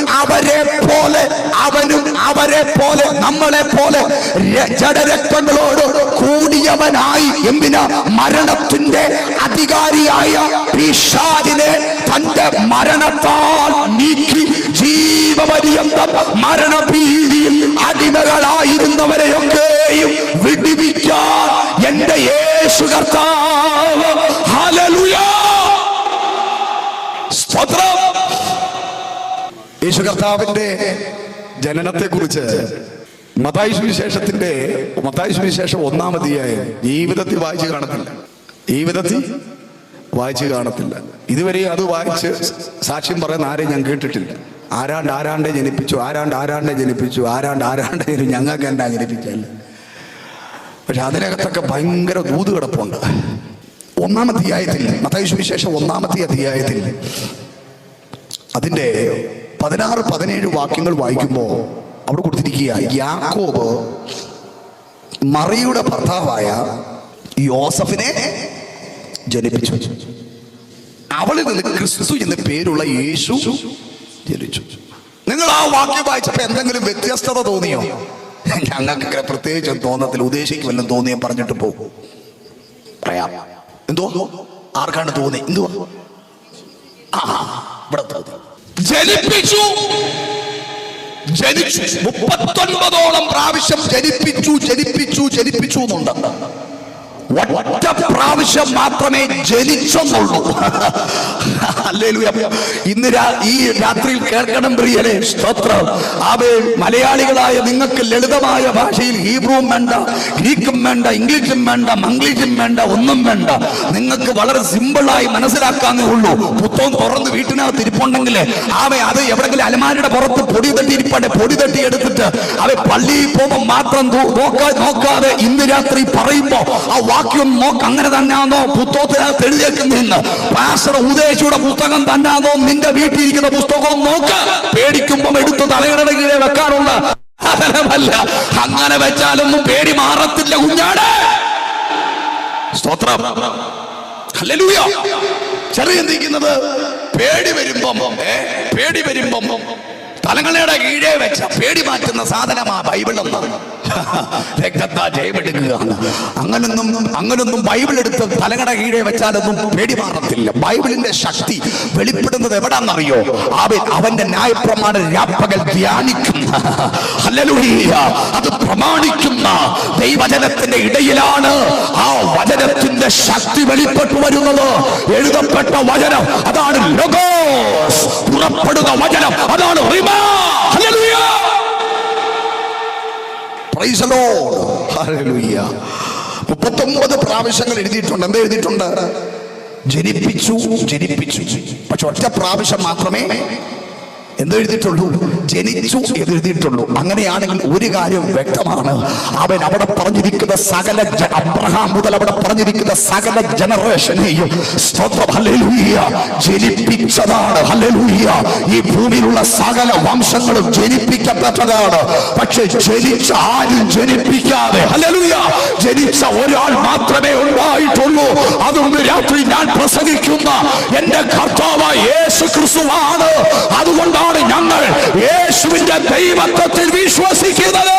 അവരെ പോലെ നമ്മളെ പോലെ ജഡരക്തങ്ങളോട് കൂടിയവനായി. എന്തിനാ? മരണത്തിന്റെ അധികാരിയായ പിശാചിനെ തന്റെ മരണത്താൽ നീക്കി ജീവപര്യന്തം മരണഭീതിയിൽ അടിമകളായിരുന്നവരെയൊക്കെയും വിടുവിക്കാൻ എന്റെ യേശു കർത്താവ്. ഹല്ലേലൂയ. സ്തോത്രം. യേശു കർത്താവിന്റെ ജനനത്തെ കുറിച്ച് മത്തായി സുവിശേഷം 1-ാം അധ്യായം ജീവിതത്തിൽ വായിച്ചു കാണത്തില്ല. ഇതുവരെ അത് വായിച്ച് സാക്ഷ്യം പറയുന്ന ആരെയും ഞാൻ കേട്ടിട്ടില്ല. ആരാണ്ട് ജനിപ്പിച്ചു, ഞങ്ങൾക്ക് എന്താ ജനിപ്പിച്ചല്ല. പക്ഷെ അതിനകത്തൊക്കെ ഭയങ്കര ദൂത് കിടപ്പുണ്ട്. 1-ാം അധ്യായത്തിൽ, മത്തായി സുവിശേഷം 1-ാമത്തെ അധ്യായത്തിൽ അതിന്റെ 16-17 വാക്യങ്ങൾ വായിക്കുമ്പോൾ അവിടെ കൊടുത്തിരിക്കുക, യാക്കോബ് മറിയയുടെ ഭർത്താവായ യോസഫിനെ ജനിപ്പിച്ചു. അവളിൽ നിന്ന് ക്രിസ്തു എന്ന പേരുള്ള യേശു ജനിച്ചു. നിങ്ങൾ ആ വാക്യം വായിച്ചപ്പോ എന്തെങ്കിലും വ്യത്യസ്തത തോന്നിയോ? ഞങ്ങൾക്ക് പ്രത്യേകിച്ച് തോന്നത്തില്ല. ഉദ്ദേശിക്കുമല്ലോ തോന്നിയാൽ പറഞ്ഞിട്ട് പോകും. പറയാം. എന്തോ ആർക്കാണ് തോന്നി? എന്തുവാ? ഇവിടെ ജനിപ്പിച്ചു. 39ഓളം പ്രാവശ്യം ജനിപ്പിച്ചു എന്നുണ്ട്. ഒറ്റ പ്രാവശ്യം മാത്രമേ ജനിച്ചെന്നുള്ളൂ. ഹല്ലേലൂയ. ഇന്ന് ഈ രാത്രിയിൽ കേൾക്കണം പ്രിയരെ. സ്തോത്രം. മലയാളികളായ നിങ്ങൾക്ക് ലളിതമായ ഭാഷയിൽ ഹീബ്രുവും വേണ്ട, ഗ്രീക്കും വേണ്ട, ഇംഗ്ലീഷും വേണ്ട, മംഗ്ലീഷും വേണ്ട, ഒന്നും വേണ്ട. നിങ്ങൾക്ക് വളരെ സിമ്പിളായി മനസ്സിലാക്കാന്നേ ഉള്ളൂ. പുസ്തകം തുറന്ന് വീട്ടിനകത്ത് ഇരിപ്പുണ്ടെങ്കിൽ അത് എവിടെങ്കിലും അലമാരിയുടെ പുറത്ത് പൊടി തട്ടി എടുത്തിട്ട് പള്ളിയിൽ പോകുമ്പോൾ മാത്രം നോക്കാതെ ഇന്ന് രാത്രി പറയുമ്പോ ആ വാക്യം നോക്ക്. അങ്ങനെ തന്നെയാണോ പുസ്തകത്തിനകത്ത് എഴുതിയേക്കുന്നതെന്ന്? പാസ്റ്റർ ഉദ്ദേശിയുടെ പുസ്തകം തന്നെയാണോ നിന്റെ വീട്ടിലിരിക്കുന്ന പുസ്തകം നോക്ക്. പേടിക്കുമ്പം എടുത്ത് തലയുടെ കീഴെ വെക്കാറുണ്ട്. അതല്ല, അങ്ങനെ വെച്ചാലൊന്നും പേടി മാറത്തില്ല കുഞ്ഞാട്. സ്തോത്രം. ഹല്ലേലൂയ. ചെറിയ ചിന്തിക്കുന്നത് പേടി വരുമ്പം തലങ്ങളുടെ കീഴേ വെച്ച പേടി മാറ്റുന്ന സാധനമാ ബൈബിളെന്ന്. രക്തത്താ ജയമെടുക്കുക. അങ്ങനൊന്നും ബൈബിൾ എടുത്ത് തലങ്ങളുടെ കീഴേ വെച്ചാലൊന്നും പേടി മാറത്തില്ല. ബൈബിളിന്റെ ശക്തി വെളിപ്പെടുന്നത് എവിടാന്നറിയോ? അവന്റെ ന്യായപ്രമാണ രാപ്പകൽ ധ്യാനിക്കുന്ന, ഹല്ലേലൂയ, അത് പ്രമാണിക്കുന്ന ദൈവജനത്തിന്റെ ഇടയിലാണ് ആ വചനത്തിന്റെ ശക്തി വെളിപ്പെട്ടു വരുന്നത്. എഴുതപ്പെട്ട വചനം അതാണ് ലോഗോസ്. പുറപ്പെടുന്ന വചനം അതാണ് Rima. Hallelujah. Praise the lord. Hallelujah. 39 പ്രാവശ്യങ്ങൾ എഴുതിയിട്ടുണ്ട്. എന്താ എഴുതിയിട്ടുണ്ട്? ജനിപ്പിച്ചു. പക്ഷെ ഒറ്റ പ്രാവശ്യം മാത്രമേ എന്തെഴുതിയിട്ടുള്ളൂ? ജനിച്ചു എഴുതിയിട്ടുള്ളൂ. അങ്ങനെയാണെങ്കിൽ ഒരു കാര്യം വ്യക്തമാണ്. അവൻ അവിടെ പറഞ്ഞിരിക്കുന്ന സകല അബ്രഹാം മുതൽ അവിടെ പറഞ്ഞിരിക്കുന്ന സകല ജനറേഷനെയും സ്തോത്രം ഹല്ലേലൂയ ജനിപ്പിച്ചതാണ്. ഹല്ലേലൂയ. ഈ ഭൂമിയിലുള്ള സകല വംശങ്ങളും ജനിപ്പിക്കപ്പെട്ടതാണ്. പക്ഷെ ജനിച്ച ആരും ജനിപ്പിക്കാതെ, ഹല്ലേലൂയ, ജനിച്ച ഒരാൾ മാത്രമേ ഉണ്ടായിട്ടുള്ളൂ. അതുകൊണ്ട് രാത്രി ഞാൻ പ്രസംഗിക്കുന്ന എന്റെ കർത്താവായ യേശു ക്രിസ്തുവാണ്. അതുകൊണ്ടാണ് ഞങ്ങൾ യേശുവിന്റെ ദൈവത്വത്തിൽ വിശ്വസിക്കുന്നത്.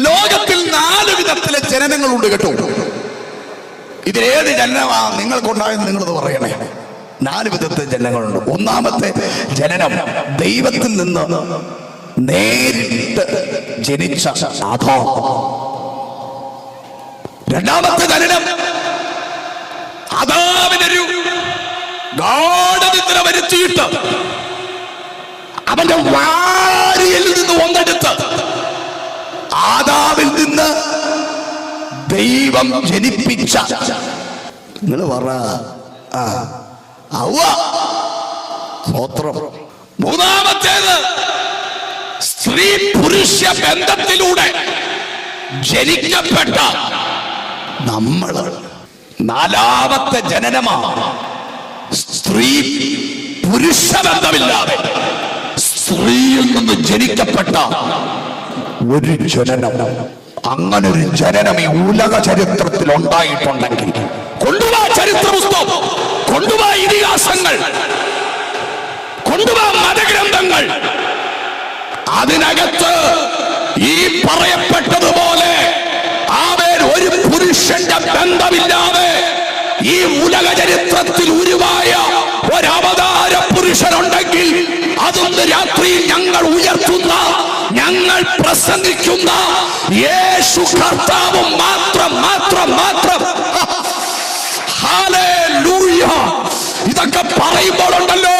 ലോകത്തിൽ 4 വിധത്തിലെ ജനനങ്ങളുണ്ട് കേട്ടോ. ഇതിലേത് ജനനമാ നിങ്ങൾക്കുണ്ടായെന്ന് നിങ്ങളത് പറയണേ. 4 വിധത്തെ ജനനങ്ങളുണ്ട്. ഒന്നാമത്തെ ജനനം ദൈവത്തിൽ നിന്ന് നേരിട്ട് ജനിച്ച ആദാം. രണ്ടാമത്തെ ജനനം ആദാമിനൊരു ഗാഢനിദ്ര വരുത്തിയിട്ട് അവന്റെ വാരിയിൽ നിന്ന് ഒന്നെടുത്ത് ആദാമിൽ നിന്ന് ദൈവം ജനിപ്പിച്ച, നിങ്ങൾ പറ, ഹവ്വ. സ്തോത്രം. മൂന്നാമത്തേത് സ്ത്രീ പുരുഷ ബന്ധത്തിലൂടെ ജനിക്കപ്പെട്ട നമ്മൾ. നാലാമത്തെ ജനനമാണ് സ്ത്രീ പുരുഷ ബന്ധമില്ലാതെ സ്ത്രീയിൽ നിന്ന് ജനിക്കപ്പെട്ട ഒരു ജനനം. അങ്ങനെ ഒരു ജനനം ഈ ഉലക ചരിത്രത്തിൽ ഉണ്ടായിട്ടുണ്ടെങ്കിൽ കൊണ്ടുവാ ചരിത്ര പുസ്തകം, കൊണ്ടുവാ ഇതിഹാസങ്ങൾ, കൊണ്ടുവാ മതഗ്രന്ഥങ്ങൾ. അതിനകത്ത് ഈ പറയപ്പെട്ടതുപോലെ ആമേൻ ഒരു പുരുഷന്റെ ബന്ധമില്ലാതെ ഈ ഉലക ചരിത്രത്തിൽ ഉരുവായ ഒരവതാര പുരുഷനുണ്ടെങ്കിൽ അതൊന്ന് രാത്രിയിൽ ഞങ്ങൾ ഉയർത്തുന്ന, ഞങ്ങൾ പ്രസംഗിക്കുന്ന യേശു കർത്താവ് മാത്രം മാത്രം മാത്രം. ഹല്ലേലൂയ. ഇതൊക്കെ പറയുമ്പോൾ ഉണ്ടല്ലോ,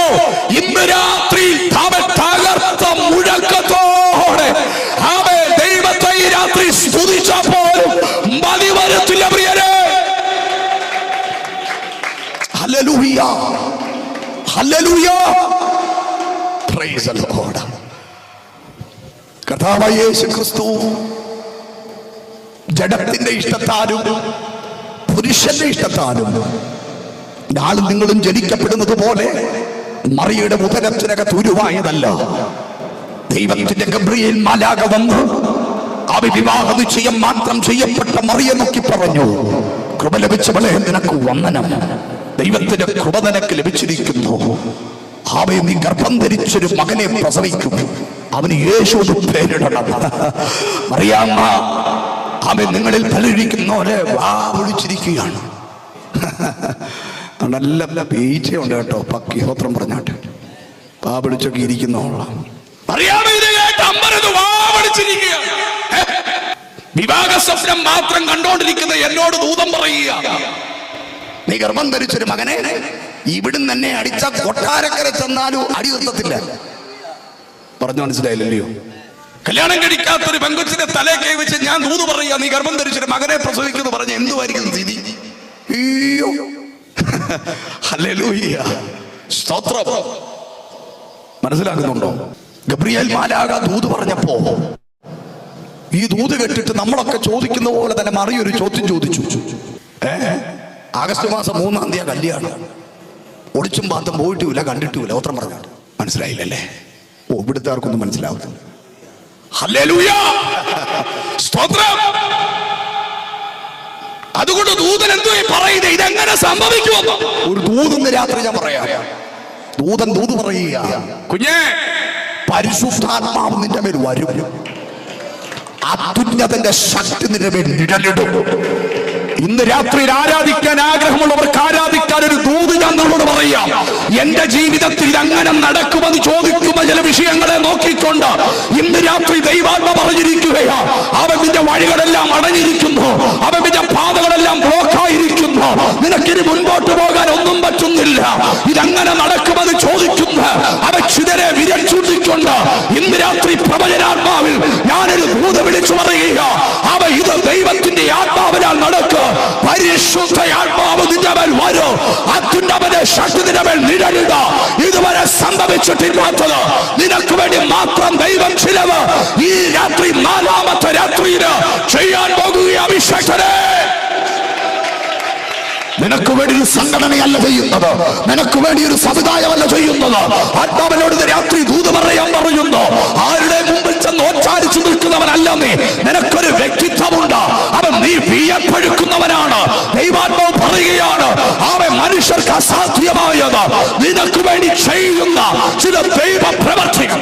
ഇന്ന് രാത്രി തകർത്ത മുഴക്കത്തോടെ ദൈവത്തെ ഈ രാത്രി സ്തുതിച്ച പോലും മതി വരത്തില്ല പ്രിയരെ. Hallelujah, hallelujah, praise the Lord. കർത്താവായ യേശു ക്രിസ്തു ജഡത്തിന്റെ ഇഷ്ടത്താലും പുരുഷന്റെ ഇഷ്ടത്താലും നാളും നിങ്ങളും ജനിക്കപ്പെടുന്നത് പോലെ മറിയുടെ ഉദരത്തിനകത്ത് ഉരുവായതല്ല. ദൈവത്തിന്റെ ഗബ്രിയേൽ മാലാഖ വന്ന് വിവാഹ നിശ്ചയം മാത്രം ചെയ്യപ്പെട്ട മറിയെ നോക്കി പറഞ്ഞു, കൃപ ലഭിച്ചവളെ നിനക്ക് വന്ദനം, ദൈവത്തിന്റെ കൃപ നിനക്ക് ലഭിച്ചിരിക്കുന്നു. അവയെ നീ ഗർഭം ധരിച്ചൊരു മകനെ പ്രസവിക്കും, അവന് യേശു പേരിടണം. അറിയാമ അവൻ നിങ്ങളിൽ പലരിക്കുന്നവരെ വാ വിളിച്ചിരിക്കുകയാണ്. നല്ല പേച്ചുണ്ട് കേട്ടോ, പക്കി ഹോത്രം പറഞ്ഞാട്ടെ, വാ വിളിച്ചൊക്കെ ഇരിക്കുന്നോളാം. വിവാഹ സ്വപ്നം മാത്രം കണ്ടോണ്ടിരിക്കുന്ന എന്നോട് ദൂതം പറയുക, നീ ഗർഭം ധരിച്ചൊരു മകനെ ഇവിടുന്ന് തന്നെ അടിച്ച കൊട്ടാരക്കര ചെന്നാലും അടി നിർത്തത്തില്ല. പറഞ്ഞു മനസ്സിലായില്ലല്ലോ? കല്യാണം കഴിക്കാത്തൊരു പെങ്കൊച്ചിന്റെ തലേ കൈ വെച്ച് ഞാൻ ദൂത് പറയുക, നീ ഗർഭം ധരിച്ചൊരു മകനെ പ്രസവിക്കുന്നു പറഞ്ഞ എന്തുവായിരിക്കും സ്ഥിതി? അയ്യോ, ഹല്ലേലൂയ, സ്തോത്രം. മനസ്സിലാക്കുന്നുണ്ടോ? ഗബ്രിയേൽ മാലാഖ ദൂത് പറഞ്ഞപ്പോ ഈ ദൂത് കേട്ടിട്ട് നമ്മളൊക്കെ ചോദിക്കുന്ന പോലെ തന്നെ മറിയൊരു ചോദ്യം ചോദിച്ചു. ആഗസ്റ്റ് മാസം 3-ാം തീയതി കല്യാണം, ഒളിച്ചും പാത്തും പോയിട്ടുമില്ല, കണ്ടിട്ടുമില്ല, ഓത്രം പറഞ്ഞു. മനസ്സിലായില്ലല്ലേ? ഓ, ഇവിടുത്തെ ആർക്കൊന്നും മനസ്സിലാവുന്നില്ല. ഹല്ലേലൂയ, സ്തോത്രം. അതുകൊണ്ട് ദൂതൻ എന്തോ പറയുന്നത്, ഇതെങ്ങനെ സംഭവിക്കുമെന്ന് ഒരു ദൂതന്ന് രാത്രി ഞാൻ പറയാം. ദൂതൻ ദൂത് പറയുക, കുഞ്ഞേ, പരിശുദ്ധാത്മാവ് നിന്റെ മേൽ വരും, അത്യുന്നതന്റെ ശക്തി നിന്റെ മേൽ നിഴലിടും. ഇന്ന് രാത്രിയിൽ ആരാധിക്കാൻ ആഗ്രഹമുള്ളവർക്ക് ആരാധിക്കാൻ ഒരു ദൂത് ഞാൻ നമ്മളോട് പറയാം. എന്റെ ജീവിതത്തിൽ ഇതങ്ങനെ നടക്കുമെന്ന് ചോദിക്കുന്ന ചില വിഷയങ്ങളെ നോക്കിക്കൊണ്ട് ഇന്ന് രാത്രി ദൈവാത്മ പറഞ്ഞിരിക്കുകയാ, അവന്റെ വഴികളെല്ലാം അടഞ്ഞിരിക്കുന്നു, അവന്റെ പാതകളെല്ലാം ബ്ലോക്കായിരിക്കുന്നു, നിനക്കിനി മുൻപോട്ട് പോകാൻ ഒന്നും പറ്റുന്നില്ല. ഇതങ്ങനെ നടക്കുമെന്ന് ചോദിക്കുന്ന അവക്ഷിതരെ വിരച്ചൂണ്ടിക്കൊണ്ട് ഇന്ന് രാത്രി പ്രവചനാത്മാവിൽ ഞാനൊരു ദൂത് വിളിച്ചു പറയുക, ഇത് ദൈവത്തിന്റെ ആത്മാവിനാൽ നടക്കുക. പരിശുദ്ധ ആത്മാവ് നിന്റെ മേൽ വരും, അത്യുന്നതന്റെ ശക്തി നിന്റെ മേൽ നിഴലിടുക. ഇതുവരെ സംഭവിച്ചിട്ടില്ലാത്തത് നിനക്ക് വേണ്ടി മാത്രം ദൈവം ചിലവ് ഈ രാത്രി 4-ാമത്തെ രാത്രിയിൽ ചെയ്യാൻ പോകുക. അഭിഷേകനെ, നിനക്ക് വേണ്ടി ഒരു സംഘടനയല്ല ചെയ്യുന്നത്, നിനക്ക് വേണ്ടി ഒരു സമുദായമല്ല ചെയ്യുന്നത്. ആത്മാവിനോട് രാത്രി ദൂത് പറയാൻ പറയുന്നു. ആരുടെ മുമ്പിൽ ചെന്ന് ഓച്ചാരിച്ചു നിൽക്കുന്നവനല്ല നീ, നിനക്കൊരു വ്യക്തിത്വമുണ്ട്. അവൻ നീ വിയപ്പെടുക്കുന്നവനാണ്. ദൈവാത്മാവ് പറയുകയാണ്, അവൻ മനുഷ്യർക്ക് അസാധ്യമായത് നിനക്ക് വേണ്ടി ചെയ്യുന്ന ചില ദൈവ പ്രവർത്തികൾ.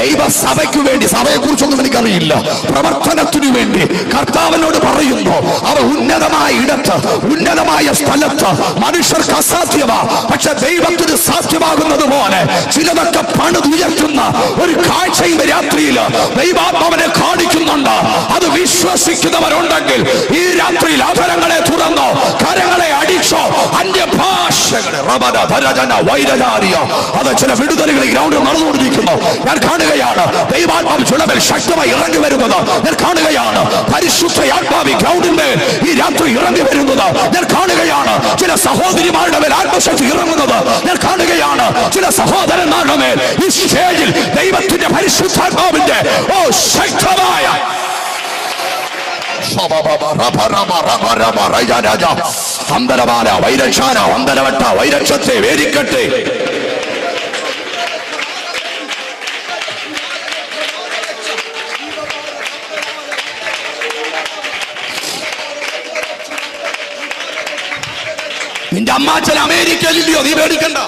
ദൈവസഭയ്ക്ക് വേണ്ടി, സഭയെ കുറിച്ചൊന്നും എനിക്കറിയില്ല, പ്രവർത്തനത്തിനു വേണ്ടി കർത്താവിനോട് പറയുന്നു, അവ ഉന്നതമായ ഇടത്ത്, ഉന്നതമായ സ്ഥലത്ത് മനുഷ്യർക്ക് അസാധ്യമാ, പക്ഷെ ദൈവത്തിന് സാധ്യമാകുന്നത് പോലെ ചിലതൊക്കെ പണിതുയർത്തുന്ന ഒരു കാഴ്ചയും രാത്രിയിൽ ദൈവാത്മാവിനെ കാണിക്കുന്നുണ്ട്. അത് വിശ്വസിക്കുന്നവരുണ്ടെങ്കിൽ ഈ രാത്രിയിൽ അധരങ്ങളെ തുറന്നോ, കരങ്ങളെ അടിച്ചോ, അന്യഭാഷകളെ അത് ചില വിടുതലുകൾ ഈ ഗ്രൗണ്ടിൽ നടന്നുകൊണ്ടിരിക്കുന്നു. ഞാൻ കാണുകയാണ് ദൈവാത്മാവ് ചുളവിൽ ശക്തമായി ഇറങ്ങി വരുന്നത്. ഞാൻ കാണുകയാണ് പരിശുദ്ധ ആത്മാവ് ഗ്രൗണ്ടിന്മേൽ ഈ രാത്രി ഇറങ്ങി വരുന്നത്. ഞാൻ കാണുകയാണ് ചില സഹോദരിമാരുടെ മേൽ ആത്മശക്തി ഇറങ്ങുന്നത്. ഞാൻ കാണുകയാണ് ചില സഹോദരന്മാരുടെ മേൽ ഈ സ്റ്റേജിൽ ദൈവത്തിന്റെ പരിശുദ്ധാത്മാവിന്റെ ശക്തമായ വൈരക്ഷത്തെ വേദിക്കട്ടെ. നിന്റെ അമ്മാച്ചൻ അമേരിക്കയിലില്ലയോ, നീ പേടിക്കണ്ട.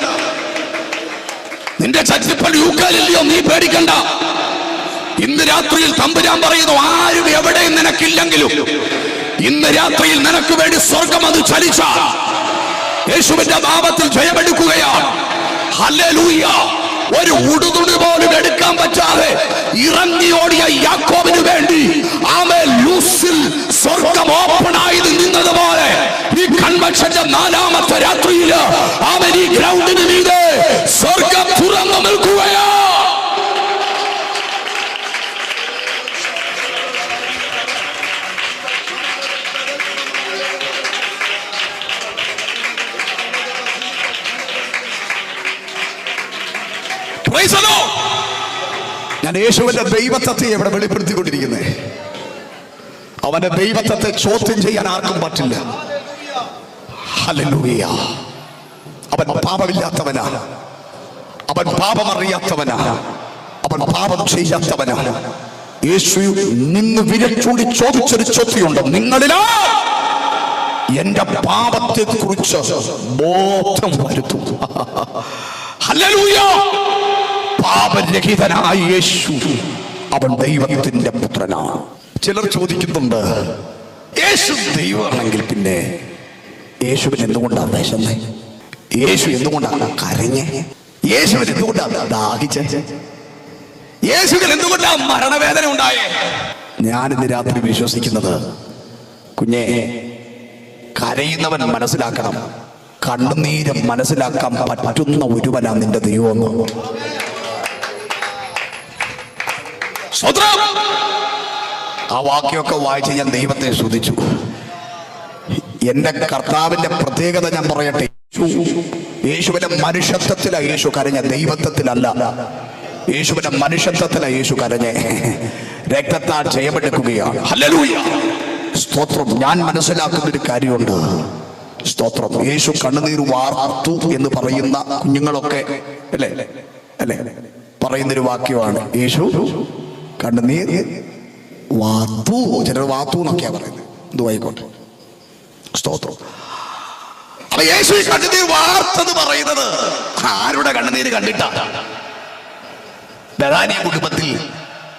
നിന്റെ ചച്ചിപ്പൻ യുകെയിലില്ലയോ, നീ പേടിക്കണ്ട. ഇന്ന് രാത്രിയിൽ തമ്പുരാൻ പറയുന്നു, ആരും എവിടെയും നിനക്കില്ലെങ്കിലും ഇന്ന് രാത്രിയിൽ നിനക്ക് വേണ്ടി സ്വർഗം അത് ചലിച്ച യേശുവിന്റെ നാമത്തിൽ ജയമെടുക്കുകയാണ്. ഹല്ലേലൂയ. ഒരു ഉടുതുണി പോലും എടുക്കാൻ പറ്റാതെ ഇറങ്ങിയോടിയ യാക്കോബിന് വേണ്ടി ആമേൻ ലൂസിൽ സ്വർഗം ഓപ്പണായി നിന്നതുപോലെ ഈ കൺവെൻഷന്റെ 4ാമത്തെ രാത്രിയിൽ ആമേൻ ഈ ഗ്രൗണ്ടിന് മീതെ സ്വർഗം തുറന്നു നിൽക്കുകയാ. ഞാൻ യേശുവിന്റെ ദൈവത്വത്തെ ഇവിടെ വെളിപ്പെടുത്തിക്കൊണ്ടിരിക്കുന്നത്. അവന്റെ ദൈവത്വത്തെ ചോദ്യം ചെയ്യാൻ ആർക്കും പറ്റില്ല. ഹല്ലേലൂയ. അവൻ പാപമില്ലാത്തവനാ, അവൻ പാപമറിയാത്തവനാ, അവൻ പാപം ചെയ്യാത്തവനാ. യേശു നിന്ന് വിരച്ചൂടി ചോദിച്ചൊരു ചോദ്യമുണ്ട്, നിങ്ങളിലാ എന്റെ പാപത്തെ കുറിച്ച് ബോധം വരുത്തും. ഹല്ലേലൂയ. പാപരഹിതനായ യേശു അവൻ ദൈവത്തിന്റെ പുത്രനാണ്. ചിലർ ചോദിക്കുന്നുണ്ട്, യേശു ദൈവമാണെങ്കിൽ പിന്നെ യേശുവിന് എന്തുകൊണ്ടാണ് വിശന്നേ? യേശു എന്തുകൊണ്ടാണ് കരഞ്ഞേ? യേശുവിന് എന്തുകൊണ്ടാണ് ദാഹിച്ചേ? യേശുവിന് എന്തുകൊണ്ടാണ് മരണവേദന ഉണ്ടായേ? ഞാനിന്ന് രാത്രി വിശ്വസിക്കുന്നത്, കുഞ്ഞെ, കരയുന്നവൻ മനസ്സിലാക്കണം, കണ്ണുനീര് മനസ്സിലാക്കാൻ പറ്റുന്ന ഒരുവനാ നിന്റെ ദൈവം. ആ വാക്യമൊക്കെ വായിച്ച് ഞാൻ ദൈവത്തെ സ്തുതിച്ചു. എന്റെ കർത്താവിന്റെ പ്രത്യേകത ഞാൻ പറയട്ടെ. യേശുവിന്റെ മനുഷ്യത്വത്തിലാണ് യേശു കരഞ്ഞ, ദൈവത്വത്തിലല്ല. യേശുവിന്റെ മനുഷ്യത്വത്തിലാണ് യേശു കരഞ്ഞ് രക്തത്താൽ ജയമെടുക്കുകയാണ്. ഹല്ലേലൂയ. സ്തോത്രം. ഞാൻ മനസ്സിലാക്കുന്ന ഒരു കാര്യമുണ്ട്. സ്തോത്രം. യേശു കണ്ണുനീർ വാർത്തു എന്ന് പറയുന്ന കുഞ്ഞുങ്ങളൊക്കെ അല്ലേ അല്ലേ പറയുന്നൊരു വാക്യമാണ്. യേശു കണ്ണുനീർ വാർത്തു. ചിലർ വാർത്തു എന്നൊക്കെയാ പറയുന്നത്. എന്തുവായിക്കോട്ടെ. സ്തോത്രം. അപ്പൊ യേശു ഈ കണ്ണുനീർ വാർത്തെന്ന് പറയുന്നത് ആരുടെ കണ്ണുനീര് കണ്ടിട്ടാ? ബഥാനിയ കുടുംബത്തിൽ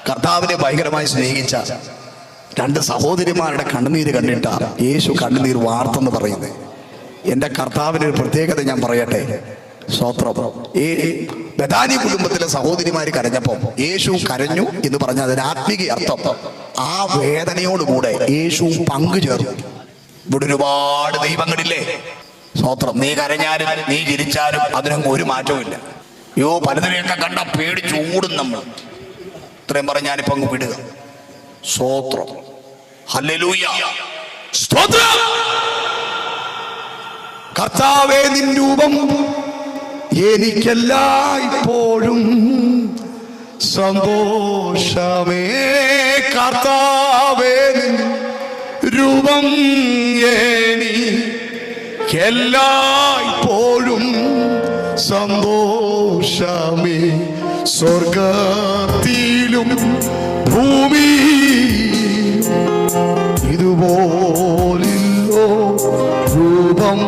കർത്താവിനെ ഭയങ്കരമായി സ്നേഹിച്ച 2 സഹോദരിമാരുടെ കണ്ണുനീര് കണ്ടിട്ടാ യേശു കണ്ണുനീർ വാർത്തെന്ന് പറയുന്നത്. എന്റെ കർത്താവിന് ഒരു പ്രത്യേകത ഞാൻ പറയട്ടെ. സ്തോത്രം. ഈ ബഥാനിയ കുടുംബത്തിലെ സഹോദരിമാര് കരഞ്ഞപ്പോൾ യേശു കരഞ്ഞു എന്ന് പറഞ്ഞാൽ അതിന് ആത്മീക അർത്ഥം ആ വേദനയോടുകൂടെ യേശു പങ്കുചേർന്നു. ഇവിടെ ഒരുപാട് ദൈവങ്ങളില്ലേ? സ്തോത്രം. നീ കരഞ്ഞാലും നീ ചിരിച്ചാലും അതിനൊന്നും ഒരു മാറ്റവും ഇല്ല. പലതിനെയൊക്കെ കണ്ട പേടിച്ചൂടും നമ്മൾ. ഇത്രയും പറഞ്ഞ് ഞാനിപ്പോ അങ്ങ് വിടുക. സ്തോത്രം. ഹല്ലേലൂയ. സ്തോത്രം. കർത്താവേ, നിൻ രൂപം എനിക്കെല്ലായ്പ്പോഴും സന്തോഷമേ. കർത്താവേ, നിൻ രൂപം എനിക്കെല്ലായ്പ്പോഴും സന്തോഷമേ. സ്വർഗത്തിലും ഭൂമി ഇതുപോലില്ലോ രൂപം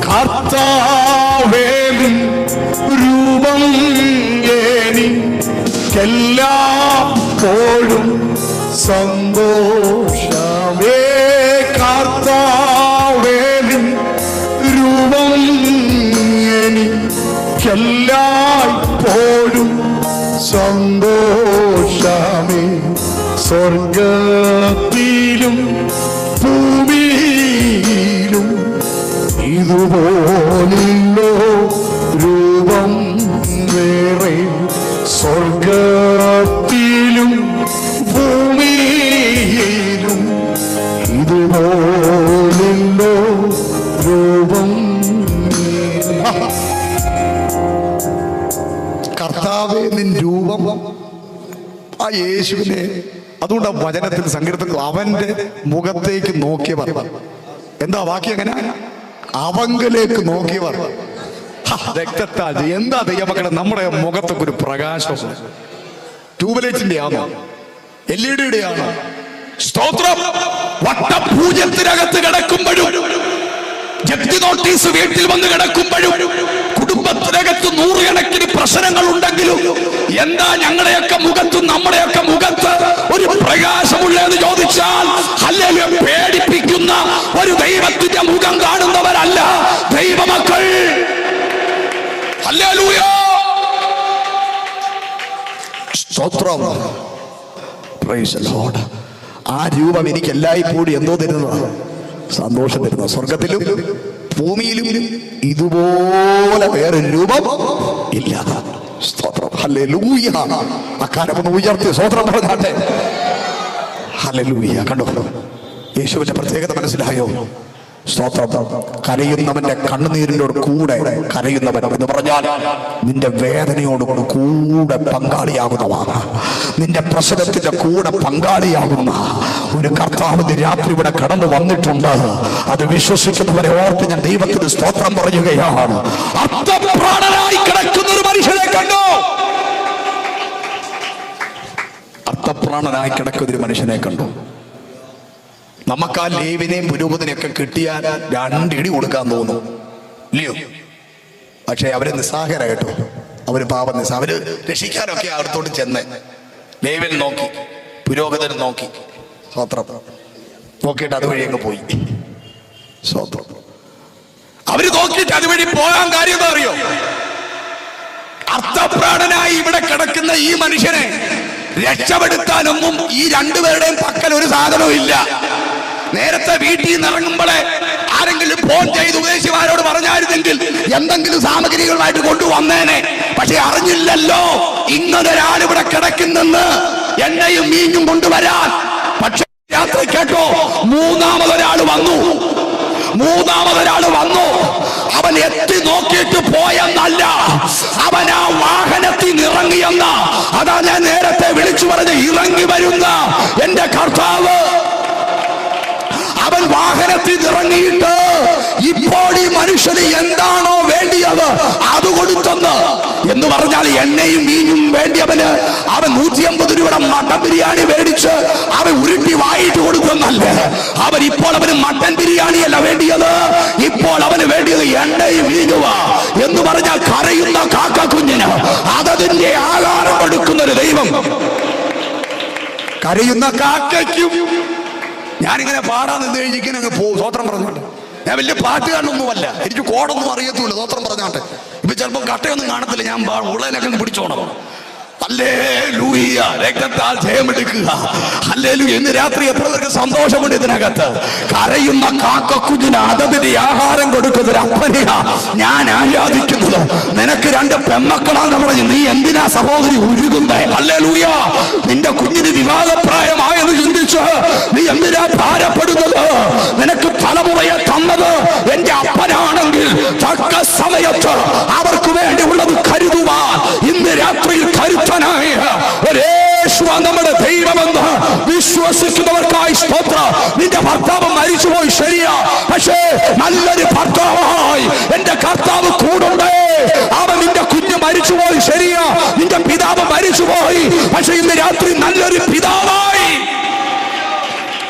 കർത്താവേ, രൂപം എല്ലാപ്പോഴും സന്തോഷമേ കർത്താവേ നിൻ രൂപം എനിക്കെല്ലായ്പ്പോഴും സന്തോഷമേ സ്വർഗത്തിലും ഭൂമിയിലും ഇതുപോലോ രൂപം വേറെ സ്വർഗത്തിലും ഭൂമിയിലും ഇതുപോലോ രൂപം. കർത്താവേ നിൻ രൂപം, ആ യേശുവിനെ, അതുകൊണ്ട് ആ വചനത്തിൽ സങ്കീർത്തനത്തിൽ അവന്റെ മുഖത്തേക്ക് നോക്കിയവർ, എന്താ വാക്യം എങ്ങനെ, അവങ്കലേക്ക് നോക്കിയവർ രക്തത്താൽ. എന്താ ദൈവമക്കളെ, നമ്മുടെ മുഖത്തൊക്കെ ഒരു പ്രകാശം ട്യൂബ്ലൈറ്റിന്റെ ആണോ LED ആണോ? സ്തോത്രം. വട്ടപൂജ്യത്തിനകത്ത് കിടക്കുമ്പോഴും, ജപ്തി നോട്ടീസ് വീട്ടിൽ വന്ന് കിടക്കുമ്പോഴും, കുടുംബത്തിനകത്ത് നൂറുകണക്കിന് പ്രശ്നങ്ങൾ ഉണ്ടെങ്കിലും എന്താ ഞങ്ങളുടെയൊക്കെ മുഖത്തും നമ്മുടെയൊക്കെ മുഖത്ത് ഒരു പ്രകാശമുള്ളതെന്ന് ചോദിച്ചാൽ, ഹല്ലേലൂയ, പേടിപ്പിക്കുന്ന ഒരു ദൈവത്തിന്റെ മുഖം കാണുന്നവരല്ല ദൈവമക്കൾ. ഹല്ലേലൂയ, സ്തോത്രം. Price the Lord. ആ രൂപം എനിക്ക് എല്ലായ്പ്പോഴും എന്തോ തരുന്നത്, സന്തോഷം തരുന്നത്. സ്വർഗത്തിലും ഭൂമിയിലും ഇതുപോലെ വേറൊരു രൂപം ഇല്ല. സ്തോത്രം. ഹല്ലേലൂയ. അക്കാരം ഒന്ന് ഉയർത്തി സ്തോത്രം പറഞ്ഞാട്ടെ. ഹല്ലേലൂയ. കണ്ടോ യേശുവിന്റെ പ്രത്യേകത മനസ്സിലായോ? സ്തോത്രം. കരയുന്നവന്റെ കണ്ണുനീരിനോട് കൂടെ കരയുന്നവൻ എന്ന് പറഞ്ഞാൽ നിന്റെ വേദനയോട് കൂടെ പങ്കാളിയാകുന്നതാണ്, നിന്റെ പ്രശ്നത്തിന്റെ കൂടെ പങ്കാളിയാകുന്ന ഒരു കർത്താവിന്റെ രാത്രി ഇവിടെ കടന്നു വന്നിട്ടുണ്ട്. അത് വിശ്വസിക്കുന്നവരെ ഓർത്ത് ഞാൻ ദൈവത്തിന് സ്തോത്രം പറയുകയാണ്. അർത്ഥപ്രാണനായി കിടക്കുന്ന ഒരു മനുഷ്യനെ കണ്ടു. അർത്ഥപ്രാണനായി കിടക്കുന്ന ഒരു മനുഷ്യനെ കണ്ടു. നമുക്ക് ആ ലേവിനെയും പുരോഹിതനെയൊക്കെ കിട്ടിയാൽ രണ്ടിടി കൊടുക്കാൻ തോന്നും, ഇല്ലയോ? പക്ഷെ അവര് നിസ്സാഹര കേട്ടോ, അവര് പാപം അവര് രക്ഷിക്കാനൊക്കെ അടുത്തോട്ട് ചെന്ന് ലേവിൻ നോക്കി, പുരോഹിതൻ നോക്കി, സ്വത്രം നോക്കിയിട്ട് അതുവഴി അങ്ങ് പോയി. സ്വത്രം അവര് നോക്കിയിട്ട് അതുവഴി പോകാൻ കാര്യം എന്താ അറിയോ? അർത്ഥപ്രാണനായി ഇവിടെ കിടക്കുന്ന ഈ മനുഷ്യനെ രക്ഷപ്പെടുത്താനൊന്നും ഈ രണ്ടുപേരുടെയും പക്കൽ ഒരു സാധനവും ഇല്ല. നേരത്തെ വീട്ടിൽ നിന്ന് ഇറങ്ങുമ്പോഴേ ആരെങ്കിലും ഫോൺ ചെയ്ത് ഉപദേശിമാരോട് പറഞ്ഞായിരുന്നെങ്കിൽ എന്തെങ്കിലും സാമഗ്രികളുമായിട്ട് കൊണ്ടുവന്നേനെ. പക്ഷെ അറിഞ്ഞില്ലല്ലോ ഇങ്ങനൊരാൾ ഇവിടെ കിടക്കുന്നെന്ന്, എണ്ണയും മീനും കൊണ്ടുവരാൻ. പക്ഷെ രാത്രി കേട്ടോ, മൂന്നാമതൊരാൾ വന്നു. അവൻ എത്തി നോക്കിയിട്ട് പോയെന്നല്ല, അവൻ ആ വാഹനത്തിൽ ഇറങ്ങിയെന്ന. അതാ ഞാൻ നേരത്തെ വിളിച്ചു പറഞ്ഞ്, ഇറങ്ങി വരുന്ന എന്റെ കർത്താവ്. അവൻ വാഹനത്തിൽ ഇറങ്ങിയിട്ട് ഇപ്പോൾ ഈ മനുഷ്യന് എന്താണോ വേണ്ടിയത് അത് കൊടുത്തെന്ന്. എന്ന് പറഞ്ഞാൽ എണ്ണയും മീനും വേണ്ടിയവന് അവൻ 150 രൂപയുടെ മട്ടൻ ബിരിയാണി മേടിച്ച് അവൻ ഉരുട്ടി വായിട്ട് കൊടുത്തെന്നല്ല. ഇപ്പോൾ അവന് മട്ടൻ ബിരിയാണിയല്ല വേണ്ടിയത്, ഇപ്പോൾ അവന് വേണ്ടിയത് എണ്ണയും മീനുവ. എന്ന് പറഞ്ഞാൽ കരയുന്ന കാക്ക കുഞ്ഞിന് അതതിന്റെ ആഹാരം കൊടുക്കുന്ന ഒരു ദൈവം. കരയുന്ന കാക്കയ്ക്കും ഞാനിങ്ങനെ പാടാൻ നിന്ന് കഴിഞ്ഞിങ്ങനെ അങ്ങ് പോകും. സ്വത്രം പറഞ്ഞോട്ടെ. ഞാൻ വലിയ പാട്ടുകാരനൊന്നുമല്ല, എനിക്ക് കോടൊന്നും അറിയത്തുമില്ല. സ്വത്രം പറഞ്ഞാട്ടെ. ഇപ്പൊ ചിലപ്പോൾ കട്ടയൊന്നും കാണത്തില്ല, ഞാൻ ഉള്ളതിനൊക്കെ പിടിച്ചോണം. ഹല്ലേലൂയ. രക്തത്താൽ ജയമെടുക്കുക. ഹല്ലേലൂയ. ഇന്ന് രാത്രി എത്ര പേർക്ക് സന്തോഷമുണ്ട് ഇതിനകത്ത്. കരയുന്ന കാക്കക്കുഞ്ഞിന് അതതിന്റെ ആഹാരം കൊടുക്കുന്ന അപ്പനെയാ ഞാൻ ആരാധിക്കുന്നത്. നിനക്ക് 2 പെമ്മക്കളാന്ന് പറഞ്ഞു, നീ എന്തിനാ സഹോദരി ഉരുകുന്നേ? ഹല്ലേലൂയ. നിന്റെ കുഞ്ഞിന് വിവാഹപ്രായമായെന്ന് ചിന്തിച്ച് നീ എന്തിനാ ഭാരപ്പെടുന്നത്? നിനക്ക് തലമുറയെ തന്നത് എന്റെ അപ്പനാണെങ്കിൽ തക്ക സമയത്ത് അവർക്ക് വേണ്ടിയുള്ളത് കരുതുവാൻ ഇന്ന് രാത്രിയിൽ കരുത്തനായ നമ്മുടെ ദൈവമെന്ന് വിശ്വസിക്കുന്നവർക്കായി സ്തോത്രം. നിന്റെ ഭർത്താവ് മരിച്ചുപോയി, ശരിയാ, പക്ഷേ നല്ലൊരു ഭർത്താവായി എന്റെ കർത്താവ് കൂടുണ്ട്. അവൻ നിന്റെ കുഞ്ഞ് മരിച്ചുപോയി, ശരിയാ, നിന്റെ പിതാവ് മരിച്ചുപോയി, പക്ഷെ ഇന്ന് രാത്രി നല്ലൊരു പിതാവായി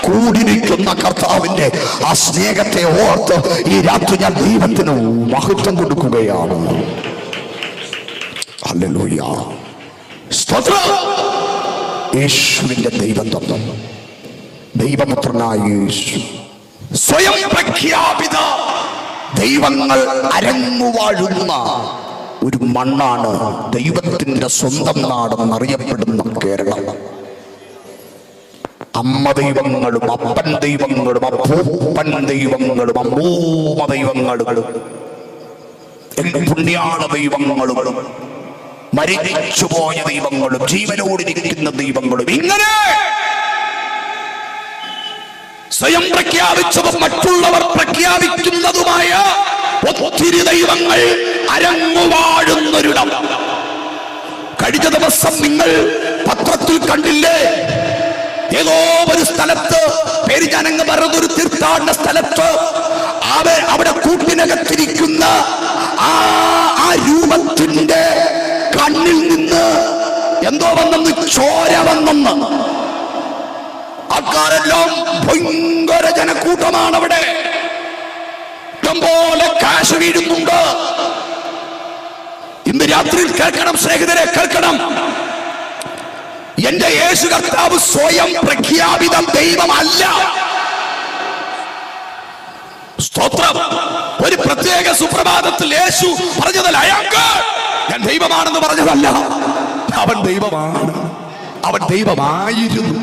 കൂടിരിക്കുന്ന കർത്താവിന്റെ ആ സ്നേഹത്തെ ഓർത്ത് ഈ രാത്രി ഞാൻ ദൈവത്തിന് മഹത്വം കൊടുക്കുകയാണ്. ഹല്ലേലൂയ. സ്തോത്രം. യേശുവിന്റെ ദൈവത്വം, ദൈവപുത്രനായ യേശു, സ്വയം പ്രഖ്യാപിത ദൈവങ്ങൾ അരങ്ങുവാഴുന്ന ഒരു മണ്ണാണ് ദൈവത്തിന്റെ സ്വന്തം നാടെന്നറിയപ്പെടുന്ന കേരളം. അമ്മ ദൈവങ്ങളും അപ്പൻ ദൈവങ്ങളും അപ്പൂപ്പൻ ദൈവങ്ങളും അമ്മൂമ്മ ദൈവങ്ങളും പുണ്യാള ദൈവങ്ങളും മരിച്ചുപോയ ദൈവങ്ങളും ജീവനോടിരിക്കുന്ന ദൈവങ്ങളും, ഇങ്ങനെ സ്വയം പ്രഖ്യാപിച്ചതും മറ്റുള്ളവർ പ്രഖ്യാപിക്കുന്നതുമായ ഒത്തിരി ദൈവങ്ങൾ അരങ്ങുവാഴുന്നൊരിടം. കഴിഞ്ഞ ദിവസം നിങ്ങൾ പത്രത്തിൽ കണ്ടില്ലേ, ഏതോ ഒരു സ്ഥലത്ത്, പേര് ഞാനങ്ങ് പറഞ്ഞൊരു തീർത്ഥാടന സ്ഥലത്ത്, അവിടെ കൂട്ടിനകത്തിരിക്കുന്ന ആ രൂപത്തിന്റെ കണ്ണിൽ നിന്ന് എന്തോ വന്നെന്ന്, ചോര വന്നെന്ന്. ആൾക്കാരെല്ലാം ഭയങ്കര ജനക്കൂട്ടമാണ് അവിടെ, ഇഷ്ടംപോലെ കാശ് വീഴുന്നുണ്ട്. ഇന്ന് രാത്രിയിൽ കേൾക്കണം സ്നേഹിതരെ, കേൾക്കണം. എന്റെ യേശു കർത്താവ് സ്വയം പ്രഖ്യാപിത ദൈവമല്ല. സ്തോത്രം. ഒരു പ്രത്യേക സുപ്രഭാതത്തിൽ യേശു പറഞ്ഞതല്ല, അയാൾക്ക് ഞാൻ ദൈവമാണെന്ന് പറഞ്ഞതല്ല. അവൻ ദൈവമാണ്, അവൻ ദൈവമായിരുന്നു.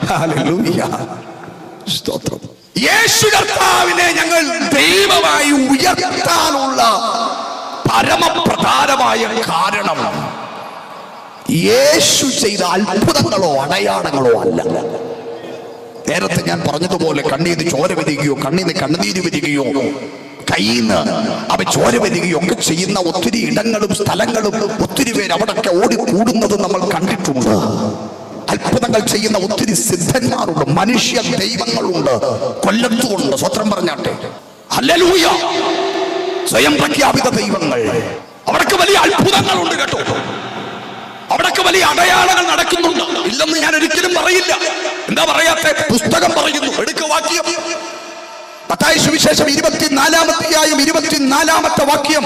ഹല്ലേലൂയ. സ്തോത്രം. യേശു കർത്താവിനെ ഞങ്ങൾ ദൈവമായി ഉയർത്താനുള്ള പരമപ്രധാനമായ കാരണം യേശു ചെയ്ത അത്ഭുതങ്ങളോ അടയാളങ്ങളോ അല്ല. നേരത്തെ ഞാൻ പറഞ്ഞതുപോലെ കണ്ണീന്ന് ചോര വരികയോ കണ്ണീന്ന് കണ്ണുനീര് വരികയോ കയ്യിന്ന് അവ ചോര വരികയോ ഒക്കെ ചെയ്യുന്ന ഒത്തിരി ഇടങ്ങളും സ്ഥലങ്ങളും ഒത്തിരി പേര് അവിടൊക്കെ ഓടിക്കൂടുന്നത് നമ്മൾ കണ്ടിട്ടുണ്ട്. അത്ഭുതങ്ങൾ ചെയ്യുന്ന ഒത്തിരി സിദ്ധന്മാരുണ്ട്, മനുഷ്യ ദൈവങ്ങളുണ്ട്, കൊല്ലത്തുണ്ട്. സ്വത്രം പറഞ്ഞാട്ടെ. ഹല്ലേലൂയ. സ്വയം പ്രഖ്യാപിത ദൈവങ്ങൾ, അവിടൊക്കെ വലിയ അത്ഭുതങ്ങളുണ്ട് കേട്ടോ, അവിടൊക്കെ വലിയ അടയാളങ്ങൾ നടക്കുന്നുണ്ട്. ഇല്ലെന്ന് ഞാൻ ഒരിക്കലും പറയില്ല. എന്താ പറയാത്തെ? പുസ്തകം പറയുന്നു. എടുക്ക വാക്യം, മത്തായി സുവിശേഷം 24-ാം അധ്യായം 24-ാമത്തെ വാക്യം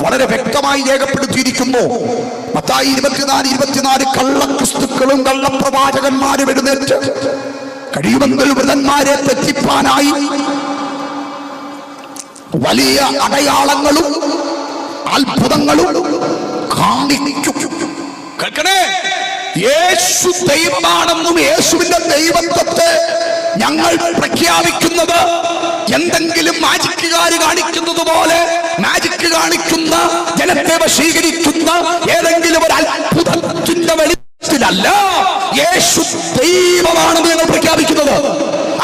വളരെ വ്യക്തമായി രേഖപ്പെടുത്തിയിരിക്കുന്നു. മത്തായി 24 കള്ളക്രിസ്തുക്കളും കള്ളപ്രവാചകന്മാരും എഴുന്നേറ്റ് കഴിയുമെങ്കിൽ വൃതന്മാരെ തെറ്റിപ്പാനായി വലിയ അടയാളങ്ങളും അത്ഭുതങ്ങളും കാണിക്കും. കേൾക്കണേ, യേശു ദൈവമാണെന്നും യേശുവിന്റെ ദൈവത്വത്തെ ഞങ്ങൾ പ്രഖ്യാപിക്കുന്നത് എന്തെങ്കിലും മാജിക്കുകാർ കാണിക്കുന്നത് പോലെ, മാജിക്ക് കാണിക്കുന്ന ജനത്തെ വശീകരിക്കുന്ന ഏതെങ്കിലും ഒരു അത്ഭുതത്തിന്റെ വെളിച്ചത്തിലല്ല യേശു ദൈവമാണെന്ന് ഞങ്ങൾ പ്രഖ്യാപിക്കുന്നത്.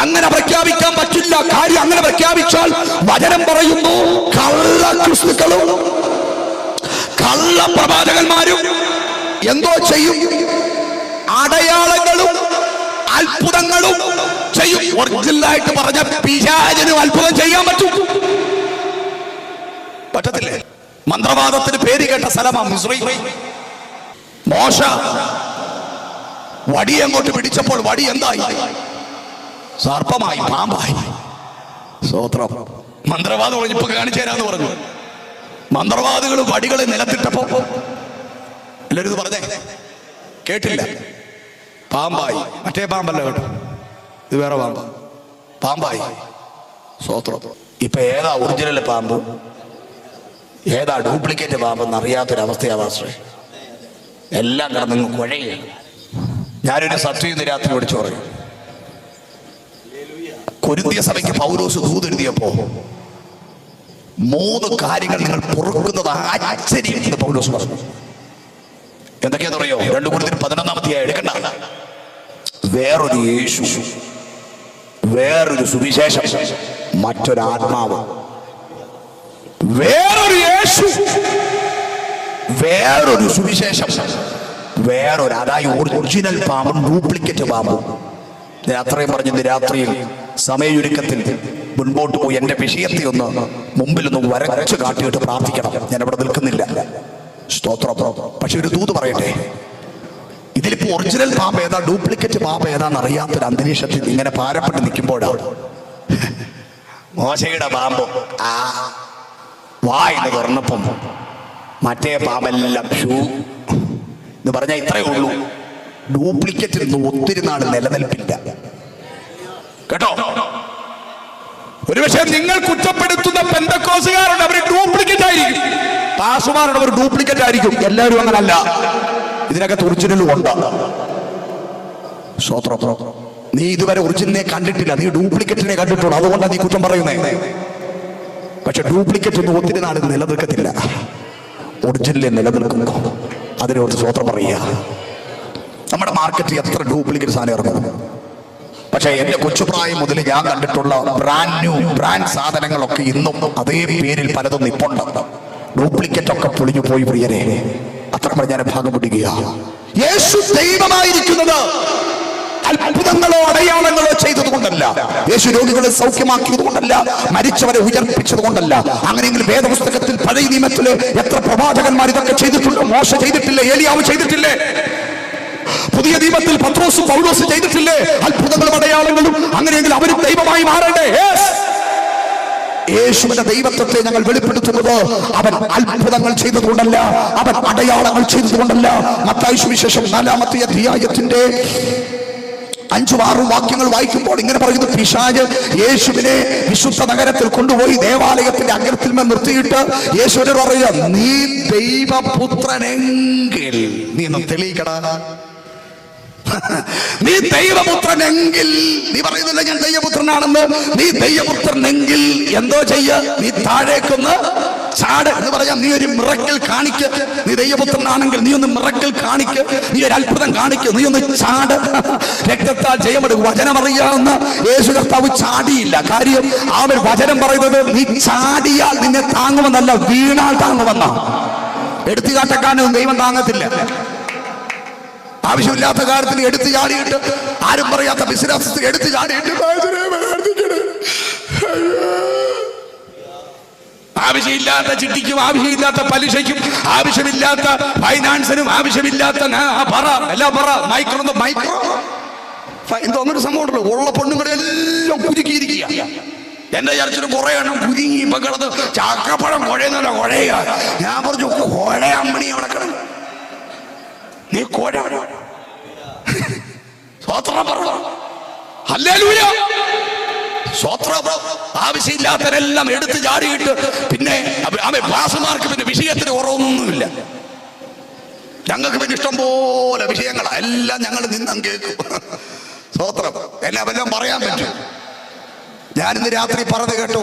അങ്ങനെ പ്രഖ്യാപിക്കാൻ പറ്റില്ല. കാര്യം, അങ്ങനെ പ്രഖ്യാപിച്ചാൽ വചനം പറയുന്നു, കള്ള ക്രിസ്തുക്കളും കള്ള പ്രവാചകന്മാരും എന്തോ ചെയ്യും? അടയാളങ്ങളും അത്ഭുതങ്ങളും ചെയ്യും. ഒറിജിനലായിട്ട് പറഞ്ഞ പിശാചിനും അത്ഭുതം ചെയ്യാൻ പറ്റും? പറ്റത്തില്ലേ? മന്ത്രവാദത്തിന് പേര് കേട്ട സ്ഥലമാണ് മിസ്രൈം. മോശ വടി അങ്ങോട്ട് പിടിച്ചപ്പോൾ വടി എന്തായി? സർപ്പമായി, പാമ്പായി. സ്തോത്രം. മന്ത്രവാദം ഇപ്പൊ കാണിച്ചു തരാന്ന് പറഞ്ഞു. മന്ത്രവാദികൾ വടികളെ നിലത്തിട്ടപ്പോ എല്ലാവരും ഇത് പറഞ്ഞേ കേട്ടില്ല. പാമ്പായി. മറ്റേ പാമ്പല്ല കേട്ടോ, ഇത് വേറെ പാമ്പ്. പാമ്പായി. സ്തോത്രം. ഇപ്പൊ ഏതാ ഒറിജിനൽ പാമ്പ്, ഏതാ ഡ്യൂപ്ലിക്കേറ്റ് പാമ്പെന്ന് അറിയാത്തൊരവസ്ഥയാവാശ്രേ. എല്ലാം കിടന്നു കുഴയും. ഞാനൊരു സത്യം രാത്രി ഓടിച്ചു പറയും. കൊരിന്ത്യ സഭയ്ക്ക് പൗലോസ് ദൂതെഴുതിയപ്പോ 3 കാര്യങ്ങൾ നിങ്ങൾ പൊറുക്കുന്നത് ആശ്ചര്യം എന്ന് പൗലോസ് പറഞ്ഞു. എന്തൊക്കെയാന്ന് പറയോ? 2 Corinthians 11-ാം അധ്യായം എടുക്കണ്ട. വേറൊരു യേശു, വേറൊരു സുവിശേഷം, മറ്റൊരാത്മാവ്. വേറൊരു യേശു, വേറൊരു സുവിശേഷം, വേറൊരു, അതായത് ഒറിജിനൽ പാമ്പും ഡ്യൂപ്ലിക്കേറ്റ് പാമ്പും. അത്രയും പറഞ്ഞത് രാത്രിയിൽ സമയചുരുക്കത്തിൽ മുൻപോട്ട് പോയി എന്റെ വിഷയത്തെ ഒന്ന് മുമ്പിലൊന്ന് വരച്ചു കാട്ടിയിട്ട് പ്രാർത്ഥിക്കണം. ഞാൻ അവിടെ നിൽക്കുന്നില്ല. സ്തോത്രം. പക്ഷെ ഒരു ദൂത് പറയട്ടെ, ഇതിലിപ്പോ ഒറിജിനൽ പാമ്പ് ഏതാ ഡ്യൂപ്ലിക്കേറ്റ് പാമ്പ് ഏതാന്ന് അറിയാത്തൊരു അന്തരീക്ഷത്തിൽ ഇങ്ങനെ ഭാരപ്പെട്ട് നിൽക്കുമ്പോഴാണ് മോശയുടെ പാമ്പ് വായിന്ന് തുറന്നപ്പം മറ്റേ പാമ്പെല്ലാം ഷൂ. എന്ന് പറഞ്ഞാൽ ഇത്രയേ ഉള്ളൂ. ഡ്യൂപ്ലിക്കേറ്റ് ഒത്തിരി നാൾ നിലനിൽപ്പില്ല കേട്ടോ. ഒരുപക്ഷെ നിങ്ങൾ കുറ്റപ്പെടുത്തുന്ന പെന്തക്കോസുകാരുണ്ട്, അവർ ഡ്യൂപ്ലിക്കേറ്റ് ആയിരിക്കും. പാസുമാരുണ്ട്, അവർ ഡ്യൂപ്ലിക്കേറ്റ് ആയിരിക്കും. എല്ലാവരും അങ്ങനല്ല, ഇതിനകത്ത് ഒറിജിനലും ഉണ്ട്. സ്വത്രം, നീ ഇതുവരെ ഒറിജിനലിനെ കണ്ടിട്ടില്ല, നീ ഡ്യൂപ്ലിക്കേറ്റിനെ കണ്ടിട്ടുള്ളൂ. അതുകൊണ്ടാണ് നീ കുറ്റം പറയുന്നേ. പക്ഷെ ഡ്യൂപ്ലിക്കേറ്റ് ഒന്നും ഒത്തിരി നാൾ നിലനിൽക്കത്തില്ല, ഒറിജിനലിൽ നിലനിൽക്കുന്നു. അതിനോട് സ്വത്രം പറയുക. നമ്മുടെ മാർക്കറ്റിൽ എത്ര ഡ്യൂപ്ലിക്കേറ്റ് സാധനം ഇറങ്ങുന്നു. പക്ഷെ എന്റെ കൊച്ചുപ്രായം മുതൽ ഞാൻ കണ്ടിട്ടുള്ള ബ്രാൻഡ് സാധനങ്ങളൊക്കെ ഇന്നും അതേ പേരിൽ പലതും നിപ്പുണ്ട്. ഡ്യൂപ്ലിക്കേറ്റ് ഒക്കെ പൊളിഞ്ഞു പോയി പ്രിയരെ. അത്ര ഞാൻ ഭാഗം പിടിക്കുക. യേശു ദൈവമായിരിക്കുന്നത് അത്ഭുതങ്ങളോ അടയാളങ്ങളോ ചെയ്തതുകൊണ്ടല്ല, യേശു രോഗികളെ സൗഖ്യമാക്കിയത് കൊണ്ടല്ല, മരിച്ചവരെ ഉയർപ്പിച്ചത് കൊണ്ടല്ല. അങ്ങനെയെങ്കിൽ വേദപുസ്തകത്തിൽ പഴയ നിയമത്തില് എത്ര പ്രവാചകന്മാർ ഇതൊക്കെ ചെയ്തിട്ടുണ്ട്? മോശ ചെയ്തിട്ടില്ലേ? ഏലിയാവ് ചെയ്തിട്ടില്ലേ? പുതിയ നിയമത്തിൽ പത്രോസും പൗലോസും ചെയ്തിട്ടില്ലേ അത്ഭുതങ്ങളും അടയാളങ്ങളും? അങ്ങനെയെങ്കിൽ അവരും ദൈവമായി മാറണ്ടേ? യേശുവിന്റെ ദൈവത്വത്തെ ഞങ്ങൾ വെളിപ്പെടുത്തുന്നത് അവൻ അത്ഭുതങ്ങൾ ചെയ്തതുകൊണ്ടല്ല, അവൻ അടയാളങ്ങൾ ചെയ്തതുകൊണ്ടല്ല. മത്തായി സുവിശേഷം 4-ാമത്തെ അധ്യായത്തിന്റെ 5-6 വാക്യങ്ങൾ വായിക്കുമ്പോൾ ഇങ്ങനെ പറയുന്നു: പിശാച് യേശുവിനെ വിശുദ്ധ നഗരത്തിൽ കൊണ്ടുപോയി ദേവാലയത്തിന്റെ അഗ്രത്തിൽ നിർത്തിയിട്ട് യേശുവിനോട് പറയുക, നീ ദൈവപുത്രനെങ്കിൽ നീ ഒന്ന് തെളിയിക്കടാ. നീ ദൈവപുത്രനെങ്കിൽ, നീ പറയുന്നില്ല ഞാൻ ദൈവപുത്രനാണെന്ന്, നീ ദൈവപുത്രനെങ്കിൽ എന്തോ ചെയ്യ, നീ താഴേക്കൊന്ന് ചാട് എന്ന് പറയാം. നീ ഒരു മിറക്കിൾ കാണിക്ക്. നീ ദൈവപുത്രനാണെങ്കിൽ നീ ഒന്ന് മിറക്കിൾ കാണിക്ക്, നീ ഒരു അത്ഭുതം കാണിക്ക്, നീ ഒന്ന് ചാട്. രക്തത്താൽ ജയമെടുക്കും. വചനം അറിയാവുന്ന യേശു കർത്താവ് ചാടിയില്ല. കാര്യം അവൻ വചനം പറയുന്നത് നീ ചാടിയാൽ നിന്നെ താങ്ങുമെന്നല്ല, വീണാൽ താങ്ങുമെന്ന. എടുത്തുകാട്ടക്കാരനൊന്നും ദൈവം താങ്ങത്തില്ല. ആവശ്യമില്ലാത്ത കാര്യത്തിൽ എടുത്തു ചാടിയിട്ട്, ആരും പറയാത്ത ബിസിനസ് എടുത്തു ചാടിയിട്ട് ആവശ്യമില്ലാത്ത ചിട്ടിക്കും ആവശ്യമില്ലാത്ത പലിശയ്ക്കും ആവശ്യമില്ലാത്ത ഫൈനാൻസിനും ആവശ്യമില്ലാത്ത മൈക്രോ എന്തോ അങ്ങനെ സംഭവം ഉണ്ടല്ലോ. ഉള്ള പെണ്ണുങ്ങളെ എല്ലാം കുരുക്കിയിരിക്കുക. എന്റെ ചർച്ചിന് കുറെ എണ്ണം കുരുങ്ങി ഇപ്പൊ കിടന്ന് ചാക്കപ്പഴം കുഴയുന്നല്ല കുഴയുക. ഞാൻ പറഞ്ഞു കുഴയമ്മണി അവിടെ കിടന്നു, നീ കോഴ ആവശ്യമില്ലാത്തവരെല്ലാം എടുത്തു ചാടിയിട്ട് പിന്നെ ക്ലാസുമാർക്ക് പിന്നെ വിഷയത്തിന് കുറവൊന്നുമില്ല. ഞങ്ങൾക്ക് പിന്നെ ഇഷ്ടം പോലെ വിഷയങ്ങളാ, എല്ലാം ഞങ്ങൾ നിന്നും കേൾക്കും. സ്വോത്രം എല്ലാം പറയാൻ പറ്റും. ഞാനിന്ന് രാത്രി പറഞ്ഞു കേട്ടോ,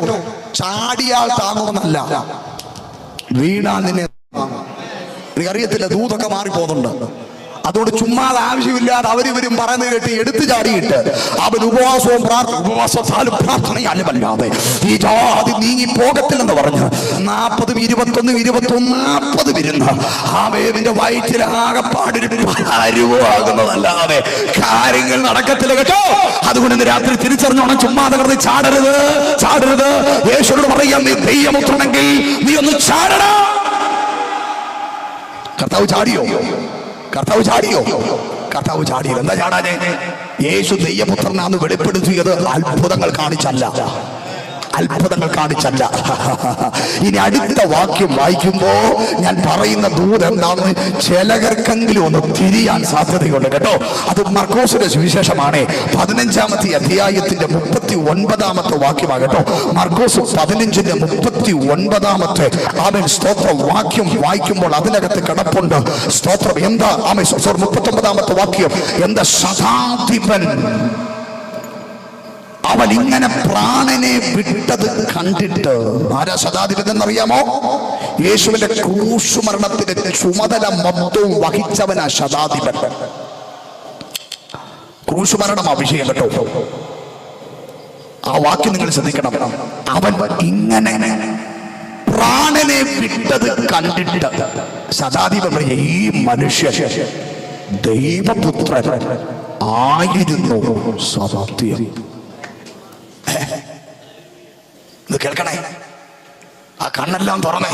ചാടിയാൽ താങ്ങുമെന്നല്ല, വീണാൽ നിന്നെ താങ്ങും. എനിക്കറിയത്തില്ല, ദൂതൊക്കെ മാറിപ്പോകുന്നുണ്ട്. അതുകൊണ്ട് ചുമ്മാതെ ആവശ്യമില്ലാതെ അവരിവരും പറയുന്നത് കേട്ട് എടുത്തു ചാടിയിട്ട് അവൻ ഉപവാസത്താലും പ്രാർത്ഥനയാലുമല്ലാതെ ഈ ജാതി നീങ്ങി പോകത്തില്ലെന്ന് പറഞ്ഞ് 40, 21, 40 വരുന്ന ആ വേവിന്റെ വയറ്റിലാകപ്പാടൊരു അരുവാകുന്നതല്ലാതെ കാര്യങ്ങൾ നടക്കത്തില്ല കേട്ടോ. അതുകൊണ്ട് ഇന്ന് രാത്രി തിരിച്ചറിഞ്ഞോണം, ചുമ്മാതെ കിടന്ന് ചാടരുത്. യേശുവോട് പറയാം, നീ ദൈവപുത്രനെങ്കിൽ നീ ഒന്ന് ചാടടാ. കർത്താവ് ചാടിയോ? എന്താ ചാടാനെ? യേശു ദൈവപുത്രനാന്ന് വെളിപ്പെടുത്തിയത് അത്ഭുതങ്ങൾ കാണിച്ചല്ല. ഇനി അടുത്ത വാക്യം വായിക്കുമ്പോ ഞാൻ പറയുന്ന ദൂത് എന്താണെന്ന് ചിലകർക്കെങ്കിലും ഒന്ന് തിരിയാൻ സാധ്യതയുണ്ട് കേട്ടോ. അത് മർക്കോസിന്റെ സുവിശേഷമാണ്, 15-ാമത്തെ അധ്യായത്തിന്റെ 39-ാമത്തെ വാക്യമാണ് കേട്ടോ. മർക്കോസ് 15-ന്റെ 39-ാമത്തെ സ്തോത്രം വാക്യം വായിക്കുമ്പോൾ അതിനകത്ത് കിടപ്പുണ്ട്. സ്തോത്രം എന്താ? 39-ാമത്തെ വാക്യം എന്താ? ശതാധിപൻ അവൻ ഇങ്ങനെ പ്രാണനെ വിട്ടത് കണ്ടിട്ട്. ആരാ ശതാധിപൻ എന്നറിയാമോ? യേശുവിന്റെ ക്രൂശുമരണത്തിന്റെ ചുമതല മൊത്തവും വഹിച്ചവനാ ശതാധിപൻ. ക്രൂശുമരണം അഭിഷേകം കേട്ടോ. ആ വാക്യം നിങ്ങൾ ശ്രദ്ധിക്കണം. അവൻ ഇങ്ങനെ പ്രാണനെ വിട്ടത് കണ്ടിട്ട് ശതാധിപൻ ഈ മനുഷ്യൻ ദൈവപുത്രൻ ആയിരുന്നു. സത്യം ഇത് കേൾക്കണേ. ആ കണ്ണെല്ലാം തുറന്നേ.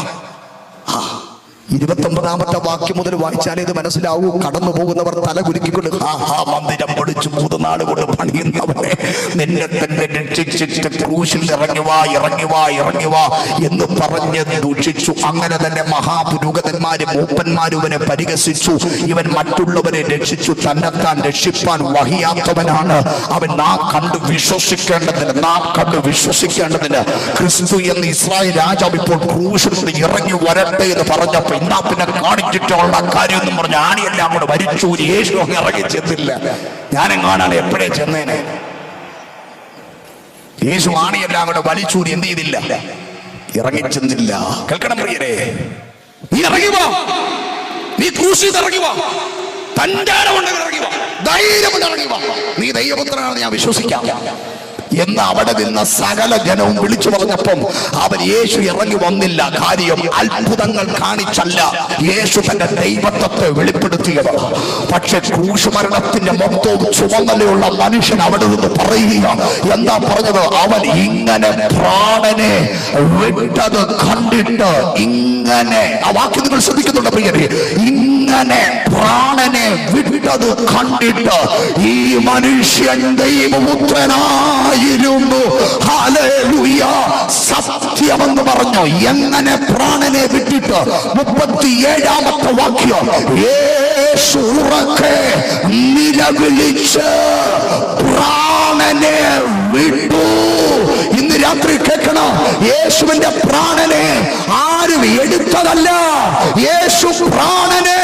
29-ാമത്തെ വാക്യം മുതൽ വായിച്ചാലേ ഇത് മനസ്സിലാവൂ. കടന്നു പോകുന്നവർ തല കുലുക്കിക്കൊണ്ട് മന്ദിരം പൊളിച്ചു 3 നാൾ കൊണ്ട് പണിയുന്നവരെ നിന്നെ തന്നെ രക്ഷിച്ചിട്ട് ക്രൂശിൽ ഇറങ്ങുവാ എന്ന് പറഞ്ഞ് ദൂഷിച്ചു. അങ്ങനെ തന്നെ മഹാപുരോഹിതന്മാരും മൂപ്പന്മാരും ഇവനെ പരിഹസിച്ചു. ഇവൻ മറ്റുള്ളവരെ രക്ഷിച്ചു, തന്നെത്താൻ രക്ഷിപ്പാൻ വഹിയാത്തവനാണ് അവൻ. നാം കണ്ടു വിശ്വസിക്കേണ്ടതിന് ക്രിസ്തു എന്ന ഇസ്രായേൽ രാജാവ് ഇപ്പോൾ ക്രൂശിൽ നിന്ന് ഇറങ്ങി വരട്ടെ എന്ന് പറഞ്ഞപ്പോ എന്നാ പിന്നെ കാണിച്ചിട്ടുള്ള കാര്യം എന്ന് പറഞ്ഞ ആണിയെല്ലാം കൂടെ വരിച്ചു. യേശു അങ്ങ് ഇറങ്ങി ചെന്നില്ല. ഞാനും കാണാൻ എപ്പോഴേ ചെന്നേനെ. യേശു ആണിയെല്ലാം കൂടെ വലിച്ചൂരി എന്ത് ചെയ്തില്ല? ഇറങ്ങി ചെന്നില്ല. കേൾക്കണം പ്രിയരെ, നീ ഇറങ്ങി വാ, നീ ക്രൂശിൽ ഇറങ്ങി വാ, തന്റെ ഇറങ്ങി വാ, ധൈര്യമുണ്ട് ഇറങ്ങി വാ, നീ ദൈവപുത്രനാണെന്ന് ഞാൻ വിശ്വസിക്കാം എന്ന് അവിടെ നിന്ന് സകല ജനവും വിളിച്ചു പറഞ്ഞപ്പം അവൻ യേശു ഇറങ്ങി വന്നില്ല. കാര്യം അത്ഭുതങ്ങൾ കാണിച്ചല്ല യേശു തന്റെ ദൈവത്വത്തെ വെളിപ്പെടുത്തിയത്. പക്ഷെ ക്രൂശുമരണത്തിന്റെ മൊത്തവും ചുമന്നലയുള്ള മനുഷ്യൻ അവിടെ നിന്ന് പറയുക എന്താ പറഞ്ഞത്? അവൻ ഇങ്ങനെ പ്രാണനെ വിട്ടത് കണ്ടിട്ട്, ഇങ്ങനെ ആ വാക്യം നിങ്ങൾ ശ്രദ്ധിക്കുന്നുണ്ട് പ്രിയരെ, ഇങ്ങനെ പ്രാണനെ വിട്ടത് കണ്ടിട്ട് ഈ മനുഷ്യൻ ദൈവപുത്രനായി ഹല്ലേലൂയ സത്യമെന്ന് പറഞ്ഞു. എങ്ങനെ പ്രാണനെ വിട്ടിട്ട് 37-ാമത്തെ വാക്യം, യേശു ഉറക്കെ നിലവിളിച്ച് പ്രാണനെ വിട്ടു. ഇന്ന് രാത്രി കേൾക്കണം, യേശുവിന്റെ പ്രാണനെ ആരും എടുത്തതല്ല, യേശു പ്രാണനെ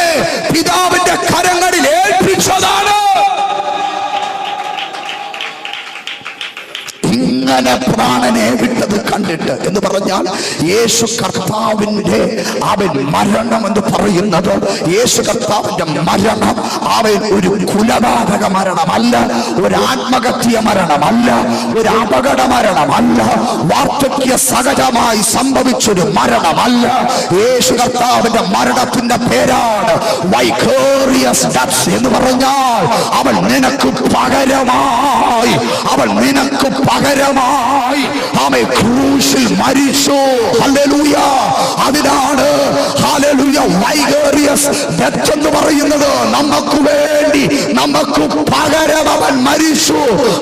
പിതാവിന്റെ കരങ്ങളിൽ ഏൽപ്പിച്ചതാണ്. ഇങ്ങനെ പ്രാണനെ വിട്ടത് കണ്ടിട്ട് എന്ന് പറഞ്ഞാൽ യേശു കർത്താവിന്റെ അവൻ മരണം എന്ന് പറയുന്നത്, യേശു കർത്താവിന്റെ മരണം അവൻ ഒരു കുലപാതക മരണമല്ല, ഒരു ആത്മഹത്യ മരണമല്ല, ഒരു അപകട മരണമല്ല, വാർദ്ധക്യ സഹജമായി സംഭവിച്ചൊരു മരണമല്ല. യേശു കർത്താവിന്റെ മരണത്തിന്റെ പേരാണ് വൈകേറിയസ് ഡെത്ത് എന്ന് പറഞ്ഞാൽ അവൻ നിനക്ക് പകരമായി അവൻ ക്രൂശിൽ മരിച്ചു. ഹല്ലേലൂയ. അതിനാണ് ഹല്ലേലൂയ വൈകേറിയസ് ഡെത്ത് എന്ന് പറയുന്നത്. നമുക്ക് വേണ്ടി നമുക്ക് പകരം അവൻ മരിച്ചു.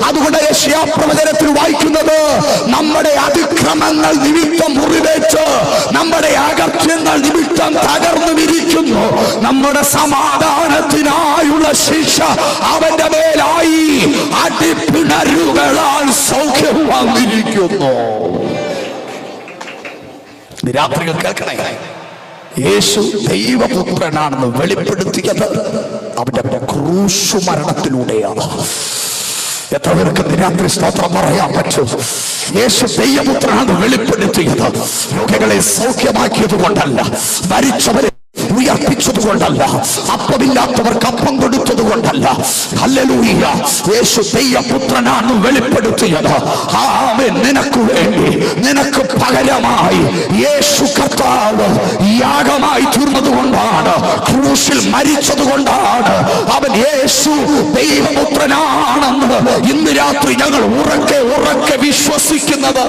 അതുകൊണ്ട് യെശയ്യാപ്രവചനത്തിൽ വായിക്കുന്നത്, നമ്മുടെ അതിക്രമങ്ങൾ നിമിത്തം മുറിവേറ്റ്, നമ്മുടെ അകത്യങ്ങൾ നിമിത്തം തകർന്നു വിരിക്കുന്നു, നമ്മുടെ സമാധാനത്തിനായുള്ള ശിക്ഷ അവന്റെ മേലായി, അടിപ്പിണരുകളാൽ സൗഖ്യം വന്നിരിക്കുന്നു. രാത്രികൾ കേൾക്കണേ, യേശു ദൈവപുത്രനാണെന്ന് വെളിപ്പെടുത്തിയത് അവന്റെ ക്രൂശു മരണത്തിലൂടെയാണ്. എത്ര പേർക്ക് രാത്രി സ്തോത്രം പറയാൻ പറ്റും? യേശു ദൈവപുത്രനാണെന്ന് വെളിപ്പെടുത്തിയത് രോഗികളെ സൗഖ്യമാക്കിയത് കൊണ്ടല്ല, മരിച്ചവരെ ഉയർപ്പിച്ചത് കൊണ്ടല്ല, അപ്പമില്ലാത്തവർക്ക് അപ്പം കൊടുത്തത് കൊണ്ടല്ല. ഹല്ലേലൂയ. യേശു ദൈവപുത്രനാണെന്ന് വെളിപ്പെടുത്തിയത് അവൻ നിനക്ക് വേണ്ടി, നിനക്ക് പകരമായി യേശു കർത്താവ് യാഗമായി തീർന്നത് കൊണ്ടാണ്, ക്രൂശിൽ മരിച്ചത് കൊണ്ടാണ് അവൻ യേശു ദൈവപുത്രനാണെന്ന് ഇന്ന് രാത്രി ഞങ്ങൾ ഉറക്കെ ഉറക്കെ വിശ്വസിക്കുന്നത്.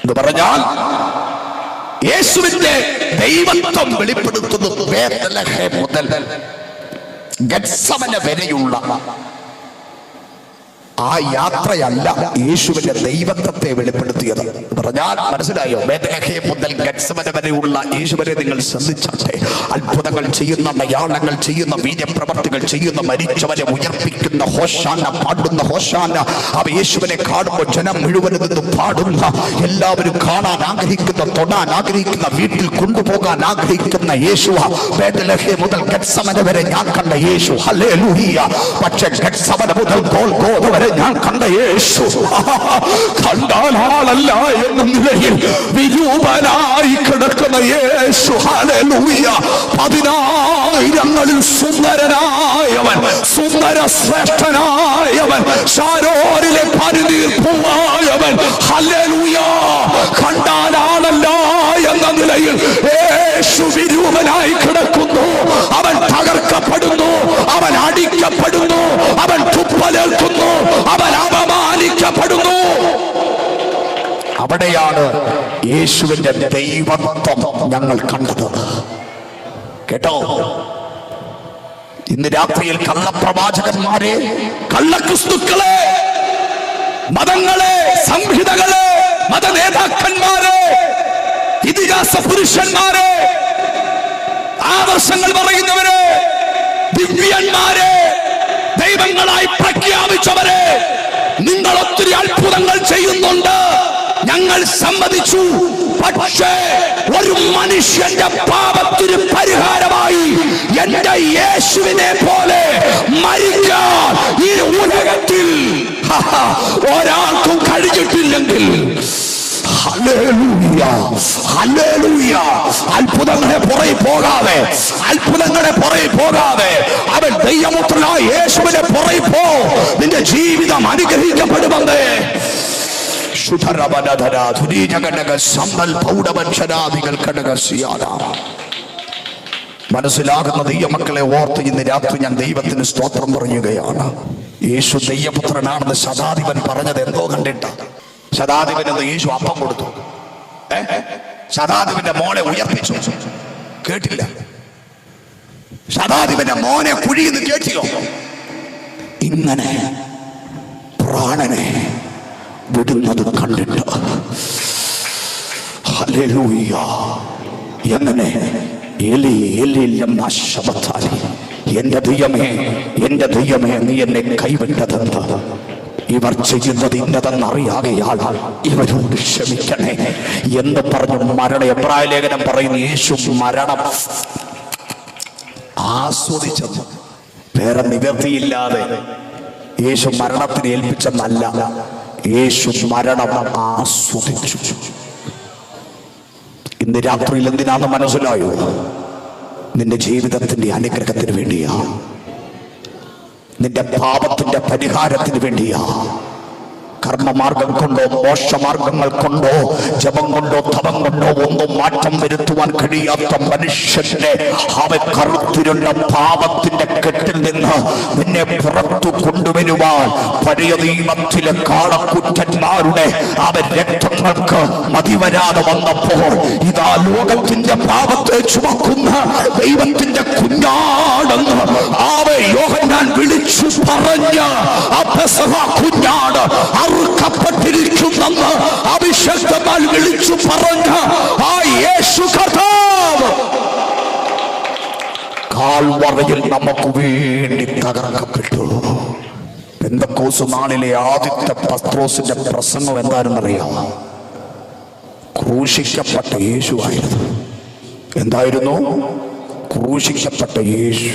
എന്ന് പറഞ്ഞാൽ യേശുവിന്റെ ദൈവത്വം വെളിപ്പെടുത്തുന്നത് ബേത്ലഹേം മുതൽ ഗത്സമന വരെയുള്ള ആ യാത്രയല്ല യേശുവിന്റെ ദൈവത്വത്തെ വെളിപ്പെടുത്തിയത്. പറഞ്ഞാൽ മനസ്സിലായോ? ബേത്ലഹേം മുതൽ ഗത്സമന വരെയുള്ള യേശുവിനെ നിങ്ങൾ ശ്രദ്ധിച്ചാട്ടെ. അത്ഭുതങ്ങൾ ചെയ്യുന്ന, അടയാളങ്ങൾ ചെയ്യുന്ന, വീര്യപ്രവർത്തികൾ ചെയ്യുന്ന, മരിച്ചവരെ ഉയർപ്പിക്കുന്ന, ഹോശാന പാടുന്ന, ഹോശാന അവ യേശുവിനെ കാണുമ്പോൾ ജനം മുഴുവനും നിന്ന് പാടുന്ന, എല്ലാവരും കാണാൻ ആഗ്രഹിക്കുന്ന, തൊടാൻ ആഗ്രഹിക്കുന്ന, വീട്ടിൽ കൊണ്ടുപോകാൻ ആഗ്രഹിക്കുന്ന യേശു ബേത്ലഹേം മുതൽ ഗത്സമന വരെ ഞാൻ കണ്ട യേശു. ഹല്ലേലൂയ. പക്ഷെ ഗത്സമന മുതൽ ഗോൽഗോഥ വരെ ഞാൻ കണ്ട യേശു കണ്ടാൽ ആളല്ല എന്ന നിലയിൽ വിരൂപനായി കിടക്കുന്ന യേശു. ഹല്ലേലൂയ. 10,000ങ്ങളിൽ സുന്ദരനായവൻ, സുന്ദര ശ്രേഷ്ഠനായവൻ, ശാരോനിലെ പരിനീർ പൂവായവൻ. ഹല്ലേലൂയ. കണ്ടാൽ ആളല്ല എന്ന നിലയിൽ യേശു വിരൂപനായി കിടക്കുന്നു. അവൻ തകർക്കപ്പെടുന്നു, അവൻ അടിക്കപ്പെടുന്നു, അവൻ തുപ്പലേൽക്കുന്നു, അവൻ അപമാനിക്കപ്പെടുന്നു. അവിടെയാണ് യേശുവിന്റെ ദൈവത്വം ഞങ്ങൾ കണ്ടത്. കേട്ടോ, ഇന്ന് രാത്രിയിൽ കള്ളപ്രവാചകന്മാരെ, കള്ളക്രിസ്തുക്കളെ, മതങ്ങളെ, സംഹിതകളെ, മത നേതാക്കന്മാരെ, ഇതിഹാസ പുരുഷന്മാരെ, ആദർശങ്ങൾ പറയുന്നവരെ, ദിവ്യന്മാരെ, ദൈവങ്ങളായി പ്രഖ്യാപിച്ചവരെ, നിങ്ങൾ ഒത്തിരി അത്ഭുതങ്ങൾ ചെയ്യുന്നുണ്ട്, ഞങ്ങൾ സമ്മതിച്ചു. പക്ഷേ ഒരു മനുഷ്യന്റെ പാപത്തിന് പരിഹാരമായി എന്റെ യേശുവിനെ പോലെ മരിക്കാൻ ഈ ഉലകത്തിൽ ഒരാൾക്കും കഴിഞ്ഞിട്ടില്ലെങ്കിൽ, ഹല്ലേലൂയ, ഹല്ലേലൂയ. അത്ഭുതങ്ങളെ പുറകെ പോകാതെ, അത്ഭുതങ്ങളെ പുറകെ പോകാതെ അവൻ ദൈവപുത്രനായ യേശുവിനെ പുറകെ പോ. നിന്റെ ജീവിതം അനുഗ്രഹിക്കപ്പെടുമെന്നേ. മനസ്സിലാകുന്ന ദൈവമക്കളെ ഓർത്ത് ഇന്ന് രാത്രി ഞാൻ ദൈവത്തിന് സ്തോത്രം പറയുകയാണ്. യേശു ദൈവപുത്രനാണെന്ന് ശതാധിപൻ പറഞ്ഞത് എന്തോ കണ്ടിട്ട്. ശതാധിപന് യേശു അപ്പം കൊടുത്തു, ശതാധിപന്റെ മോനെ ഉയർപ്പിച്ചു, കേട്ടില്ല. ശതാധിപന്റെ മോനെ കുഴിയെന്ന് കേട്ടിയോ? ഇങ്ങനെ പ്രാണനെ വിടുന്നത് കണ്ടിട്ട് ഹല്ലേലൂയ. എങ്ങനെ എലി എലി ലമ്മാ ശബത്താലി, എന്റെ ദൈവമേ, എന്റെ ദൈവമേ, നീ എന്നെ കൈവിട്ടതെന്ത്? ഇവർ ചെയ്യുന്നത് ഇന്നതെന്നറിയാകയാൽ ഇവരോട് ക്ഷമിക്കണേ എന്ന് പറഞ്ഞു എബ്രായ ലേഖനം പറയുന്നു. യേശു മരണം ആസ്വദിച്ചത്. വേറെ നിവൃത്തിയില്ലാതെ യേശു മരണത്തിന് ഏൽപ്പിച്ചെന്നല്ല, യേശു മരണം ആസ്വദിച്ചു. ഇന്ന് രാത്രിയിൽ എന്തിനാണെന്ന് മനസ്സിലായോ? നിന്റെ ജീവിതത്തിന്റെ അനുഗ്രഹത്തിന് വേണ്ടിയാ, നിന്റെ പാപത്തിന്റെ പരിഹാരത്തിന് വേണ്ടിയാ. കർമ്മമാർഗം കൊണ്ടോ മോക്ഷമാർഗങ്ങൾ കൊണ്ടോ ജപം കൊണ്ടോ തപം കൊണ്ടോ ഒന്നും മാറ്റം വരുത്തുവാൻ കഴിയാത്ത മനുഷ്യന്റെ അവൻ കറുത്തിരുണ്ട പാപത്തിന്റെ കെട്ടിൽ നിന്ന് നിന്നെ പുറത്തു കൊണ്ടുവരുവാൻ പഴയ നിയമത്തിലെ കാളക്കുറ്റന്മാരുടെ അവൻ രക്തങ്ങൾക്ക് മതിവരാതെ വന്നപ്പോൾ ഇതാ ലോകത്തിന്റെ പാപത്തെ ചുമക്കുന്ന ദൈവത്തിന്റെ കുഞ്ഞാടെന്ന് അവൻ യോഹന്നാൻ വിളിച്ചു പറഞ്ഞ ആ പെസഹ കുഞ്ഞാട് അറുക്കപ്പെട്ടിരിക്കുന്നെന്ന് അഭിഷക്തന്മാർ വിളിച്ചു പറഞ്ഞ ആ യേശു കർത്താവ് കാൽവറയിൽ നമുക്ക് വേണ്ടി തകർക്കപ്പെട്ടു. പെന്തക്കോസ്ത് നാളിലെ ആദ്യത്തെ പത്രോസിന്റെ പ്രസംഗം എന്താണെന്നറിയാം? ക്രൂശിക്കപ്പെട്ട യേശു ആയിരുന്നു. എന്തായിരുന്നു? ക്രൂശിക്കപ്പെട്ട യേശു.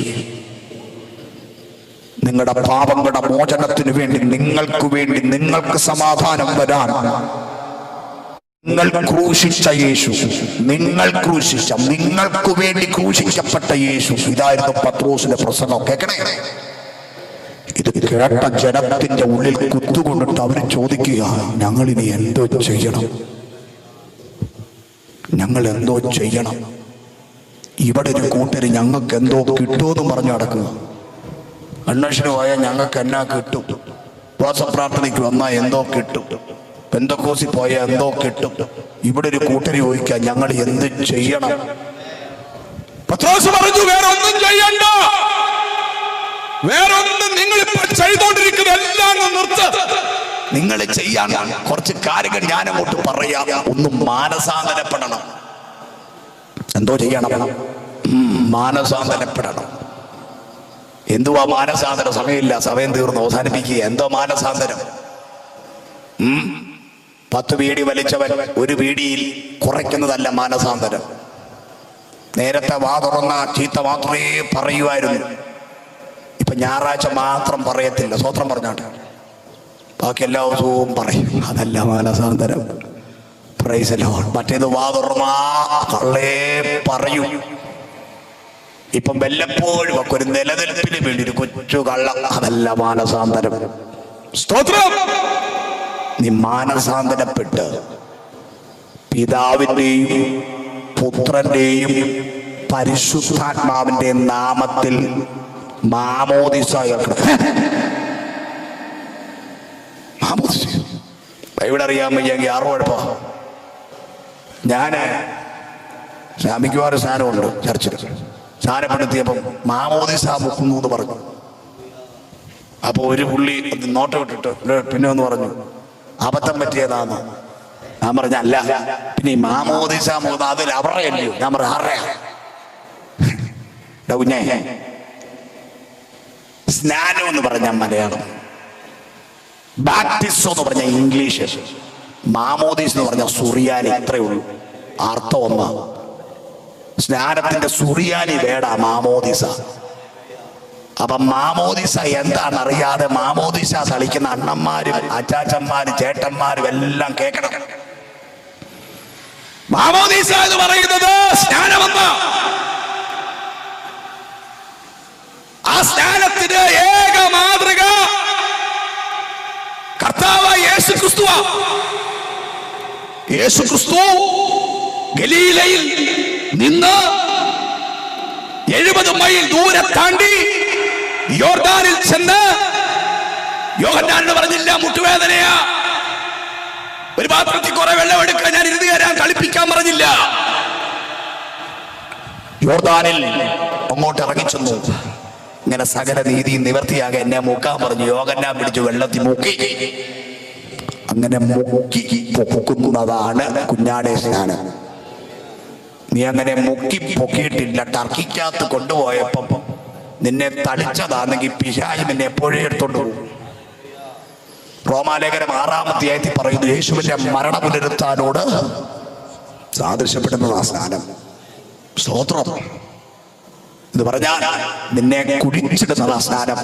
നിങ്ങളുടെ പാപങ്ങളുടെ മോചനത്തിന് വേണ്ടി, നിങ്ങൾക്ക് വേണ്ടി, നിങ്ങൾക്ക് സമാധാനം വരാൻ നിങ്ങൾ ക്രൂശിച്ച യേശു, നിങ്ങൾ ക്രൂശിച്ച, നിങ്ങൾക്ക് വേണ്ടി ക്രൂശിക്കപ്പെട്ട യേശു. ഇതായിരുന്നു പത്രോസിന്റെ പ്രസംഗം. കേൾക്കണേ, ഇത് കേട്ട ജനത്തിന്റെ ഉള്ളിൽ കുത്തുകൊണ്ടിട്ട് അവർ ചോദിക്കുക, ഞങ്ങൾ ഇനി എന്തോ ചെയ്യണം, ഞങ്ങൾ എന്തോ ചെയ്യണം? ഇവിടെ ഒരു കൂട്ടര് ഞങ്ങൾക്ക് എന്തോ കിട്ടുമെന്ന് പറഞ്ഞു നടക്കുക. അന്വേഷണം പോയാൽ ഞങ്ങൾക്ക് എന്നാ കിട്ടും, ഉപവാസപ്രാർത്ഥനയ്ക്ക് വന്നാൽ എന്തോ കിട്ടും, പെന്തക്കോസിൽ പോയാൽ എന്തോ കിട്ടും. ഇവിടെ ഒരു കൂട്ടര് ചോദിക്കുക, ഞങ്ങൾ എന്ത് ചെയ്യണം? പത്രോസ് പറഞ്ഞു, വേറെ ഒന്നും ചെയ്യണ്ട, വേറൊന്നും നിങ്ങളിപ്പോൾ ചെയ്തോണ്ടിരിക്കുന്നതെല്ലാം നിർത്ത്. നിങ്ങൾ ചെയ്യാൻ കുറച്ച് കാര്യങ്ങൾ ഞാൻ അങ്ങോട്ട് പറയാം. ഒന്ന് മാനസാന്തരപ്പെടണം. എന്തോ ചെയ്യണം? മാനസാന്തരപ്പെടണം. എന്തുവാ മാനസാന്തരം? സമയമില്ല, സമയം തീർന്നു, അവസാനിപ്പിക്കുക. എന്തോ മാനസാന്തരം? 10 ബീഡി വലിച്ചവൻ ഒരു ബീഡിയിൽ കുറയ്ക്കുന്നതല്ല മാനസാന്തരം. നേരത്തെ വാ തുറന്ന ചീത്ത മാത്രമേ പറയുമായിരുന്നു, ഇപ്പൊ ഞായറാഴ്ച മാത്രം പറയത്തില്ല. സ്വത്രം പറഞ്ഞാട്ടെ, ബാക്കി എല്ലാ ദിവസവും പറയും. അതല്ല മാനസാന്തരം. Price the Lord. മറ്റേത് വാ തുറന്നാ കള്ളേ പറയൂ. ഇപ്പം വല്ലപ്പോഴും ഒക്കെ ഒരു നിലനിൽപ്പിന് വേണ്ടി ഒരു കൊച്ചു കള്ള, അതല്ല മാനസാന്തരം. സ്തോത്രം. നീ മാനസാന്തരപ്പെട്ട് പിതാവിന്റെയും പുത്രന്റെയും പരിശുദ്ധാത്മാവിന്റെ നാമത്തിൽ മാമോദിസ ബൈബിൾ അറിയാൻ വയ്യെങ്കിൽ ആറ് കുഴപ്പ. ഞാൻ മിക്കവാറും സ്നാനമുണ്ട് ചർച്ചിൽ. സ്നാനപ്പെടുത്തിയപ്പം മാമോദിസ മുക്കുന്നു എന്ന് പറഞ്ഞു. അപ്പോൾ ഒരു പുള്ളി നോട്ടം ഇട്ടിട്ട് പിന്നെ ഒന്ന് പറഞ്ഞു അബദ്ധം പറ്റിയതാന്ന്. ഞാൻ പറഞ്ഞ അല്ല, പിന്നെ ഈ മാമോദിസ മുഖം അതിൽ അവറയല്ലയോ? ഞാൻ പറഞ്ഞ അറിയാം കുഞ്ഞേ. സ്നാനം എന്ന് പറഞ്ഞ മലയാളം, ബാപ്റ്റിസം എന്ന് പറഞ്ഞ ഇംഗ്ലീഷ്, മാമോദീസ് എന്ന് പറഞ്ഞ സുറിയാനി. ഇത്രയേ ഉള്ളൂ, അർത്ഥം ഒന്നാ. സ്നാനത്തിന്റെ സുറിയാനി വേടാ മാമോദിസ. അപ്പൊ മാമോദിസ എന്താണെന്നറിയാതെ മാമോദിസ തളിക്കുന്ന അണ്ണന്മാരും അച്ചാച്ചന്മാരും ചേട്ടന്മാരും എല്ലാം കേൾക്കണം. മാമോദിസ എന്ന് പറയുന്നത് സ്നാനമെന്ന ആ സ്നാനത്തിന് ഏക മാതൃക കർത്താവായ യേശു ക്രിസ്തുവാ. യേശു ക്രിസ്തു ഗലീലയിൽ നിന്ന് 70 മൈൽ ദൂരെ താണ്ടി യോർദാനിൽ ചെന്ന് യോഹന്നാൻ പറഞ്ഞില്ല മുട്ടുവേദനയാ, ഒരു പാത്രത്തിൽ കുറെ വെള്ളം എടുക്കാൻ, ഞാൻ ഇരുന്ന് തരാൻ, കളിപ്പിക്കാൻ പറഞ്ഞില്ല. യോർദാനിൽ അങ്ങോട്ട് ഇറങ്ങിച്ചെന്നു. ഇങ്ങനെ സകല നീതി നിവർത്തിയാകെ എന്നെ മുക്കാൻ പറഞ്ഞു. യോഹന്നാൻ പിടിച്ചു വെള്ളത്തിൽ മുക്കി. അങ്ങനെ മുക്കി പൊക്കുന്നതാണ് കുഞ്ഞാടെ സ്നാനം. നീ അങ്ങനെ മുക്കി പൊക്കിയിട്ടില്ല. ടർക്കിക്കകത്ത് കൊണ്ടുപോയപ്പം നിന്നെ തളിച്ചതാണെങ്കിൽ പിശാച് നിന്നെ എപ്പോഴേ എടുത്തോണ്ട് പോകും. റോമാലേഖനം 6-ാം അധ്യായത്തിൽ പറയുന്നു യേശുവിന്റെ മരണപുനരുത്ഥാനോട് സാദൃശ്യപ്പെടുന്നതാ സ്നാനം. സ്തോത്രം എന്ന് പറഞ്ഞാൽ നിന്നെ കുടിച്ചിടുന്നതാ സ്നാനം.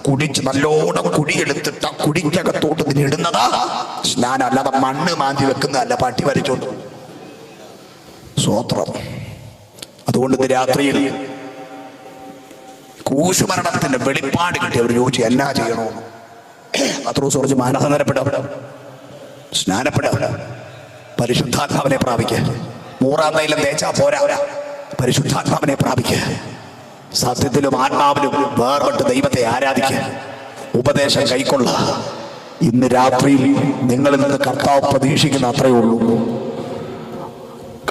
കുടിച്ച് നല്ലോണം കുടിയെടുത്തിട്ട് കുടിക്കകത്തോട്ട് നിന്നെ ഇടുന്നതാ സ്നാനം. അല്ലാതെ മണ്ണ് മാന്തി വെക്കുന്നതല്ല, പട്ടി വരച്ചോണ്ട്. സ്തോത്രം. അതുകൊണ്ട് ഇന്ന് രാത്രിയിൽ കൂശുമരണത്തിന്റെ വെളിപ്പാട് കിട്ടി അവർ ചോദിച്ചു എന്നാ ചെയ്യണോ? പത്രോസ് കുറച്ച് മാനസാന്തരപ്പെടാം, സ്നാനപ്പെടാം, പരിശുദ്ധാത്മാവിനെ പ്രാപിക്കുക. 100 തൈലം തേച്ചാ പോരാ, പരിശുദ്ധാത്മാവിനെ പ്രാപിക്കുക. സത്യത്തിലും ആത്മാവിലും വേർപെട്ട് ദൈവത്തെ ആരാധിക്കുക, ഉപദേശം കൈക്കൊള്ളുക. ഇന്ന് രാത്രിയിൽ നിങ്ങളിൽ നിന്ന് കർത്താവ് പ്രതീക്ഷിക്കുന്ന അത്രയേ ഉള്ളൂ.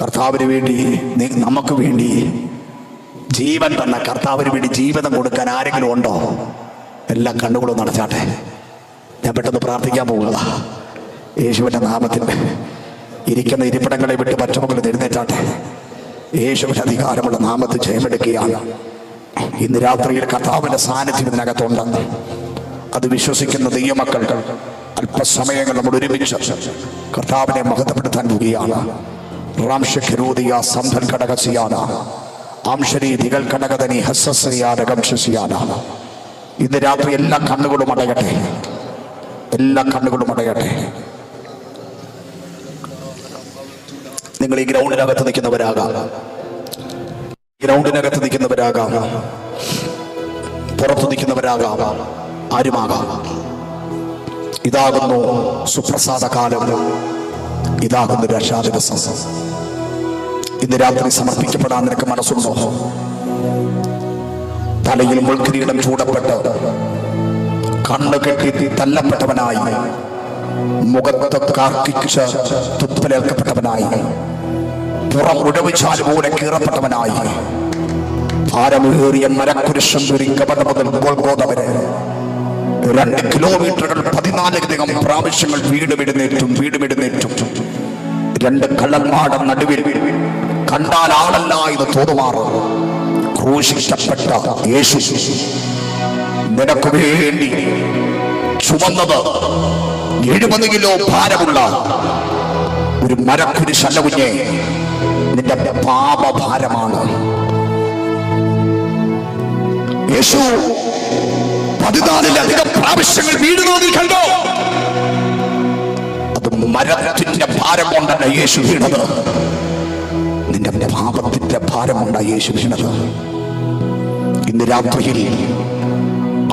കർത്താവിന് വേണ്ടി, നമുക്ക് വേണ്ടി ജീവൻ തന്ന കർത്താവിന് വേണ്ടി ജീവിതം കൊടുക്കാൻ ആരെങ്കിലും ഉണ്ടോ? എല്ലാ കണ്ണുകളും നടച്ചാട്ടെ. ഞാൻ പെട്ടെന്ന് പ്രാർത്ഥിക്കാൻ പോകുക. യേശുവിന്റെ നാമത്തിൽ ഇരിക്കുന്ന ഇരിപ്പിടങ്ങളെ വിട്ട് പച്ചമുകളിൽ എഴുന്നേറ്റാട്ടെ. യേശുവിന്റെ അധികാരമുള്ള നാമത്തിൽ ജയമെടുക്കുകയാണ്. ഇന്ന് രാത്രിയിൽ കർത്താവിന്റെ സാന്നിധ്യം ഇതിനകത്തുണ്ട്. അത് വിശ്വസിക്കുന്ന ദൈവമക്കൾ അല്പസമയങ്ങൾ നമ്മൾ ഒരുമിച്ച് കർത്താവിനെ മഹത്വപ്പെടുത്താൻ പോവുകയാണ്. റാംശഖിരൂദിയ സംഭൻ ഘടകസിയാന ആംശരീതികൾ ഘടകതനി ഹസ്സസിയാന. ഇന്ന് രാത്രി എല്ലാ കണ്ണുകളും അടയട്ടെ, എല്ലാ കണ്ണുകളും അടയട്ടെ. നിങ്ങൾ ഈ ഗ്രൗണ്ടിനകത്ത് നിൽക്കുന്നവരാകാം, ഗ്രൗണ്ടിനകത്ത് നിൽക്കുന്നവരാകാം, പുറത്തു നിൽക്കുന്നവരാകാം, ആരുമാകാം. ഇതാകുന്നു സുപ്രസാദ കാലം, ഇതാകുന്നു രക്ഷാ ദിവസം. ഇന്ന് രാത്രി സമർപ്പിക്കപ്പെടാൻ നിനക്ക് മനസ്സുണ്ടോ? തലയിൽ മുൾക്കിരീടം ചൂടപ്പെട്ട് കണ്ണ് കെട്ടി തല്ലപ്പെട്ടവനായി, മുഖത്ത് കാർക്കിച്ച് തുപ്പലേൽക്കപ്പെട്ടവനായി, പുറം ഉഴവിച്ചാൽ പോലെ കീറപ്പെട്ടവനായി, ഭാരമേറിയ മരക്കുരിശം കപട മുതൽ ഗോൽഗോഥ വരെ 2 കിലോമീറ്ററുകൾ 14-ലധികം പ്രാവശ്യങ്ങൾ വീടുമെടുന്നേറ്റും 2 കള്ളന്മാരുടെ നടുവിൽ കണ്ടാൽ ആളല്ല ഇത് തോന്നുമാറ് ക്രൂശിക്കപ്പെട്ട യേശു നിനക്ക് വേണ്ടി ചുമന്നത് 70 കിലോ ഭാരമുള്ള ഒരു മരക്കുരിശല്ല കുഞ്ഞെ, നിന്റെ പാപഭാരമാണ്. യേശു 14-ലധികം പ്രാവശ്യങ്ങൾ വീഴുന്നത് കണ്ടോ? അത് മരത്തിന്റെ ഭാരം കൊണ്ടല്ല യേശു വീണത്, നിന്റെ പാപത്തിന്റെ ഭാരം കൊണ്ടാണ് യേശു വീണത്. ഇന്ന് രാത്രിയിൽ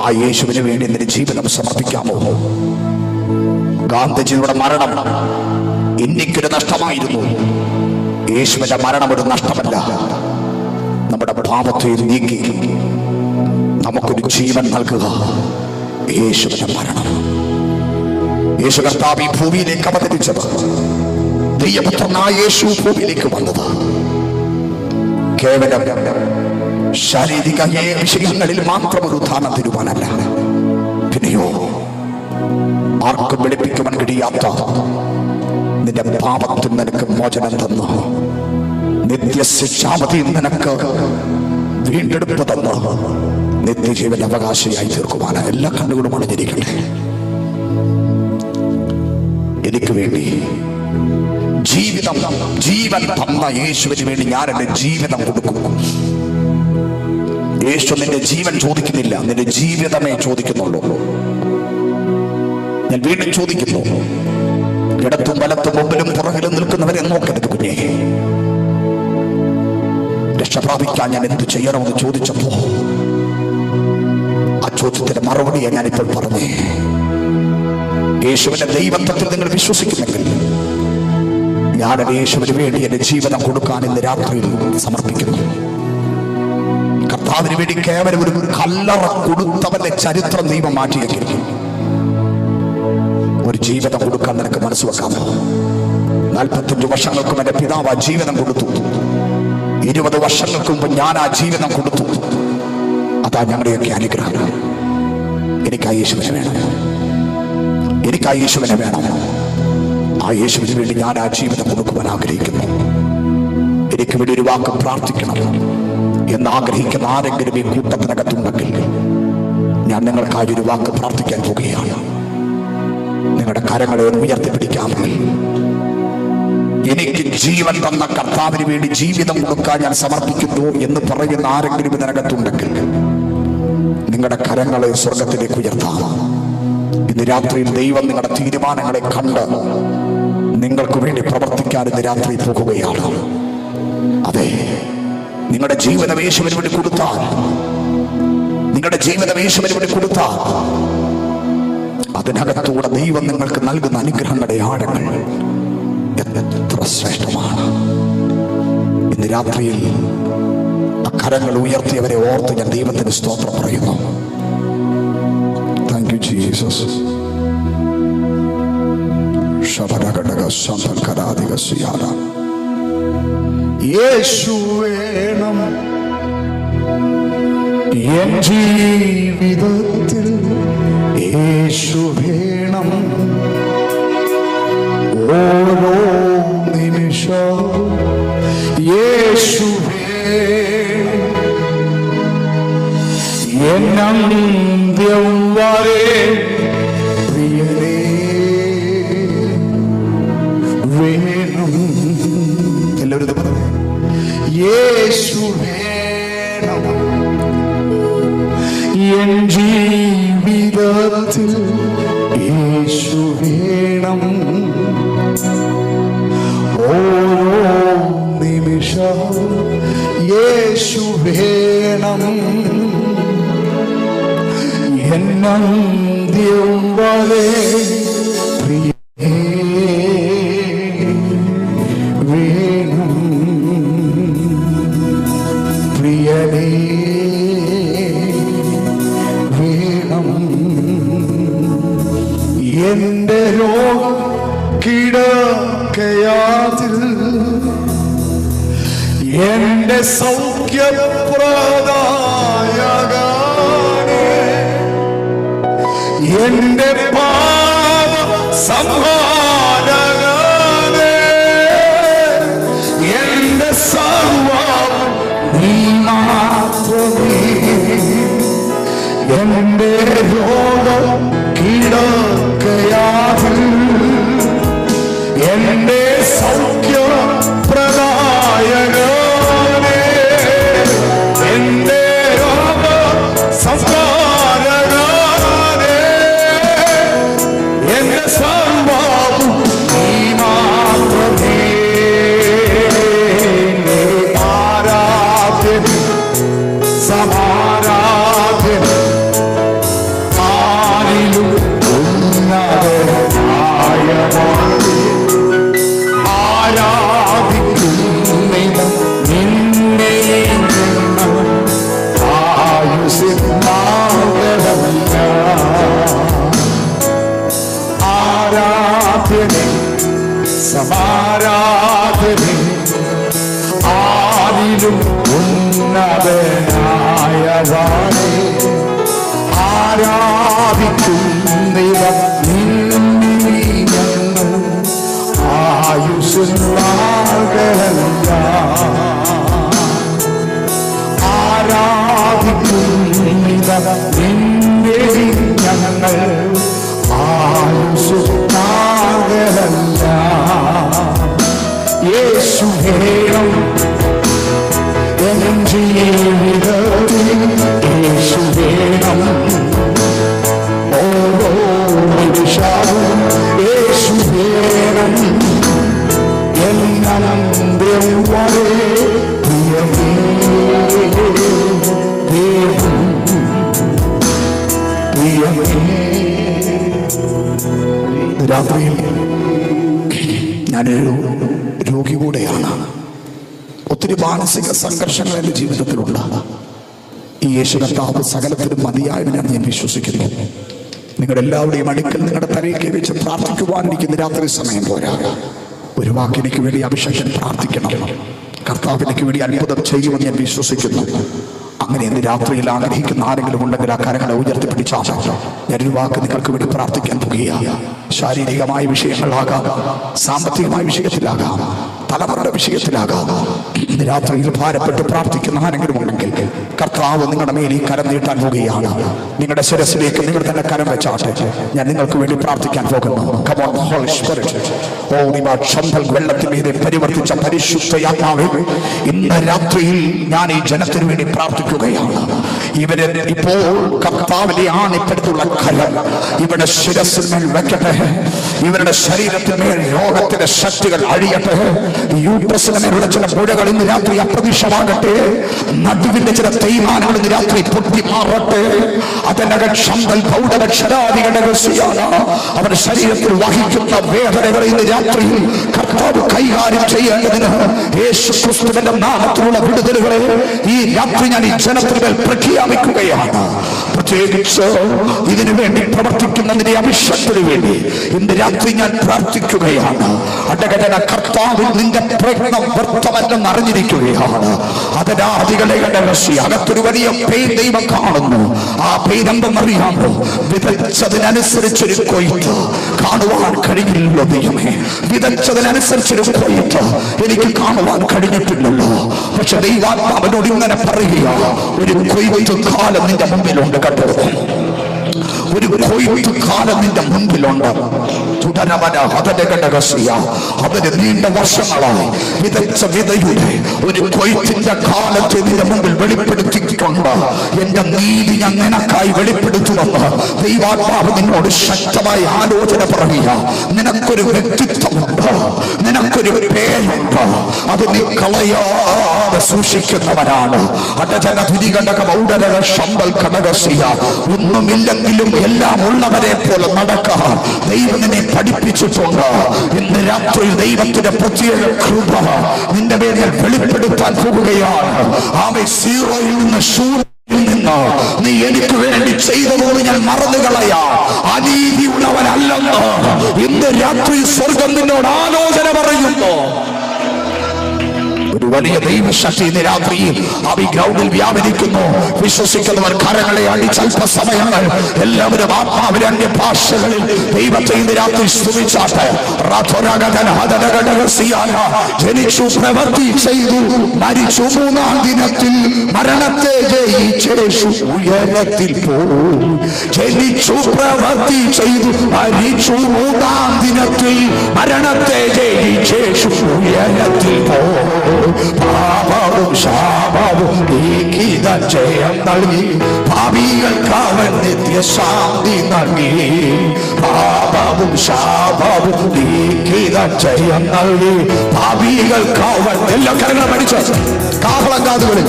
ആ യേശുവിന് വേണ്ടി നിന്റെ ജീവിതം സമർപ്പിക്കാമോ? ഗാന്ധിജിയുടെ മരണം ഇന്ത്യക്കൊരു നഷ്ടമായിരുന്നു. യേശുവിന്റെ മരണം ഒരു നഷ്ടമല്ല. നമ്മുടെ പാപത്തെ നീക്കി നമുക്കൊരു ജീവൻ നൽകുക യേശുവിന്റെ മരണം. യേശു കർത്താവ് ഈ ഭൂമിയിലേക്ക് അവതരിച്ചത് ദൈവപുത്രനായ യേശു ഭൂമിയിലേക്ക് വന്നത് കേവലം ശാരീരിക വിഷയങ്ങളിൽ മാത്രം ഒരു ഉദാഹരണം തരുവാനല്ല, പിന്നെയോ ആർക്കും വെളുപ്പിക്കുവാൻ കഴിയാത്ത നിന്റെ പാപത്തിൽ നിനക്ക് മോചനം തന്നു, നിത്യശിക്ഷാവധിയിൽ നിനക്ക് വീണ്ടെടുപ്പ് തന്നു, നിത്യജീവൻ അവകാശിയായി തീർക്കുവാന് എല്ലാ കണ്ണുകളും അണിഞ്ഞിരിക്കട്ടെ. എനിക്ക് വേണ്ടി ജീവൻ തന്ന യേശുവിന് വേണ്ടി ഞാൻ എന്റെ ജീവിതം കൊടുക്കും. യേശു നിന്റെ ജീവൻ ചോദിക്കുന്നില്ല, നിന്റെ ജീവിതമേ ചോദിക്കുന്നുള്ളൂ. ഞാൻ വീണ്ടും ചോദിക്കുന്നു, ഇടത്തും വലത്തും മുമ്പിലും പുറകിലും നിൽക്കുന്നവരെ നോക്കരുത് കുഞ്ഞേ. രക്ഷപ്രാപിക്കാൻ ഞാൻ എന്ത് ചെയ്യണമെന്ന് ചോദിച്ചപ്പോ ആ ചോദ്യത്തിന്റെ മറുപടിയെ ഞാനിപ്പോൾ പറഞ്ഞേ. യേശുവിന്റെ ദൈവത്വത്തിൽ നിങ്ങൾ വിശ്വസിക്കുന്നെങ്കിൽ ഞാൻ യേശുവിന് വേണ്ടി എന്റെ ജീവിതം കൊടുക്കാൻ ഇന്ന് രാത്രിയിൽ സമർപ്പിക്കുന്നു. കർത്താവിന് വേണ്ടി കേവലം ഒരു കല്ലറ കൊടുത്തവന്റെ ചരിത്രം ദൈവം മാറ്റിയെങ്കിൽ ഒരു ജീവിതം കൊടുക്കാൻ നിനക്ക് മനസ്സ് വെക്കാമോ? 45 വർഷങ്ങൾക്കും എന്റെ പിതാവ് ആ ജീവിതം കൊടുത്തു. 20 വർഷങ്ങൾക്ക് മുമ്പ് ഞാൻ ആ ജീവിതം കൊടുത്തു. അതാ ഞങ്ങളുടെയൊക്കെ അനുഗ്രഹം. എനിക്ക് ആ യേശുവിനെ വേണം, എനിക്ക് ആ യേശുവിനെ വേണം. ആ യേശുവിന് വേണ്ടി ഞാൻ ആ ജീവിതം കൊടുക്കുവാൻ ആഗ്രഹിക്കുന്നു. എനിക്ക് വേണ്ടി ഒരു വാക്ക് പ്രാർത്ഥിക്കണം എന്ന് ആഗ്രഹിക്കുന്ന ആരെങ്കിലും ഈ കൂട്ടത്തിനകത്തുണ്ടെങ്കിൽ ഞാൻ നിങ്ങൾക്കായി ഒരു വാക്ക് പ്രാർത്ഥിക്കാൻ പോകുകയാണ്. നിങ്ങളുടെ കരങ്ങളെ ഉയർത്തിപ്പിടിക്കാമെങ്കിൽ എനിക്ക് ജീവൻ തന്ന കർത്താവിന് വേണ്ടി ജീവിതം കൊടുക്കാൻ ഞാൻ സമർപ്പിക്കുന്നു എന്ന് പറയുന്ന ആരെങ്കിലും ഇതിനകത്തുണ്ടെങ്കിൽ നിങ്ങളുടെ കരങ്ങളെ സ്വർഗത്തിലേക്ക് ഉയർത്താം. ഇന്ന് രാത്രിയിൽ ദൈവം നിങ്ങളുടെ തീരുമാനങ്ങളെ കണ്ട് നിങ്ങൾക്ക് വേണ്ടി പ്രവർത്തിക്കാൻ ഇന്ന് രാത്രി പോകുകയാണ്. അതെ, നിങ്ങളുടെ ജീവിതം യേശുവിന് വേണ്ടി കൊടുത്താൽ, നിങ്ങളുടെ ജീവിതം യേശുവിന് വേണ്ടി കൊടുത്താൽ അതിനകത്തൂടെ ദൈവം നിങ്ങൾക്ക് നൽകുന്ന അനുഗ്രഹങ്ങളുടെ ആഴങ്ങൾ എത്ര ശ്രേഷ്ഠമാണ്. ഇന്ന് രാത്രിയിൽ അക്കരങ്ങൾ ഉയർത്തിയവരെ ഓർത്ത് ഞാൻ ദൈവത്തിന് സ്തോത്രം പറയുന്നു. Thank you Jesus. യേശു വേണം എൻ ജീവിതത്തിൽ, യേശു വേണം ഓരോ നിമിഷവും, യേശു വേണം എന്നന്ത്യം വരെ. പ്രിയരേ വേണം, എല്ലാവരും പറഞ്ഞു യേശു വേണം എൻ ജീവിതത്തിൽ, യേശു വേണം ഓരോ നിമിഷവും, യേശു വേണം എന്നന്ത്യം വരെ. വേണം പ്രിയനേ വേണം. എന്റെ രോഗം കിടക്കയാതിൽ എന്റെ സൗഖ്യപ്രദായകനേ, എന്റെ പാപ സംഹാരകനേ, എന്റെ സർവ്വം നീ മാത്രമേ. എന്റെ രോഗം കിടക്കയാതിൽ എന്റെ സൗഖ്യപ്രദായകനേ, എന്റെ രോഗ സംഹാരകനേ, എന്റെ സർവ്വം നീ മാത്രമേ. ആരാധ്യൻ സമാരാധ്യൻ ആരിലും ഉന്നതനായവനേ, ആരാധിക്കുന്നു നിന്നെ ആയുസിനാകടമില്ല. ആരാധ്യനെ സമാരാധനെ ആരിലും ഉന്നതനായവനെ ആരാധിക്കുന്നിവ ഞങ്ങൾ ആയുസ്സുള്ളവരല്ല ആരാധിക്കുന്നിവ നിന്റെ ഞങ്ങൾ ആയുസ്സുള്ളവരല്ല യേശു വേണം എൻ ജീവിതത്തിൽ യേശു വേണം ഓരോ നിമിഷവും യേശു വേണം എന്നന്ത്യം വരെ പ്രിയമേ ദേവൻ പ്രിയമേ. രാത്രിയിൽ ഞാനൊരു രോഗി കൂടെയാണ്. ഒത്തിരി മാനസിക സംഘർഷങ്ങൾ എൻ്റെ ജീവിതത്തിലുള്ള ഈ യേശു കർത്താവ് സകലത്തിലും മതിയായവനാണ് ഞാൻ വിശ്വസിക്കുന്നു. നിങ്ങളുടെ എല്ലാവരുടെയും അടുക്കൽ നിങ്ങളുടെ തലയിൽ വെച്ച് പ്രാർത്ഥിക്കുവാൻ എനിക്ക് രാത്രി സമയം പോരാ. ഒരു വാക്കിലേക്ക് വേണ്ടി അഭിഷേകം പ്രാർത്ഥിക്കണം. കർത്താവിലേക്ക് വേണ്ടി അത്ഭുതം ചെയ്യുമെന്ന് ഞാൻ വിശ്വസിക്കുന്നു. അങ്ങനെ ഇന്ന് രാത്രിയിൽ ആഗ്രഹിക്കുന്ന ആരെങ്കിലും ഉണ്ടെങ്കിൽ ആ കരങ്ങളെ ഉയർത്തിപ്പിടിച്ചാൽ ഞാനൊരു വാക്ക് നിങ്ങൾക്ക് വേണ്ടി പ്രാർത്ഥിക്കാൻ പോകുകയാണ്. ശാരീരികമായ വിഷയങ്ങളാകാം, സാമ്പത്തികമായ വിഷയത്തിലാകാം, തലമുറയുടെ വിഷയത്തിലാകാം. ഇന്ന് രാത്രിയിൽ ഭാരപ്പെട്ട് പ്രാർത്ഥിക്കുന്ന ആരെങ്കിലും ഉണ്ടെങ്കിൽ കർത്താവ് നിങ്ങളുടെ മേൽ ഈ കരം നീട്ടാൻ പോകുകയാണ്. നിങ്ങളുടെ ശിരസിലേക്ക് നിങ്ങൾ തന്നെ കരം വെച്ചാട്ടെ. ഞാൻ നിങ്ങൾക്ക് വേണ്ടി പ്രാർത്ഥിക്കാൻ പോകുന്നു. വെള്ളത്തിന്മീതെ പരിവർത്തിച്ച പരിശുദ്ധയാത്മാവേ, ഇന്ന് രാത്രിയിൽ ഞാൻ ഈ ജനത്തിന് വേണ്ടി പ്രാർത്ഥിക്കുകയാണ്. ഇവരെ ഇപ്പോൾ കർത്താവിന്റെ ആണിപ്പടുത്തുള്ള കരം ഇവരുടെ ശിരസിന്മേൽ വെക്കട്ടെ. ഇവരുടെ ശരീരത്തിന്മേൽ രോഗത്തിന്റെ ശക്തികൾ അഴിയട്ടെ. യൂട്രസിന്മേലുള്ള ചില മുഴകൾ ഇന്ന് രാത്രി അപ്രതീക്ഷമാകട്ടെ. നടുവിന്റെ ചില തേയ്മാനങ്ങൾ ഇന്ന് രാത്രി പൊട്ടി മാറട്ടെ. അവരുടെ ശരീരത്തിൽ വഹിക്കുന്ന വേദനകൾ ഇന്ന് രാത്രി കർത്താവ് കൈകാര്യം ചെയ്യേണ്ടതിന് യേശു ക്രിസ്തുവിന്റെ നാമത്തിലുള്ള വിടുതലുകളെ ഈ രാത്രി ഞാൻ ഈ ജനത്തിനുമേൽ പ്രഖ്യാപിക്കുകയാണ്. പ്രത്യേകിച്ച് ഇതിനു വേണ്ടി പ്രവർത്തിക്കുന്നതിന്റെ അഭിഷേകത്തിന് വേണ്ടി ഇന്ന് രാത്രി ഞാൻ പ്രാർത്ഥിക്കുകയാണ്. അടകടന കർത്താവിൽ നിന്റെ പ്രയത്നം വ്യർത്ഥമല്ലെന്ന് അറിഞ്ഞിരിക്കുകയാണ്. അതിനാദികളെ അകത്തൊരു വലിയ പെയിൻ ദൈവം കാണുന്നു. ആ പെയിൻ എന്തെന്നറിയാമോ? വിതച്ചതിനനുസരിച്ചൊരു കൊയ്ത്ത് കാണുവാൻ കഴിഞ്ഞില്ലല്ലോ ദൈവമേ. വിതച്ചതിനനുസരിച്ചൊരു കൊയ്ത്ത് എനിക്ക് കാണുവാൻ കഴിഞ്ഞിട്ടില്ലല്ലോ. പക്ഷെ ദൈവാത്മാവിനോട് ഇങ്ങനെ പറയുക, ഒരു കൊയ്ത്ത് കാലം നിന്റെ മുമ്പിലുണ്ട് കേട്ടോ. ഒരു കൊയ്ത്ത് കാലം നിന്റെ മുൻപിലുണ്ട്. അവര് നീണ്ട വർഷങ്ങളായി വിതച്ച വിതയുടെ ഒരു കൊയ്ത്തിന്റെ കാലത്തെ നിന്റെ മുമ്പിൽ വെളിപ്പെടുത്തിക്കൊണ്ട് എന്റെ നീതി ഞാൻ നിനക്കായി വെളിപ്പെടുത്തുമെന്ന് ദൈവാത്മാവ് നിന്നോട് ശക്തമായി ആലോചന പറയുക. നിനക്കൊരു വ്യക്തിത്വമുണ്ട്, നിനക്കൊരു പേരുണ്ട്, അത് നീ കളയാതെ സൂക്ഷിക്കുന്നവരാണ്. ഒന്നുമില്ലെങ്കിലും എല്ലാം ഉള്ളവരെ പോലെ നടക്കാൻ ദൈവം നിന്നെ പഠിപ്പിച്ചിട്ടുണ്ട്. ഇന്ന് രാത്രി ദൈവത്തിന്റെ പ്രത്യേക കൃപ നിന്റെ പേരിൽ വെളിപ്പെടുത്താൻ പോവുകയാണ്. ആമേ. സീറോയിൽ നിന്ന് ശൂന്യത്തിൽ നിന്ന് നീ എനിക്ക് വേണ്ടി ചെയ്തതോട് ഞാൻ മറന്നുകളയാ. അനീതിയുള്ളവനല്ലെന്ന് ഇന്ന് രാത്രി സ്വർഗം നിന്നോട് ആലോചന പറയുന്നു. ഒരു വലിയ ദൈവശക്തി ഇന്ന് രാത്രിയിൽ ആ ഗ്രൗണ്ടിൽ വ്യാപരിക്കുന്നു. വിശ്വസിക്കുന്നവർ കരങ്ങളെ അടിച്ച് അല്പസമയങ്ങൾ എല്ലാവരും ആത്മാവിന്റെ അന്യഭാഷകളിൽ ദൈവത്തെ ഇന്ന് രാത്രി സ്തുതിച്ചാട്ടെ. ജനിച്ചു, പ്രവൃത്തി ചെയ്തു, മരിച്ചു, മൂന്നാം ദിനത്തിൽ മരണത്തെ ജയിച്ചേശു ഉയരത്തിൽ പോയി. ജനിച്ചു, പ്രവൃത്തി ചെയ്തു, മരിച്ചു, മൂന്നാം ദിനത്തിൽ മരണത്തെ ജയിച്ചേശു ഉയരത്തിൽ പോയി. പാപവും ശാപവും നീക്കിത ജയം നൽകി, ഭാവികൾക്ക് അവൻ നിത്യശാന്തി നൽകി. പാപവും ശാപവും നീക്കിത ജയം നൽകി, ഭാവികൾക്ക് അവൻ. എല്ലാ കരങ്ങളും അടിച്ച് കാഹളം കാതുകളിൽ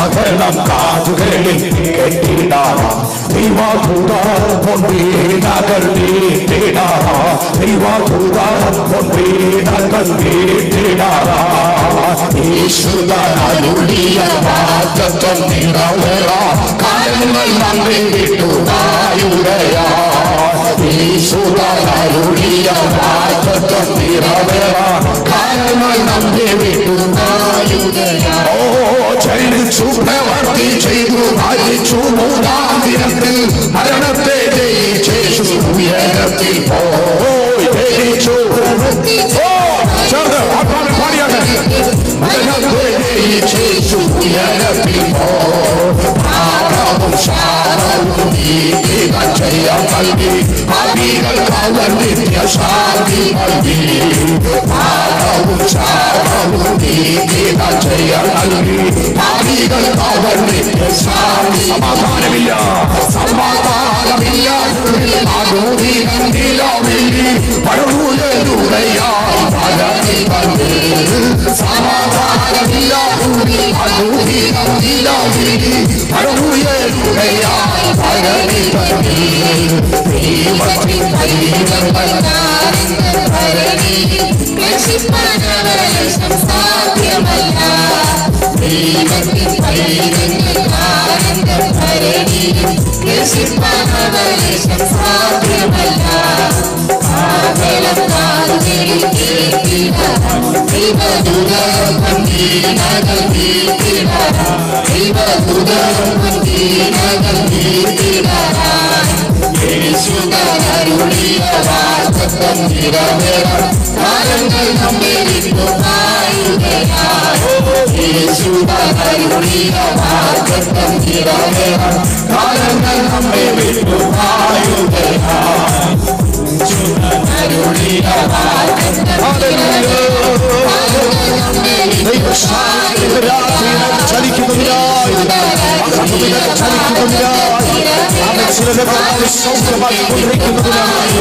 അകലം കാതുകളിൽ കെട്ടിടാറാ ദൈവഭൂതർ പൊൻവീണകൾ നീട്ടിടാറാ. ദൈവഭൂതർ പൊൻവീണകൾ നീട്ടിടാറാ. യേശുദാനുടിയ വാഗ്ദത്തം നിറവേറാ. കാലങ്ങൾ നമ്മെ വിട്ടുവായുടയാ. യേശുദാനുടിയ വാഗ്ദത്തം നിറവേറാ. പ്രവൃത്തി ചെയ്തു മരിച്ചു, മൂന്നാം ദിനത്തിൽ മരണത്തെ ജയിച്ചേശു ഉയരത്തിൽ പോയി ജയിച്ചു. ചേർന്ന് ആത്മാവിൽ പാടിയാണ്. മരണത്തെ ജയിച്ചേശു ഉയരത്തിൽ പോവും ശാപവും നീതികൾ ചെയ്യാൻ നൽകി, പാപികൾക്ക് അവൻ നിത്യശാന്തി നൽകി. പാപവും ശാപവും നീതികൾ ചെയ്യാൻ നൽകി, പാപികൾക്ക് അവൻ നിത്യശാന്തി. സമാധാനമില്ല, സമാധാനമില്ല, പഴമുഴലുകയാ പരതി വന്ന്. സമാധാനമില്ല, പഴമുഴലുകയാ പരതി വന്ന്. ദൈവത്തിൻ ദൈവങ്ങൾ സാധ്യമല്ല. ദൈവത്തിൻ സാധ്യമല്ല. കാലങ്ങൾ നമ്മെ ചലിക്കുന്നതിനായി